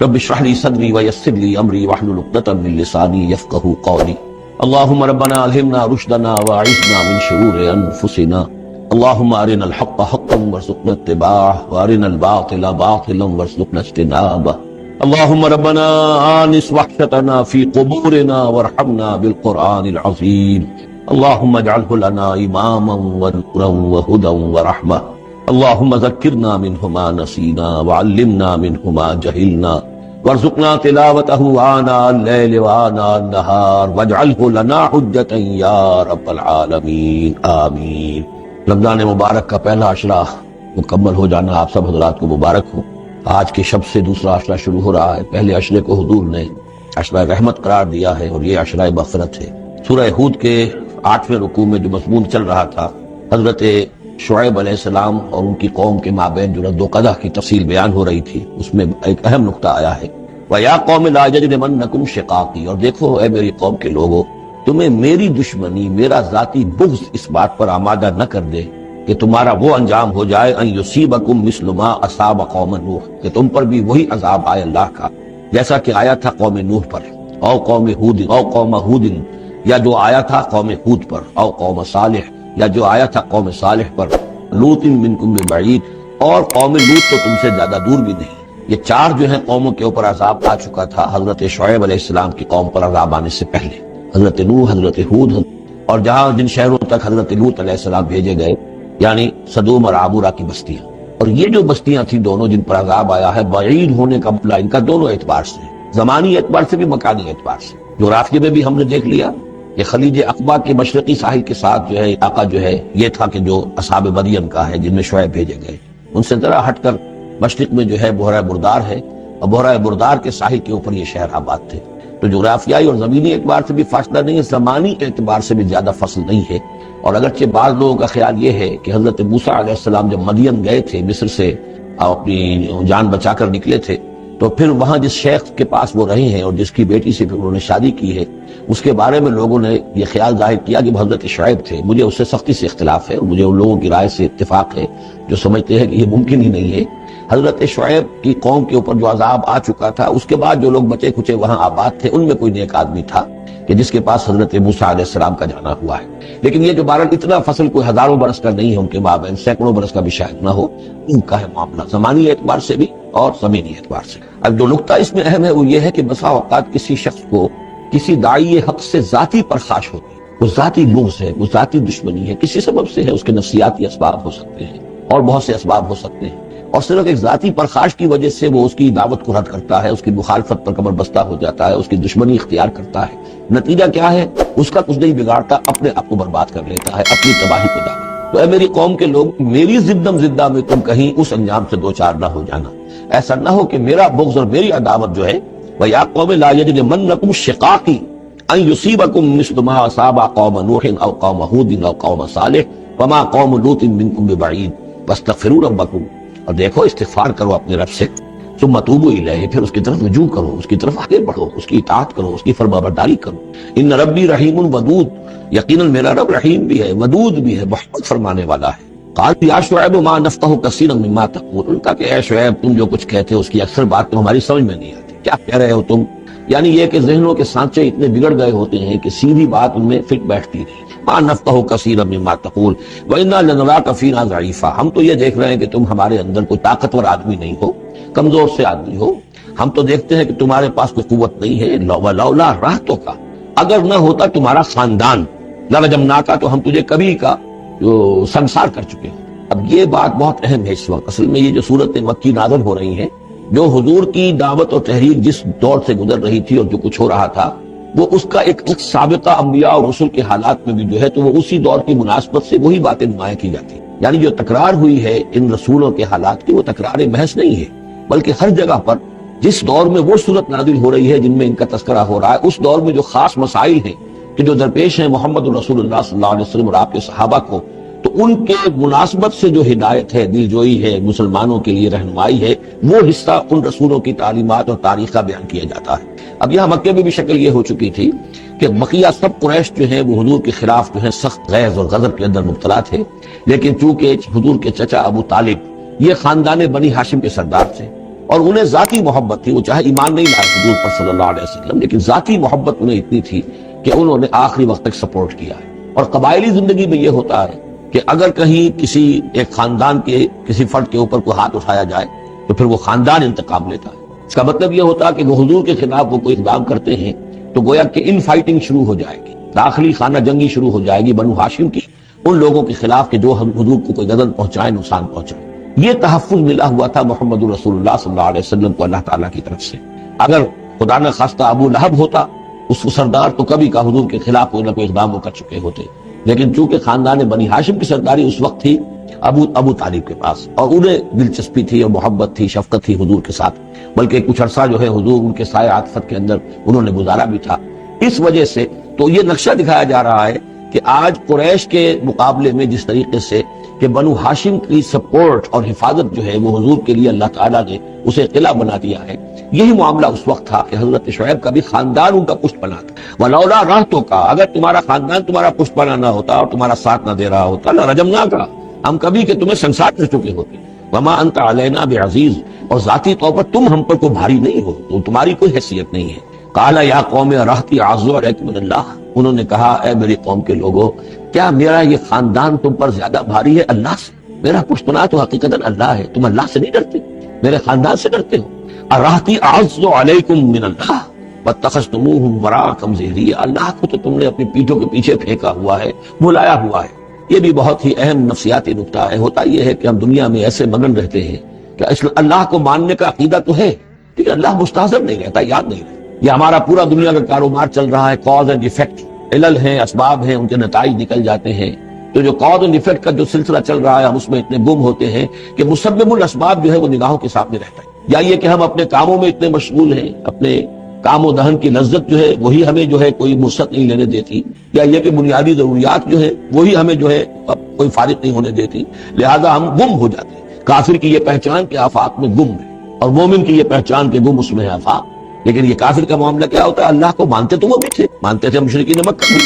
A: رب اشرح لي صدري ويسر لي أمري واحلل عقدة من لساني يفقهوا قولي۔ اللهم ربنا ألهمنا رشدنا وأعذنا من شرور أنفسنا، اللهم أرنا الحق حقا وارزقنا اتباعه، وأرنا الباطل باطلا وارزقنا اجتنابه، اللهم ربنا آنس وحشتنا في قبورنا وارحمنا بالقرآن العظيم، اللهم اجعله لنا إماما ونورا وهدى ورحمة، اللهم ذكرنا منه ما نسينا وعلمنا منه ما جهلنا، وارزقنا تلاوته آناء الليل وآناء النهار، واجعله لنا حجة يا رب العالمين، آمین۔ رمضان مبارک کا پہلا عشرہ مکمل ہو جانا آپ سب حضرات کو مبارک ہو۔ آج کے شب سے دوسرا عشرہ شروع ہو رہا ہے۔ پہلے عشرے کو حضور نے عشرہ رحمت قرار دیا ہے، اور یہ عشرہ مغفرت ہے۔ سورہ ہود کے 8ویں رکوع میں جو مضمون چل رہا تھا، حضرت شعیب علیہ السلام اور ان کی قوم کے مابین جو رد و قدح کی تفصیل بیان ہو رہی تھی، اس میں ایک اہم نقطہ آیا ہے، وَيَا قَوْمِ لَا يَجْرِمَنَّكُمْ شِقَاقِي، اور دیکھو اے میری قوم کے لوگو، تمہیں میری دشمنی، میرا ذاتی بغض اس بات پر آمادہ نہ کر دے کہ تمہارا وہ انجام ہو جائے، ان یصیبکم مثل ما اصاب قوم نوح، کہ تم پر بھی وہی عذاب آئے اللہ کا جیسا کہ آیا تھا قوم نوح پر، او قوم ہود، او قوم ہود، یا جو آیا تھا قوم ہود پر، او قوم صالح، یا جو آیا تھا قوم صالح پر، لوط منکم ببعید، اور قوم لوط تو تم سے زیادہ دور بھی نہیں۔ یہ چار جو ہیں قوموں کے اوپر عذاب آ چکا تھا حضرت شعیب علیہ السلام کی قوم پر عذاب آنے سے پہلے، حضرت نوح، حضرت ہود، اور جہاں جن شہروں تک حضرت لوط علیہ السلام بھیجے گئے، یعنی صدوم اور عامورہ کی بستیاں۔ اور یہ جو بستیاں تھیں دونوں جن پر عذاب آیا ہے، بعید ہونے کا مطلب ان کا دونوں اعتبار سے، زمانی اعتبار سے بھی، مکانی اعتبار سے۔ جغرافیے میں بھی ہم نے دیکھ لیا کہ خلیج عقبہ کے مشرقی ساحل کے ساتھ جو ہے علاقہ جو ہے یہ تھا کہ جو اصحاب مدین کا ہے، جن میں شعیب بھیجے گئے۔ ان سے ذرا ہٹ کر مشرق میں جو ہے بحیرہ بردار ہے، اور بحیرہ بردار کے ساحل کے اوپر یہ شہر آباد تھے۔ تو جغرافیائی اور زمینی اعتبار سے بھی فاصلہ نہیں ہے، زمانی اعتبار سے بھی زیادہ فصل نہیں ہے۔ اور اگرچہ بعض لوگوں کا خیال یہ ہے کہ حضرت موسیٰ علیہ السلام جب مدین گئے تھے، مصر سے اپنی جان بچا کر نکلے تھے، تو پھر وہاں جس شیخ کے پاس وہ رہے ہیں اور جس کی بیٹی سے پھر انہوں نے شادی کی ہے، اس کے بارے میں لوگوں نے یہ خیال ظاہر کیا کہ وہ حضرت شعیب تھے۔ مجھے اس سے سختی سے اختلاف ہے، اور مجھے ان لوگوں کی رائے سے اتفاق ہے جو سمجھتے ہیں کہ یہ ممکن ہی نہیں ہے۔ حضرت شعیب کی قوم کے اوپر جو عذاب آ چکا تھا، اس کے بعد جو لوگ بچے کھچے وہاں آباد تھے، ان میں کوئی نیک آدمی تھا کہ جس کے پاس حضرت موسیٰ علیہ السلام کا جانا ہوا ہے۔ لیکن یہ جو بہرحال اتنا فصل کوئی ہزاروں برس کا نہیں ہے، ان کے مابین سینکڑوں برس کا بھی شاید نہ ہو، ان کا ہے معاملہ زمانی اعتبار سے بھی اور زمینی اعتبار سے۔ اب جو نقطہ اس میں اہم ہے وہ یہ ہے کہ بسا اوقات کسی شخص کو کسی داعی حق سے ذاتی پرخاش ہوتی ہے، وہ ذاتی بغض ہے، وہ ذاتی دشمنی ہے، کسی سبب سے ہے، اس کے نفسیاتی اسباب ہو سکتے ہیں اور بہت سے اسباب ہو سکتے ہیں، اور صرف ایک ذاتی پرخاش کی وجہ سے وہ اس کی دعوت کو رد کرتا ہے، اس کی مخالفت پر کمر بستہ ہو جاتا ہے، اس کی دشمنی اختیار کرتا ہے۔ نتیجہ کیا ہے؟ اس کا کچھ نہیں بگاڑتا، اپنے آپ کو برباد کر لیتا ہے، اپنی تباہی کو دعوت۔ تو اے میری قوم کے لوگ، میری زدم زدہ میں تم کہیں اس انجام سے دوچار نہ ہو جانا، ایسا نہ ہو کہ میرا بغض اور میری عداوت جو ہے، وَيَا قَوْمِ لَا يَجْرِمَنَّكُمْ شِقَاقِي أَن يُصِيبَكُم مِّثْلُ مَا أَصَابَ قَوْمَ نُوحٍ أَوْ قَوْمَ هُودٍ أَوْ قَوْمَ صَالِحٍ وَمَا قَوْمُ لُوطٍ مِّنكُم بِبَعِيدٍ وَاسْتَغْفِرُوا رَبَّكُمْ، اور دیکھو استغفار کرو اپنے رب سے، ثم توبوا الیہ، پھر اس کی طرف رجوع کرو، اس کی طرف آگے بڑھو، اس کی اطاعت کرو، اس کی فرمانبرداری کرو۔ ان ربی رحیم ودود، یقیناً میرا رب رحیم بھی ہے، ودود بھی ہے، محبت فرمانے والا ہے۔ قال یا شعیب ما نفقہ کثیرا مما تقول، ان کا کہ اے شعیب تم جو کچھ کہتے ہو اس کی اکثر بات تو ہماری سمجھ میں نہیں آتی، کیا کہہ رہے ہو تم؟ یعنی یہ کہ ذہنوں کے سانچے اتنے بگڑ گئے ہوتے ہیں کہ سیدھی بات ان میں فٹ بیٹھتی نہیں۔ ما نفقہ کثیرا مما تقول وانا لنراک فینا ضعیفا، ہم تو یہ دیکھ رہے ہیں کہ تم ہمارے اندر کوئی طاقتور آدمی نہیں ہو، کمزور سے آدمی ہو، ہم تو دیکھتے ہیں کہ تمہارے پاس کوئی قوت نہیں ہے۔ لولا رہتک، اگر نہ ہوتا تمہارا خاندان، لرجمناک، تو ہم تجھے کبھی کا جو سنسار کر چکے ہیں۔ اب یہ بات بہت اہم ہے اس وقت، اصل میں یہ جو صورت مکی نازل ہو رہی ہیں، جو حضور کی دعوت اور تحریر جس دور سے گزر رہی تھی اور جو کچھ ہو رہا تھا، وہ اس کا ایک سابقہ انبیاء اور رسل کے حالات میں بھی جو ہے تو وہ اسی دور کی مناسبت سے وہی باتیں نمایاں کی جاتی ہیں۔ یعنی جو تکرار ہوئی ہے ان رسولوں کے حالات کی، وہ تکرار محض نہیں ہے، بلکہ ہر جگہ پر جس دور میں وہ صورت نازل ہو رہی ہے جن میں ان کا تذکرہ ہو رہا ہے، اس دور میں جو خاص مسائل ہیں کہ جو درپیش ہیں محمد رسول اللہ صلی اللہ علیہ وسلم اور آپ کے صحابہ کو، تو ان کے مناسبت سے جو ہدایت ہے، دل جوئی ہے، مسلمانوں کے لیے رہنمائی ہے، وہ حصہ ان رسولوں کی تعلیمات اور تاریخ کا بیان کیا جاتا ہے۔ اب یہاں مکے میں بھی شکل یہ ہو چکی تھی کہ بقیہ سب قریش جو ہیں وہ حضور کے خلاف جو ہے سخت غیظ اور غضب کے اندر مبتلا تھے، لیکن چونکہ حضور کے چچا ابو طالب یہ خاندان بنی ہاشم کے سردار تھے اور انہیں ذاتی محبت تھی، وہ چاہے ایمان نہیں لائے حضور پر صلی اللہ علیہ وسلم، لیکن ذاتی محبت انہیں اتنی تھی کہ انہوں نے آخری وقت تک سپورٹ کیا ہے۔ اور قبائلی زندگی میں یہ ہوتا ہے کہ اگر کہیں کسی ایک خاندان کے کسی فرد کے اوپر کوئی ہاتھ اٹھایا جائے تو پھر وہ خاندان انتقام لیتا ہے۔ اس کا مطلب یہ ہوتا ہے کہ وہ حضور کے خلاف وہ کوئی اقدام کرتے ہیں تو گویا کہ ان فائٹنگ شروع ہو جائے گی، داخلی خانہ جنگی شروع ہو جائے گی بنو ہاشم کی ان لوگوں کے خلاف کہ جو حضور کو کوئی غضب پہنچائے، نقصان پہنچائے۔ یہ تحفظ ملا ہوا تھا محمد رسول اللہ صلی اللہ علیہ وسلم کو اللہ تعالیٰ کی طرف سے۔ اگر خدا نہ خواستہ ابو لہب ہوتا اس سردار، تو کبھی کا حضور کے خلاف کوئی نہ کوئی اقدام وہ کر چکے ہوتے، لیکن چونکہ خاندان بنی ہاشم کی سرداری اس وقت تھی ابو طالب کے پاس، اور انہیں دلچسپی تھی اور محبت تھی، شفقت تھی حضور کے ساتھ، بلکہ کچھ عرصہ جو ہے حضور ان کے سائے عاطفت کے اندر انہوں نے گزارا بھی تھا۔ اس وجہ سے تو یہ نقشہ دکھایا جا رہا ہے کہ آج قریش کے مقابلے میں جس طریقے سے کہ بنو ہاشم کی سپورٹ اور حفاظت جو ہے وہ حضور کے لیے اللہ تعالیٰ نے اسے قلعہ بنا دیا ہے، یہی معاملہ اس وقت تھا کہ حضرت شعیب کا بھی خاندان ان کا پشت بنا تھا۔ وَلَوْلَا رَحْتُكَ، اگر تمہارا خاندان تمہارا پشت بنا نہ ہوتا اور تمہارا ساتھ نہ دے رہا ہوتا، لَرَجَمْنَاكَ، ہم کبھی کہ تمہیں سنسار کر چکے ہوتے۔ وَمَا أَنْتَ عَلَيْنَا بِعَزِيزٍ، اور ذاتی طور پر تم ہم پر کوئی بھاری نہیں ہو، تو تمہاری کوئی حیثیت نہیں ہے۔ قَالَ يَا قَوْمِ أَرَهْطِي أَعَزُّ عَلَيْكُم مِّنَ اللَّهِ، انہوں نے کہا اے میری قوم کے لوگوں، کیا میرا یہ خاندان تم پر زیادہ بھاری ہے اللہ سے؟ میرا پشت پناہ تو حقیقتاً اللہ ہے، تم اللہ سے نہیں ڈرتے، میرے خاندان سے ڈرتے ہو۔ أَرَهْطِي أَعَزُّ عَلَيْكُم مِّنَ اللَّهِ وَاتَّخَذْتُمُوهُمْ وَرَاءَكُمْ ظِهْرِيًّا، اللہ کو تو تم نے اپنی پیٹھوں کے پیچھے پھینکا ہوا ہے، بھلایا ہوا ہے۔ یہ بھی بہت ہی اہم نفسیاتی نکتہ ہے۔ ہوتا یہ ہے کہ ہم دنیا میں ایسے مگن رہتے ہیں کہ اللہ کو ماننے کا عقیدہ تو ہے، لیکن اللہ مستحضر نہیں رہتا، یاد نہیں رہتا۔ یہ ہمارا پورا دنیا کا کاروبار چل رہا ہے، کاز اینڈ ایفیکٹ، علل ہیں، اسباب ہیں، ان کے نتائج نکل جاتے ہیں۔ تو جو کاز اینڈ ایفیکٹ کا جو سلسلہ چل رہا ہے ہم اس میں اتنے گم ہوتے ہیں کہ مسبب الاسباب جو ہے وہ نگاہوں کے سامنے رہتا ہے۔ یا یہ کہ ہم اپنے کاموں میں اتنے مشغول ہیں، اپنے کام و دہن کی لذت جو ہے وہی ہمیں جو ہے کوئی فرصت نہیں لینے دیتی، یا یہ کہ بنیادی ضروریات جو ہے وہی ہمیں جو ہے کوئی فارغ نہیں ہونے دیتی، لہذا ہم گم ہو جاتے ہیں۔ کافر کی یہ پہچان کہ آفاق میں گم ہے، اور مومن کی یہ پہچان کہ گم اس میں ہے آفاق۔ لیکن یہ کافر کا معاملہ کیا ہوتا ہے؟ اللہ کو مانتے تو وہ بھی تھے، مانتے تھے مشرکین مکہ بھی،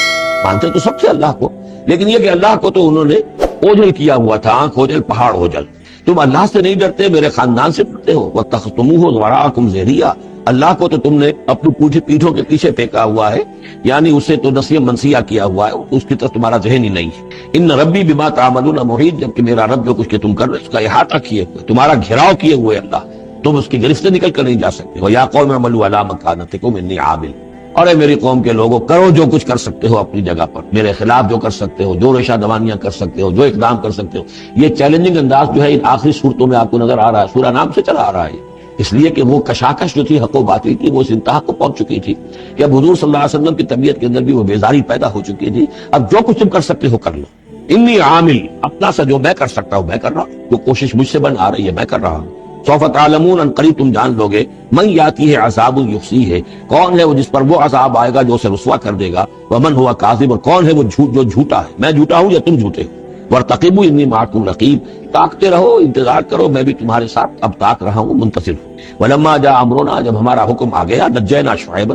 A: مانتے تو سب تھے اللہ کو، لیکن یہ کہ اللہ کو تو انہوں نے اوجھل کیا ہوا تھا، آنکھ اوجھل پہاڑ اوجھل۔ تم اللہ سے نہیں ڈرتے، میرے خاندان سے ڈرتے ہو۔ وَاتَّخَذْتُمُوهُ وَرَاءَكُمْ ظِهْرِيًّا، اللہ کو تو تم نے اپنی پیٹھوں کے پیچھے پھینکا ہوا ہے، یعنی اسے تو نسیہ منسیہ کیا ہوا ہے، اس کی طرف تمہارا ذہن ہی نہیں ہے۔ ان ربی بما تعملون محیط، جبکہ میرا رب جو کچھ کہ تم کر رہے اس کا احاطہ کیے ہوئے، تمہارا گھیراؤ کیے ہوئے اللہ، تم اس کی گرفت سے نکل کر نہیں جا سکتے ہو۔ یا قوم اعملوا علی مکانتکم انی عامل، اور اے میری قوم کے لوگوں کرو جو کچھ کر سکتے ہو اپنی جگہ پر، میرے خلاف جو کر سکتے ہو، جو ریشہ دوانیاں کر سکتے ہو، جو اقدام کر سکتے ہو۔ یہ چیلنجنگ انداز جو ہے ان آخری صورتوں میں آپ کو نظر آ رہا ہے، سورہ نام سے چلا آ رہا ہے، اس لیے کہ وہ کشاکش جو تھی حق و باطل کی وہ اس انتہا کو پہنچ چکی تھی کہ اب حضور صلی اللہ علیہ وسلم کی طبیعت کے اندر بھی وہ بیزاری پیدا ہو چکی تھی۔ اب جو کچھ تم کر سکتے ہو کر لو، انی عامل، اپنا سا جو میں کر سکتا ہوں میں کر رہا ہوں، جو کوشش مجھ سے بن آ رہی ہے میں کر رہا ہوں۔ سوف تعلمون، ان قریب تم جان لو گے، من یاتی ہے عذاب یخزیہ ہے، کون ہے وہ جس پر وہ عذاب آئے گا جو اسے رسوا کر دے گا، ومن ہوا کاذب، اور کون ہے وہ جو جھوٹا ہے، میں جھوٹا ہوں یا تم جھوٹے ہو۔ وارتقبوا انی معکم رقیب، تاکتے رہو، انتظار کرو، میں بھی تمہارے ساتھ اب تاک رہا ہوں، منتظر ہوں۔ ولما جاء امرنا، جب ہمارا حکم آ گیا، نجینا شعیبا،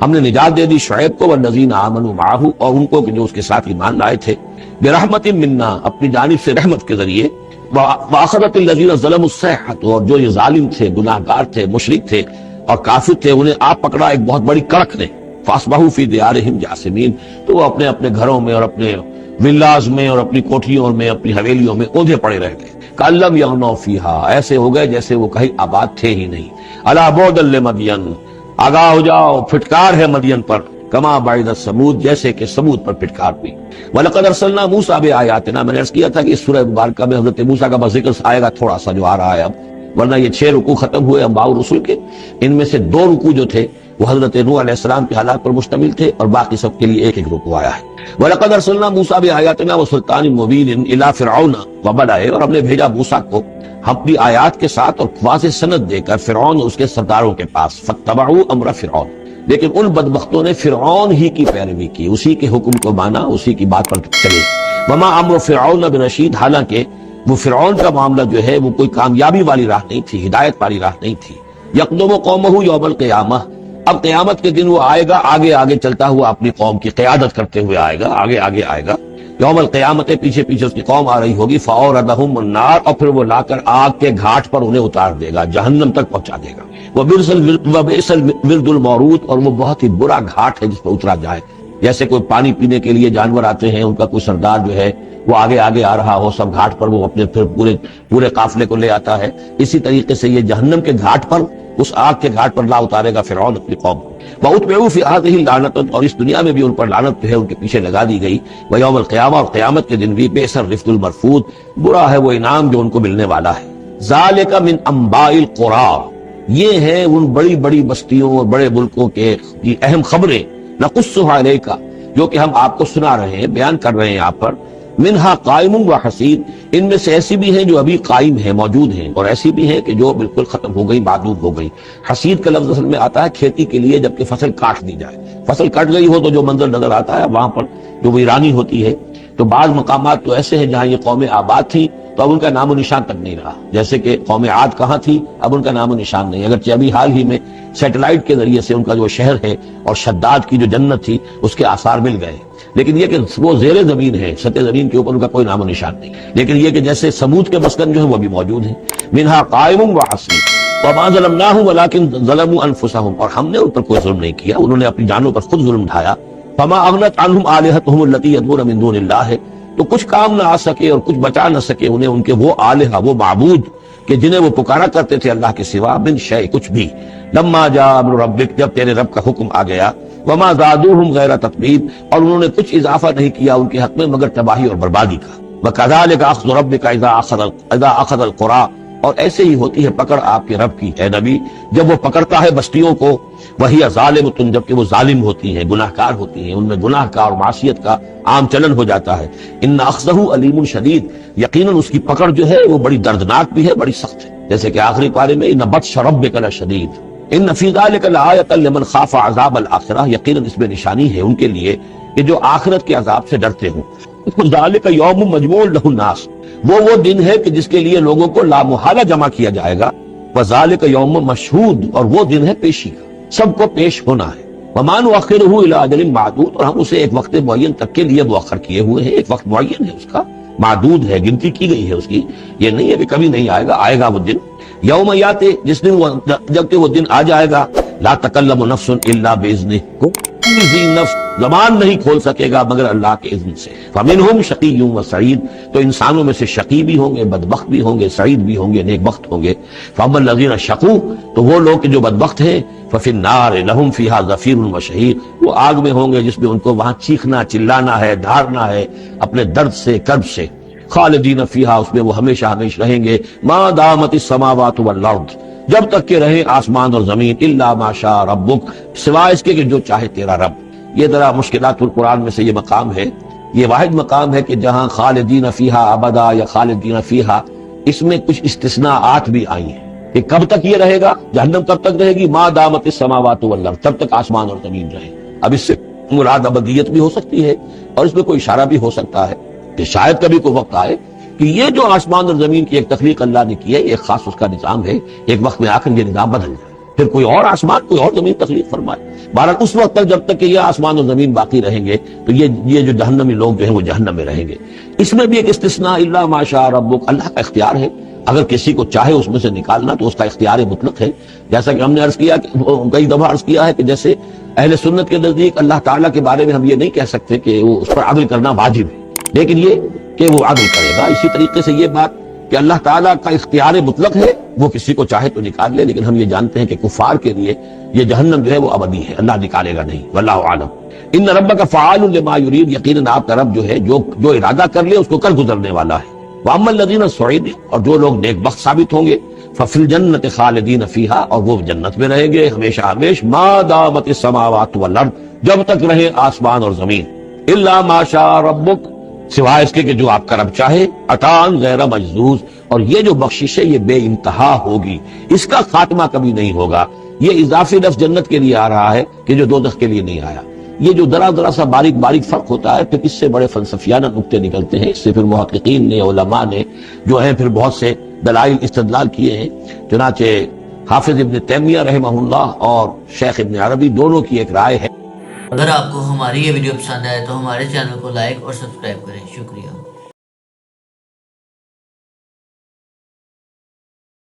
A: ہم نے نجات دے دی شعیب کو، والذین آمنوا معہ، اور ان کو کہ جو اس کے ساتھ ایمان لائے تھے، برحمت منا، اپنی جانب سے رحمت کے ذریعے، واخذت الذین ظلموا الصیحۃ، اور جو یہ ظالم تھے، گناہگار تھے، مشرک تھے اور کافر تھے، انہیں آپ پکڑا ایک بہت بڑی کڑک نے، فاصبحوا فی دیارہم جاثمین، تو وہ اپنے اپنے گھروں میں اور اپنے ولاز میں اور اپنی کوٹھیوں میں، اپنی حویلیوں میں اوندھے پڑے رہ گئے، کأن لم یغنوا فیہا، ایسے ہو گئے جیسے وہ کہیں آباد تھے ہی نہیں۔ الا بعدا لمدین، آگاہ ہو جاؤ، پھٹکار ہے مدین پر، کما بعد سمود، جیسے کہ سمود پر پھٹکار ہوئی۔ وَلَقَدْ أَرْسَلْنَا مُوسَىٰ بِآيَاتِنَا، میں نے عرض کیا تھا کہ اس سورہ مبارکہ میں حضرت موسیٰ کا بس ذکر آئے گا تھوڑا سا جو آ رہا ہے اب، ورنہ یہ 6 رکوع ختم ہوئے انبیاء و رسول کے، ان میں سے 2 رکوع جو تھے وہ حضرت نوح علیہ السلام کے حالات پر مشتمل تھے، اور باقی سب کے لیے ایک ایک رکوع آیا ہے۔ وَلَقَدْ أَرْسَلْنَا مُوسَىٰ بِآيَاتِنَا وَسُلْطَانٍ مُّبِينٍ إِلَىٰ فِرْعَوْنَ وَمَلَئِهِ، اور ہم نے بھیجا موسیٰ کو اپنی آیات کے ساتھ اور واضح سند دے کر فرعون اور اس کے سرداروں کے پاس، فَاتَّبَعُوا أَمْرَ فِرْعَوْنَ، لیکن ان بدبختوں نے فرعون ہی کی پیروی کی، اسی کے حکم کو مانا، اسی کی بات پر چلے۔ وما امر فرعون برشید، حالانکہ وہ فرعون کا معاملہ جو ہے وہ کوئی کامیابی والی راہ نہیں تھی، ہدایت والی راہ نہیں تھی۔ یقدم قومہ یوم القیامہ، اب قیامت کے دن وہ آئے گا آگے آگے چلتا ہوا، اپنی قوم کی قیادت کرتے ہوئے آئے گا، آگے آگے آئے گا۔ یوم القیامت، پیچھے پیچھے اس کی قوم آ رہی ہوگی، فاوردہم النار، اور پھر وہ لا کر آگ کے گھاٹ پر انہیں اتار دے گا، جہنم تک پہنچا دے گا۔ وبئس الورد المورود، اور وہ بہت ہی برا گھاٹ ہے جس پر اترا جائے، جیسے کوئی پانی پینے کے لیے جانور آتے ہیں، ان کا کوئی سردار جو ہے وہ آگے آگے آ رہا ہو، سب گھاٹ پر وہ اپنے پھر پورے قافلے کو لے آتا ہے، اسی طریقے سے یہ جہنم کے گھاٹ پر، اس آگ کے گھاٹ پر لا اتارے گا فرعون اپنی قوم کو۔ وَأُتْبِعُوا فِي هَٰذِهِ اللَّعْنَةُ، اور اس دنیا میں بھی ان پر لعنت جو ہے ان کے پیچھے لگا دی گئی، وَيَوْمَ الْقِيَامَةِ، اور قیامت کے دن بھی، بِئْسَ الرِّفْدُ الْمَرْفُودُ، برا ہے وہ انعام جو ان کو ملنے والا ہے۔ ذَلِكَ مِنْ أَنبَاءِ الْقُرَىٰ، یہ ہیں ان بڑی بڑی بستیوں اور بڑے ملکوں کے کی اہم خبریں، نَقُصُّهَا عَلَيْكَ، جو کہ ہم آپ کو سنا رہے ہیں، بیان کر رہے ہیں آپ پر۔ منہا قائم و حسید، ان میں سے ایسی بھی ہیں جو ابھی قائم ہیں، موجود ہیں، اور ایسی بھی ہیں کہ جو بالکل ختم ہو گئی، معدوم ہو گئی۔ حسید کا لفظ اصل میں آتا ہے کھیتی کے لیے، جبکہ فصل کاٹ دی جائے، فصل کٹ گئی ہو تو جو منظر نظر آتا ہے وہاں پر جو ویرانی ہوتی ہے۔ تو بعض مقامات تو ایسے ہیں جہاں یہ قومیں آباد تھیں تو اب ان کا نام و نشان تک نہیں رہا، جیسے کہ قوم عاد کہاں تھی، اب ان کا نام و نشان نہیں، اگرچہ ابھی حال ہی میں سیٹلائٹ کے ذریعے سے ان کا جو شہر ہے اور شداد کی جو جنت تھی اس کے آثار مل گئے، لیکن یہ کہ وہ زیر زمین ہے، سطح زمین کے اوپر ان کا کوئی نام و نشان نہیں، لیکن یہ کہ جیسے سمود کے مسکن جو ہے وہ بھی موجود ہیں۔ منہا قائم و حسید، وما ظلمناہم ولکن ظلموا انفسہم، اور ہم نے ان پر کوئی ظلم نہیں کیا، انہوں نے اپنی جانوں پر خود ظلم ڈھایا۔ فما اغنت عنہم آلہتہم التی یدعون من دون اللہ، تو کچھ کام نہ آ سکے اور کچھ بچا نہ سکے انہیں ان کے وہ آلہہ، وہ معبود کہ جنہیں وہ پکارا کرتے تھے اللہ کے سوا، من شیء، کچھ بھی، لما جاء امر ربک، جب تیرے رب کا حکم آ گیا، وما زادوہم غیر تتبیب، اور انہوں نے کچھ اضافہ نہیں کیا ان کے حق میں مگر تباہی اور بربادی کا۔ وکذالک اخذ ربک اذا اخذ القری، اور ایسے ہی ہوتی ہے پکڑ آپ کے رب کی اے نبی جب وہ پکڑتا ہے بستیوں کو، وہی ظالمۃ، جبکہ وہ ظالم ہوتی ہیں، گناہ کار ہوتی ہیں، ان میں گناہ کا اور معصیت کا عام چلن ہو جاتا ہے۔ ان اخذہ علیم شدید، یقیناً اس کی پکڑ جو ہے وہ بڑی دردناک بھی ہے، بڑی سخت ہے، جیسے کہ آخری پارے میں ان بطش ربک لشدید، ان فی ذلک لآیۃ لمن خاف عذاب الآخرہ، یقیناً اس میں نشانی ہے ان کے لیے کہ جو آخرت کے عذاب سے ڈرتے ہوں۔ ذالک یوم مجموع لہ الناس، وہ دن ہے کہ جس کے لیے لوگوں کو لامحالہ جمع کیا جائے گا۔ وذالک یوم مشہود، اور وہ دن ہے پیشی کا، سب کو پیش ہونا ہے۔ وما نؤخرہ الی اجل معدود، اور ہم اسے ایک وقت معین تک کے لیے مؤخر کیے ہوئے ہیں، ایک وقت معین ہے اس کا، معدود ہے، گنتی کی گئی ہے اس کی، یہ نہیں ہے کہ کبھی نہیں آئے گا، آئے گا وہ دن۔ یوم یاتے، جس دن جب کہ وہ دن آ جائے گا، لا تکلم نفس الا باذنہ، کوئی نفس زبان نہیں کھول سکے گا مگر اللہ کے اذن سے۔ فمنہم شقی و سعید، تو انسانوں میں سے شقی بھی ہوں گے، بدبخت بھی ہوں گے، سعید بھی ہوں گے، نیک بخت ہوں گے۔ فاما الذین شقوا، تو وہ لوگ جو بدبخت ہیں، ففی النار لہم فیہا زفیر و شہیق، وہ آگ میں ہوں گے جس میں ان کو وہاں چیخنا چلانا ہے، دھارنا ہے اپنے درد سے، کرب سے۔ خالدین فیہا، اس میں وہ ہمیشہ ہمیشہ رہیں گے، ما دامت السماوات والارض، جب تک کہ رہے آسمان اور زمین، الا ما شاء ربک، سوائے اس کے کہ جو چاہے تیرا رب۔ یہ ذرا مشکلات القرآن میں سے یہ مقام ہے، یہ واحد مقام ہے کہ جہاں خالدین فیہا ابدا یا خالدین فیہا، اس میں کچھ استثناءات بھی آئی ہیں کہ کب تک یہ رہے گا، جہنم کب تک رہے گی، ما دامت السماوات والارض، تب تک آسمان اور زمین رہے۔ اب اس سے مراد ابدیت بھی ہو سکتی ہے اور اس میں کوئی اشارہ بھی ہو سکتا ہے کہ شاید کبھی کوئی وقت آئے کہ یہ جو آسمان اور زمین کی ایک تخلیق اللہ نے کی ہے، ایک خاص اس کا نظام ہے، ایک وقت میں آ کر یہ نظام بدل جائے، پھر کوئی اور آسمان کوئی اور زمین تخلیق فرمائے۔ بہرحال اس وقت تک جب تک کہ یہ آسمان اور زمین باقی رہیں گے تو یہ جو جہنمی لوگ جو ہیں وہ جہنم میں رہیں گے۔ اس میں بھی ایک استثناء الا ما شاء ربک، اللہ کا اختیار ہے، اگر کسی کو چاہے اس میں سے نکالنا تو اس کا اختیار مطلق ہے۔ جیسا کہ ہم نے عرض کیا کہ کئی دفعہ عرض کیا ہے کہ جیسے اہل سنت کے نزدیک اللہ تعالیٰ کے بارے میں ہم یہ نہیں کہہ سکتے کہ وہ اس پر عدل کرنا واجب ہے، لیکن یہ کہ وہ عدل کرے گا۔ اسی طریقے سے یہ بات کہ اللہ تعالیٰ کا اختیار مطلق ہے، وہ کسی کو چاہے تو نکال لے، لیکن ہم یہ جانتے ہیں کہ کفار کے لیے یہ جہنم جو ہے وہ ابدی ہے، اللہ نکالے گا نہیں، واللہ عالم۔ ان ربک فعال لما یرید، یقیناً آپ کا رب جو ہے جو ارادہ کر لے اس کو کر گزرنے والا ہے۔ واما الذین سعدوا، اور جو لوگ نیک بخت ثابت ہوں گے، ففی الجنۃ خالدین فیہا، اور وہ جنت میں رہیں گے ہمیشہ ہمیش، ما دامت السماوات والارض، جب تک رہے آسمان اور زمین، الا ما شاء ربک، سوائے اس کے کہ جو آپ کا رب چاہے، عطاء غیر مجذوذ، اور یہ جو بخشش ہے یہ بے انتہا ہوگی، اس کا خاتمہ کبھی نہیں ہوگا۔ یہ اضافی لفظ جنت کے لیے آ رہا ہے کہ جو دوزخ کے لیے نہیں آیا۔ یہ جو ذرا سا باریک باریک فرق ہوتا ہے، پھر اس سے بڑے فلسفیانہ نکتے نکلتے ہیں، اس سے پھر محققین نے، علماء نے جو ہیں پھر بہت سے دلائل استدلال کیے ہیں۔ چنانچہ حافظ ابن تیمیہ رحمہ اللہ اور شیخ ابن عربی دونوں کی ایک رائے ہے۔
B: اگر آپ کو ہماری یہ ویڈیو پسند آئے تو ہمارے چینل کو لائک اور سبسکرائب کریں، شکریہ۔